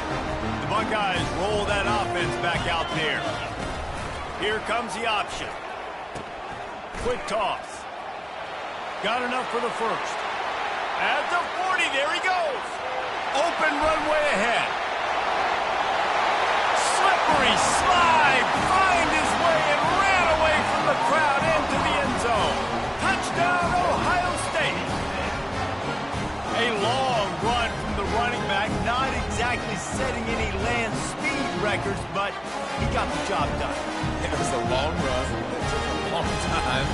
A: The Buckeyes roll that offense back out there. Here comes the option. Quick toss. Got enough for the first. At the 40, there he goes. Open runway ahead. Slippery slide, find his way and ran away from the crowd into the end zone. Touchdown, Ohio State. A long run from the running back, not exactly setting any land speed records, but he got the job done.
C: It was a long run. It took a long time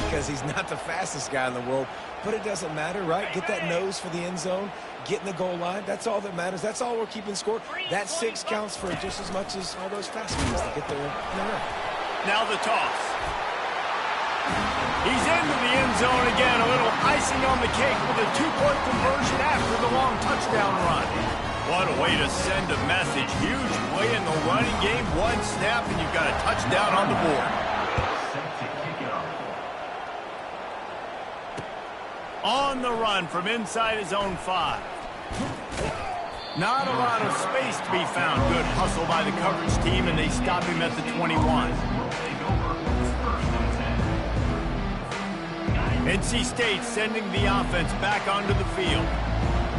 C: because he's not the fastest guy in the world, but it doesn't matter, right? Get that nose for the end zone, get in the goal line. That's all that matters. That's all we're keeping score. That 6 counts for just as much as all those fast ones to get there in the run.
A: Now the toss. He's into the end zone again. A little icing on the cake with a 2-point conversion after the long touchdown run. What a way to send a message. Huge play in the running game. 1 snap and you've got a touchdown on the board.
D: Set to kick it off.
A: On the run from inside his own 5. Not a lot of space to be found. Good hustle by the coverage team, and they stop him at the 21.
D: Will take over. First and 10.
A: NC State sending the offense back onto the field.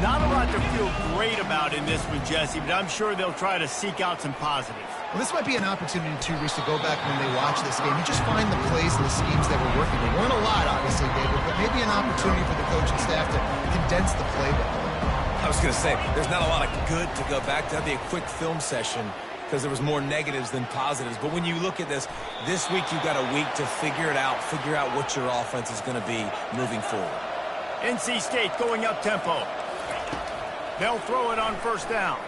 A: Not a lot to feel great about in this one, Jesse, but I'm sure they'll try to seek out some positives.
B: Well, this might be an opportunity, too, Reese, to go back when they watch this game and just find the plays and the schemes that were working. There weren't a lot, obviously, David, but maybe an opportunity for the coaching staff to condense the playbook.
C: I was going to say, there's not a lot of good to go back to. That'd be a quick film session because there was more negatives than positives. But when you look at this week you've got a week to figure it out, figure out what your offense is going to be moving forward.
A: NC State going up tempo. They'll throw it on first down.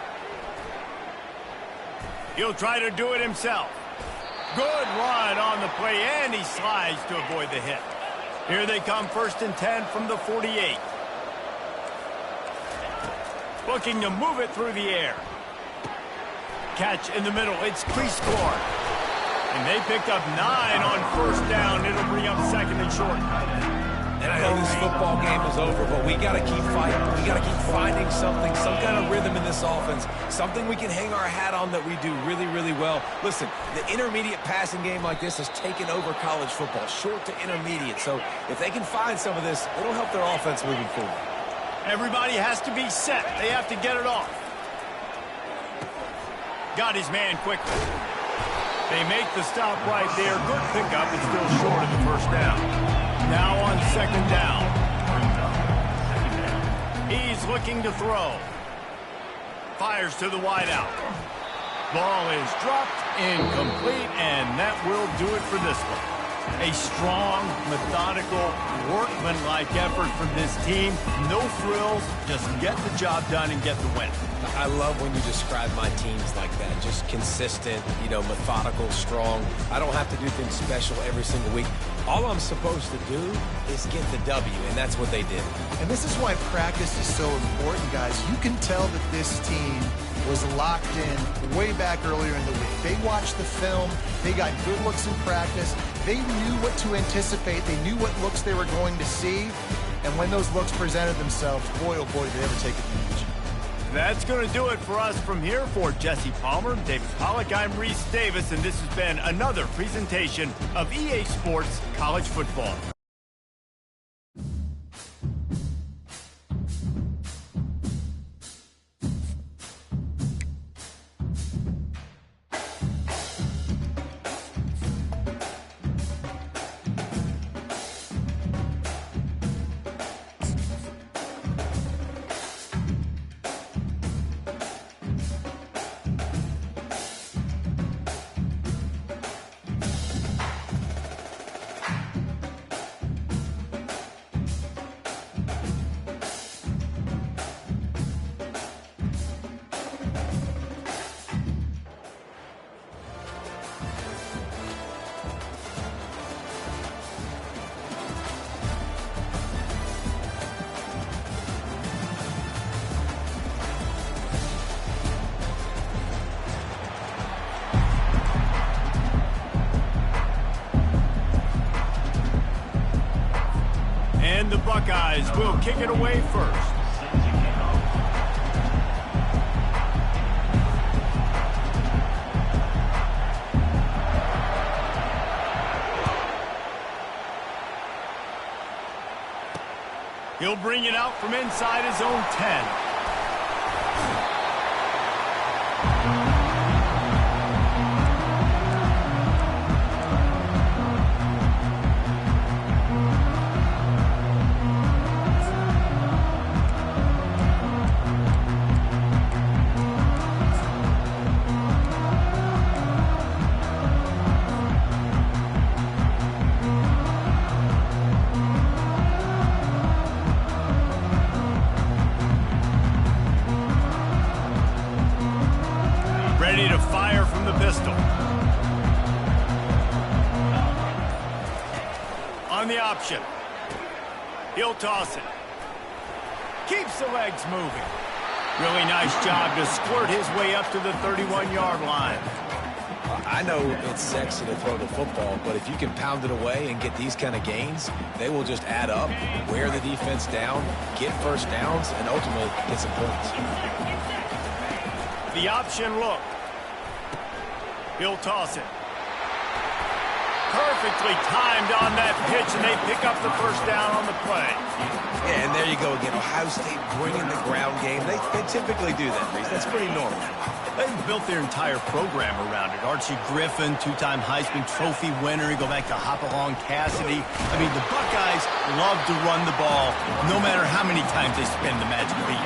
A: He'll try to do it himself. Good run on the play, and he slides to avoid the hit. Here they come, 1st and 10 from the 48. Looking to move it through the air. Catch in the middle. It's pre-score. And they picked up 9 on first down. It'll bring up 2nd and short.
C: And I know this football game is over, but we got to keep fighting. We got to keep finding something, some kind of rhythm in this offense, something we can hang our hat on that we do really, really well. Listen, the intermediate passing game like this has taken over college football, short to intermediate. So if they can find some of this, it'll help their offense moving forward.
A: Everybody has to be set. They have to get it off. Got his man quickly. They make the stop right there. Good pickup. It's still short of the first down. Now on 2nd down. He's looking to throw. Fires to the wideout. Ball is dropped, incomplete, and that will do it for this one. A strong, methodical, workmanlike effort from this team. No frills, just get the job done and get the win.
C: I love when you describe my teams like that. Just consistent, methodical, strong. I don't have to do things special every single week. All I'm supposed to do is get the W, and that's what they did.
B: And this is why practice is so important, guys. You can tell that this team was locked in way back earlier in the week. They watched the film. They got good looks in practice. They knew what to anticipate. They knew what looks they were going to see. And when those looks presented themselves, boy, oh boy, did they ever take advantage.
A: That's going to do it for us from here. For Jesse Palmer, David Pollack, I'm Reese Davis, and this has been another presentation of EA Sports College Football. Buckeyes will kick it away first. He'll bring it out from inside his own 10. Ready to fire from the pistol. On the option. He'll toss it. Keeps the legs moving. Really nice job to squirt his way up to the 31-yard line.
C: I know it's sexy to throw the football, but if you can pound it away and get these kind of gains, they will just add up, wear the defense down, get first downs, and ultimately get some points.
A: The option look. He'll toss it. Perfectly timed on that pitch, and they pick up the first down on the play.
C: Yeah, and there you go again. Ohio State bringing the ground game. They typically do that, Reese. That's pretty normal.
A: They've built their entire program around it. Archie Griffin, two-time Heisman Trophy winner. You go back to Hopalong Cassidy. I mean, the Buckeyes love to run the ball, no matter how many times they spin the magic beat.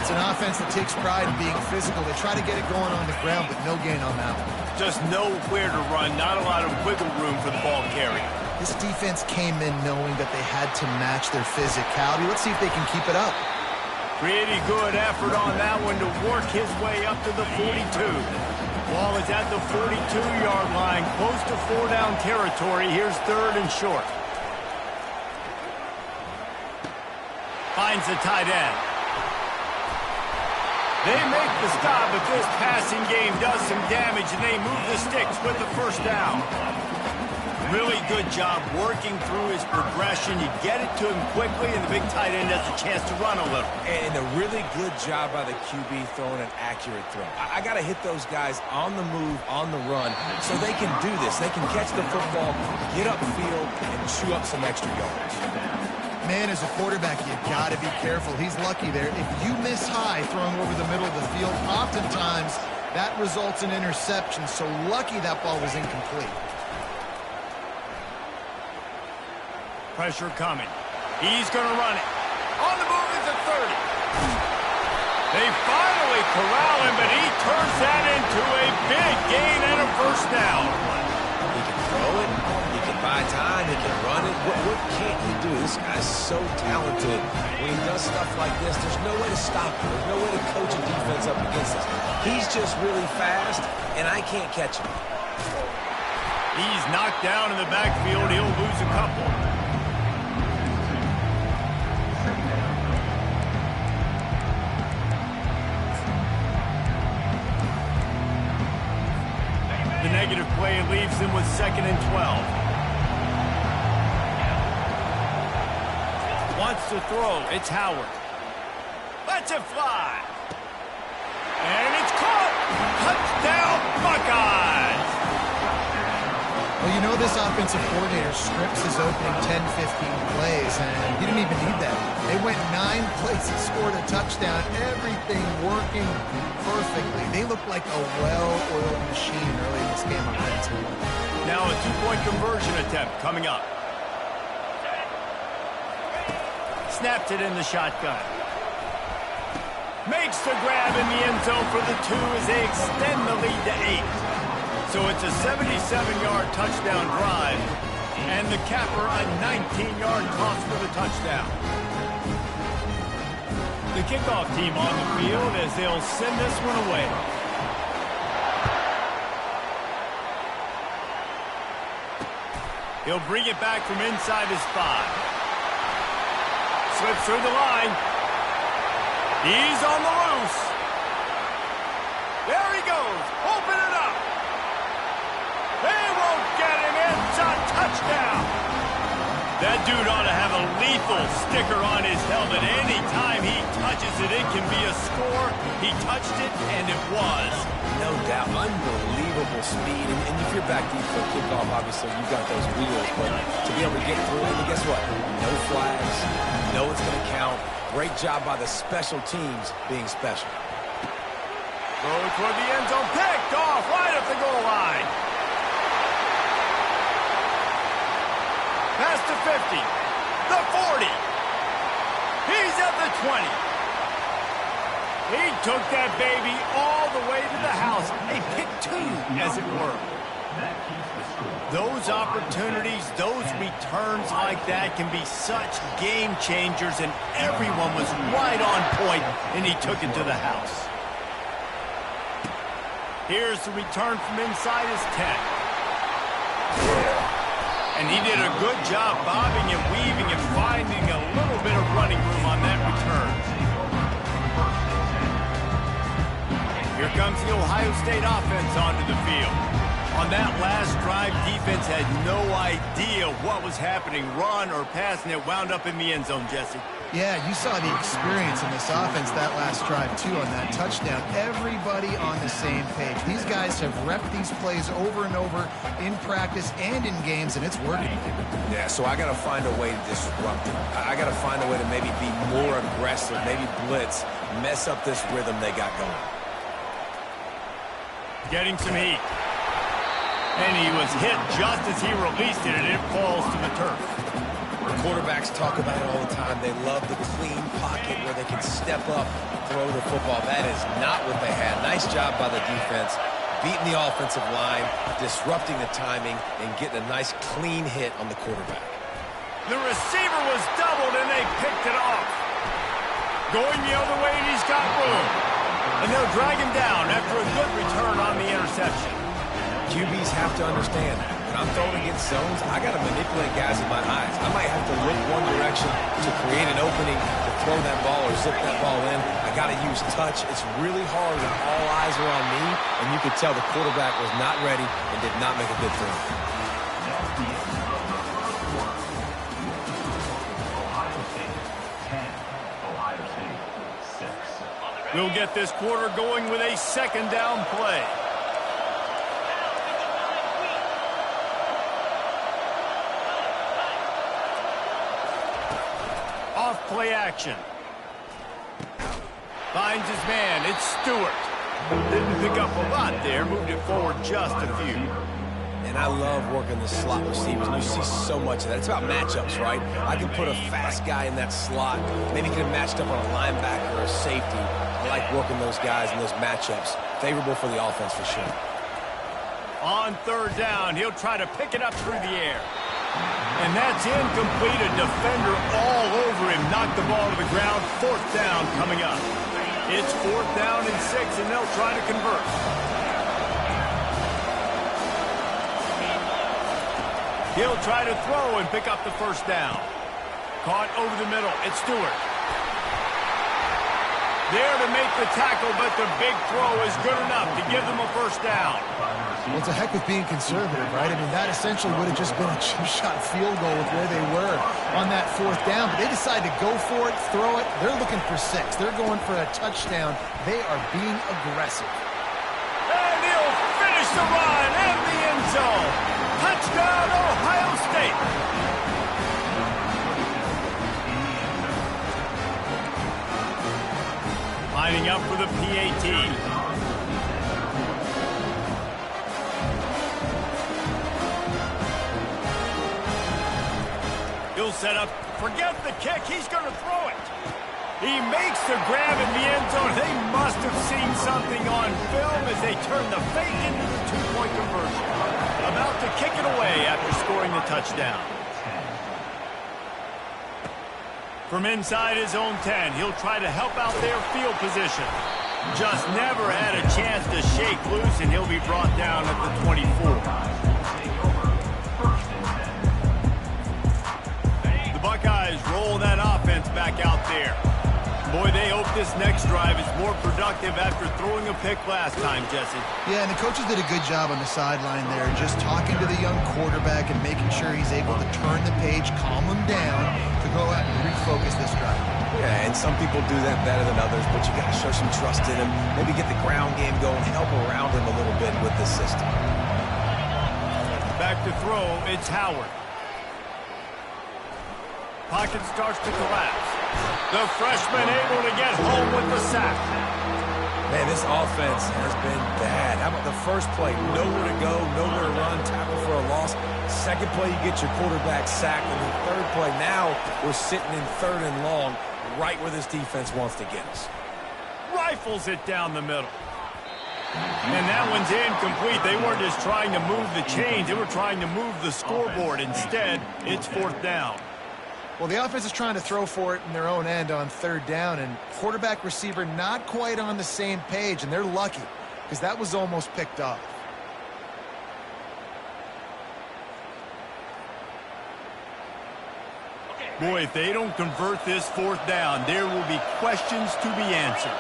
B: It's an offense that takes pride in being physical. They try to get it going on the ground, but no gain on that one.
A: Just nowhere to run, not a lot of wiggle room for the ball carrier.
B: This defense came in knowing that they had to match their physicality. Let's see if they can keep it up.
A: Pretty good effort on that one to work his way up to the 42. Ball is at the 42-yard line, close to 4-down territory. Here's third and short. Finds the tight end. They make the stop, but this passing game does some damage, and they move the sticks with the first down. Really good job working through his progression. You get it to him quickly, and the big tight end has a chance to run a little.
C: And a really good job by the QB throwing an accurate throw. I got to hit those guys on the move, on the run, so they can do this. They can catch the football, get upfield, and chew up some extra yards.
B: Man, as a quarterback, you got to be careful. He's lucky there. If you miss high throwing over the middle of the field, oftentimes that results in interception. So lucky that ball was incomplete.
A: Pressure coming. He's going to run it. On the move is a 30. They finally corral him, but he turns that into a big gain and a first down.
C: He can throw it. He can buy time. He can run it. What can't he do? This guy's so talented. When he does stuff like this, there's no way to stop him. There's no way to coach a defense up against this. He's just really fast, and I can't catch him.
A: He's knocked down in the backfield. He'll lose a couple. The negative play leaves him with 2nd and 12. Wants to throw. It's Howard. Lets it fly. And it's caught. Touchdown, Buckeyes.
B: Well, you know this offensive coordinator scripts his opening 10, 15 plays, and he didn't even need that. They went 9 plays and scored a touchdown. Everything working perfectly. They look like a well-oiled machine early in this game offensively.
A: Now a 2-point conversion attempt coming up. Snapped it in the shotgun. Makes the grab in the end zone for the 2 as they extend the lead to 8. So it's a 77-yard touchdown drive, and the capper a 19-yard toss for the touchdown. The kickoff team on the field as they'll send this one away. He'll bring it back from inside his 5. Slips through the line. He's on the loose. There he goes. Open it up. They won't get him. It's a touchdown. That dude ought to have a leaf lethal sticker on his helmet. Anytime he touches it, it can be a score. He touched it, and it was.
C: No doubt. Unbelievable speed. And if you're back deep for a kickoff, obviously you've got those wheels. But to be able to get through, and guess what? No flags. No, it's going to count. Great job by the special teams being special.
A: Throw toward the end zone. Picked off right at the goal line. Past the 50. The 40. He's at the 20. He took that baby all the way to the house. A pick two, as it were. Those opportunities, those returns like that can be such game changers, and everyone was right on point, and he took it to the house. Here's the return from inside his 10. And he did a good job bobbing and weaving and finding a little bit of running room on that return. Here comes the Ohio State offense onto the field. On that last drive, defense had no idea what was happening, run or pass, and it wound up in the end zone, Jesse.
B: Yeah, you saw the experience in this offense that last drive, too, on that touchdown. Everybody on the same page. These guys have repped these plays over and over in practice and in games, and it's working.
C: Yeah, so I got to find a way to disrupt them. I got to find a way to maybe be more aggressive, maybe blitz, mess up this rhythm they got going.
A: Getting some heat. And he was hit just as he released it, and it falls to the turf.
C: The quarterbacks talk about it all the time. They love the clean pocket where they can step up, throw the football. That is not what they had. Nice job by the defense, beating the offensive line, disrupting the timing, and getting a nice clean hit on the quarterback.
A: The receiver was doubled, and they picked it off. Going the other way, and he's got room. And they'll drag him down after a good return on the interception.
C: QBs have to understand, when I'm throwing against zones, I got to manipulate guys with my eyes. I might have to look one direction to create an opening to throw that ball or zip that ball in. I got to use touch. It's really hard when all eyes are on me, and you could tell the quarterback was not ready and did not make a good throw.
A: We'll get this quarter going with a second down play. Off play action. Finds his man. It's Stewart. Didn't pick up a lot there. Moved it forward just a few.
C: And I love working the slot receivers. You see so much of that. It's about matchups, right? I can put a fast guy in that slot. Maybe get him matched up on a linebacker or a safety. I like working those guys in those matchups. Favorable for the offense for sure.
A: On third down, he'll try to pick it up through the air. And that's incomplete. A defender all over him. Knocked the ball to the ground. Fourth down coming up. It's fourth down and 6, and they'll try to convert. He'll try to throw and pick up the first down. Caught over the middle. It's Stewart. There to make the tackle, but the big throw is good enough to give them a first down.
B: Well, it's a heck with being conservative, right? I mean, that essentially would have just been a two-shot field goal with where they were on that fourth down. But they decided to go for it, throw it. They're looking for 6. They're going for a touchdown. They are being aggressive.
A: And he'll finish the run in the end zone. Touchdown, Ohio State. Lining up for the PAT. He'll set up, forget the kick, he's going to throw it. He makes the grab in the end zone. They must have seen something on film as they turn the fake into the two-point conversion. About to kick it away after scoring the touchdown. From inside his own 10, he'll try to help out their field position. Just never had a chance to shake loose, and he'll be brought down at the 24. The Buckeyes roll that offense back out there. Boy, they hope this next drive is more productive after throwing a pick last time, Jesse.
B: Yeah, and the coaches did a good job on the sideline there, just talking to the young quarterback and making sure he's able to turn the page, calm him down to go out and refocus this drive.
C: Yeah, and some people do that better than others, but you got to show some trust in him. Maybe get the ground game going, help around him a little bit with this system.
A: Back to throw, it's Howard. Pocket starts to collapse. The freshman able to get home with the sack.
C: Man, this offense has been bad. How about the first play? Nowhere to go, nowhere to run, tackle for a loss. Second play, you get your quarterback sacked. And the third play, now we're sitting in 3rd and long, right where this defense wants to get us.
A: Rifles it down the middle. And that one's incomplete. They weren't just trying to move the chains. They were trying to move the scoreboard. Instead, it's 4th down.
B: Well, the offense is trying to throw for it in their own end on 3rd down, and quarterback receiver not quite on the same page, and they're lucky because that was almost picked up.
A: Boy, if they don't convert this 4th down, there will be questions to be answered.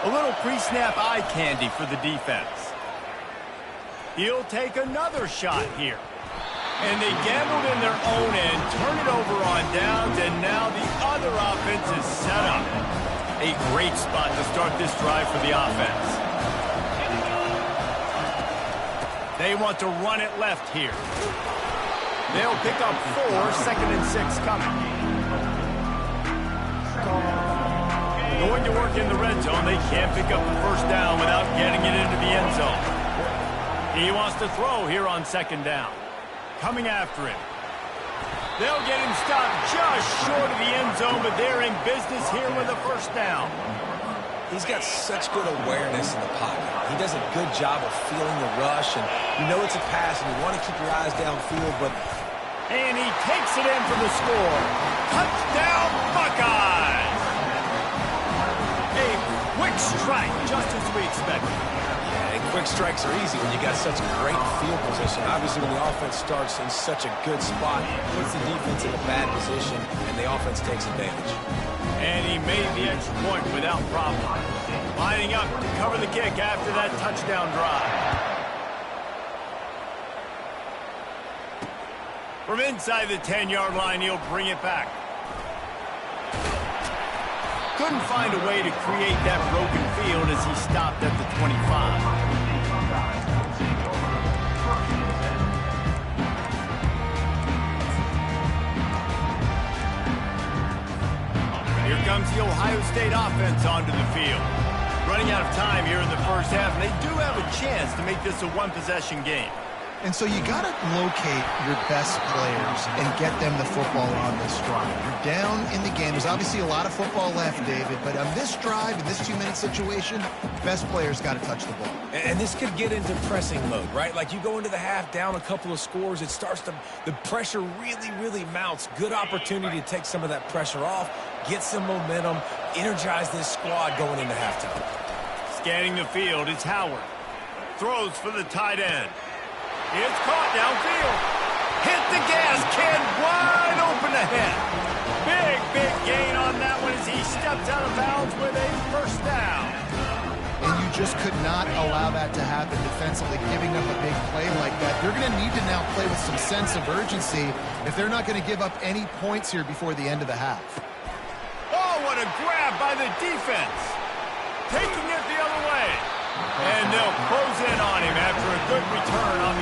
A: A little pre-snap eye candy for the defense. He'll take another shot here. And they gambled in their own end, turn it over on downs, and now the other offense is set up. A great spot to start this drive for the offense. They want to run it left here. They'll pick up 4, 2nd and 6 coming. Going to work in the red zone. They can't pick up the 1st down without getting it into the end zone. He wants to throw here on 2nd down. Coming after him. They'll get him stopped just short of the end zone, but they're in business here with a 1st down.
C: He's got such good awareness in the pocket. He does a good job of feeling the rush, and you know it's a pass, and you want to keep your eyes downfield, but...
A: And he takes it in for the score. Touchdown, Buckeyes! A quick strike, just as we expected.
C: And quick strikes are easy when you got such great field position. Obviously, when the offense starts in such a good spot, it puts the defense in a bad position, and the offense takes advantage.
A: And he made the extra point without problem. Lining up to cover the kick after that touchdown drive. From inside the 10-yard line, he'll bring it back. Couldn't find a way to create that broken field as he stopped at the 25. Here comes the Ohio State offense onto the field. Running out of time here in the 1st half, and they do have a chance to make this a 1-possession game.
B: And so you got to locate your best players and get them the football on this drive. You're down in the game. There's obviously a lot of football left, David, but on this drive, in this 2-minute situation, best players got to touch the ball.
C: And this could get into pressing mode, right? Like you go into the half down a couple of scores, it starts to, the pressure really, really mounts. Good opportunity to take some of that pressure off, get some momentum, energize this squad going into halftime.
A: Scanning the field, it's Howard. Throws for the tight end. It's caught downfield. Hit the gas, kid, wide open ahead. Big gain on that one as he steps out of bounds with a 1st down.
B: And you just could not allow that to happen defensively, giving up a big play like that. They're going to need to now play with some sense of urgency if they're not going to give up any points here before the end of the half.
A: Oh, what a grab by the defense. Taking it the other way. And they'll close in on him after a good return on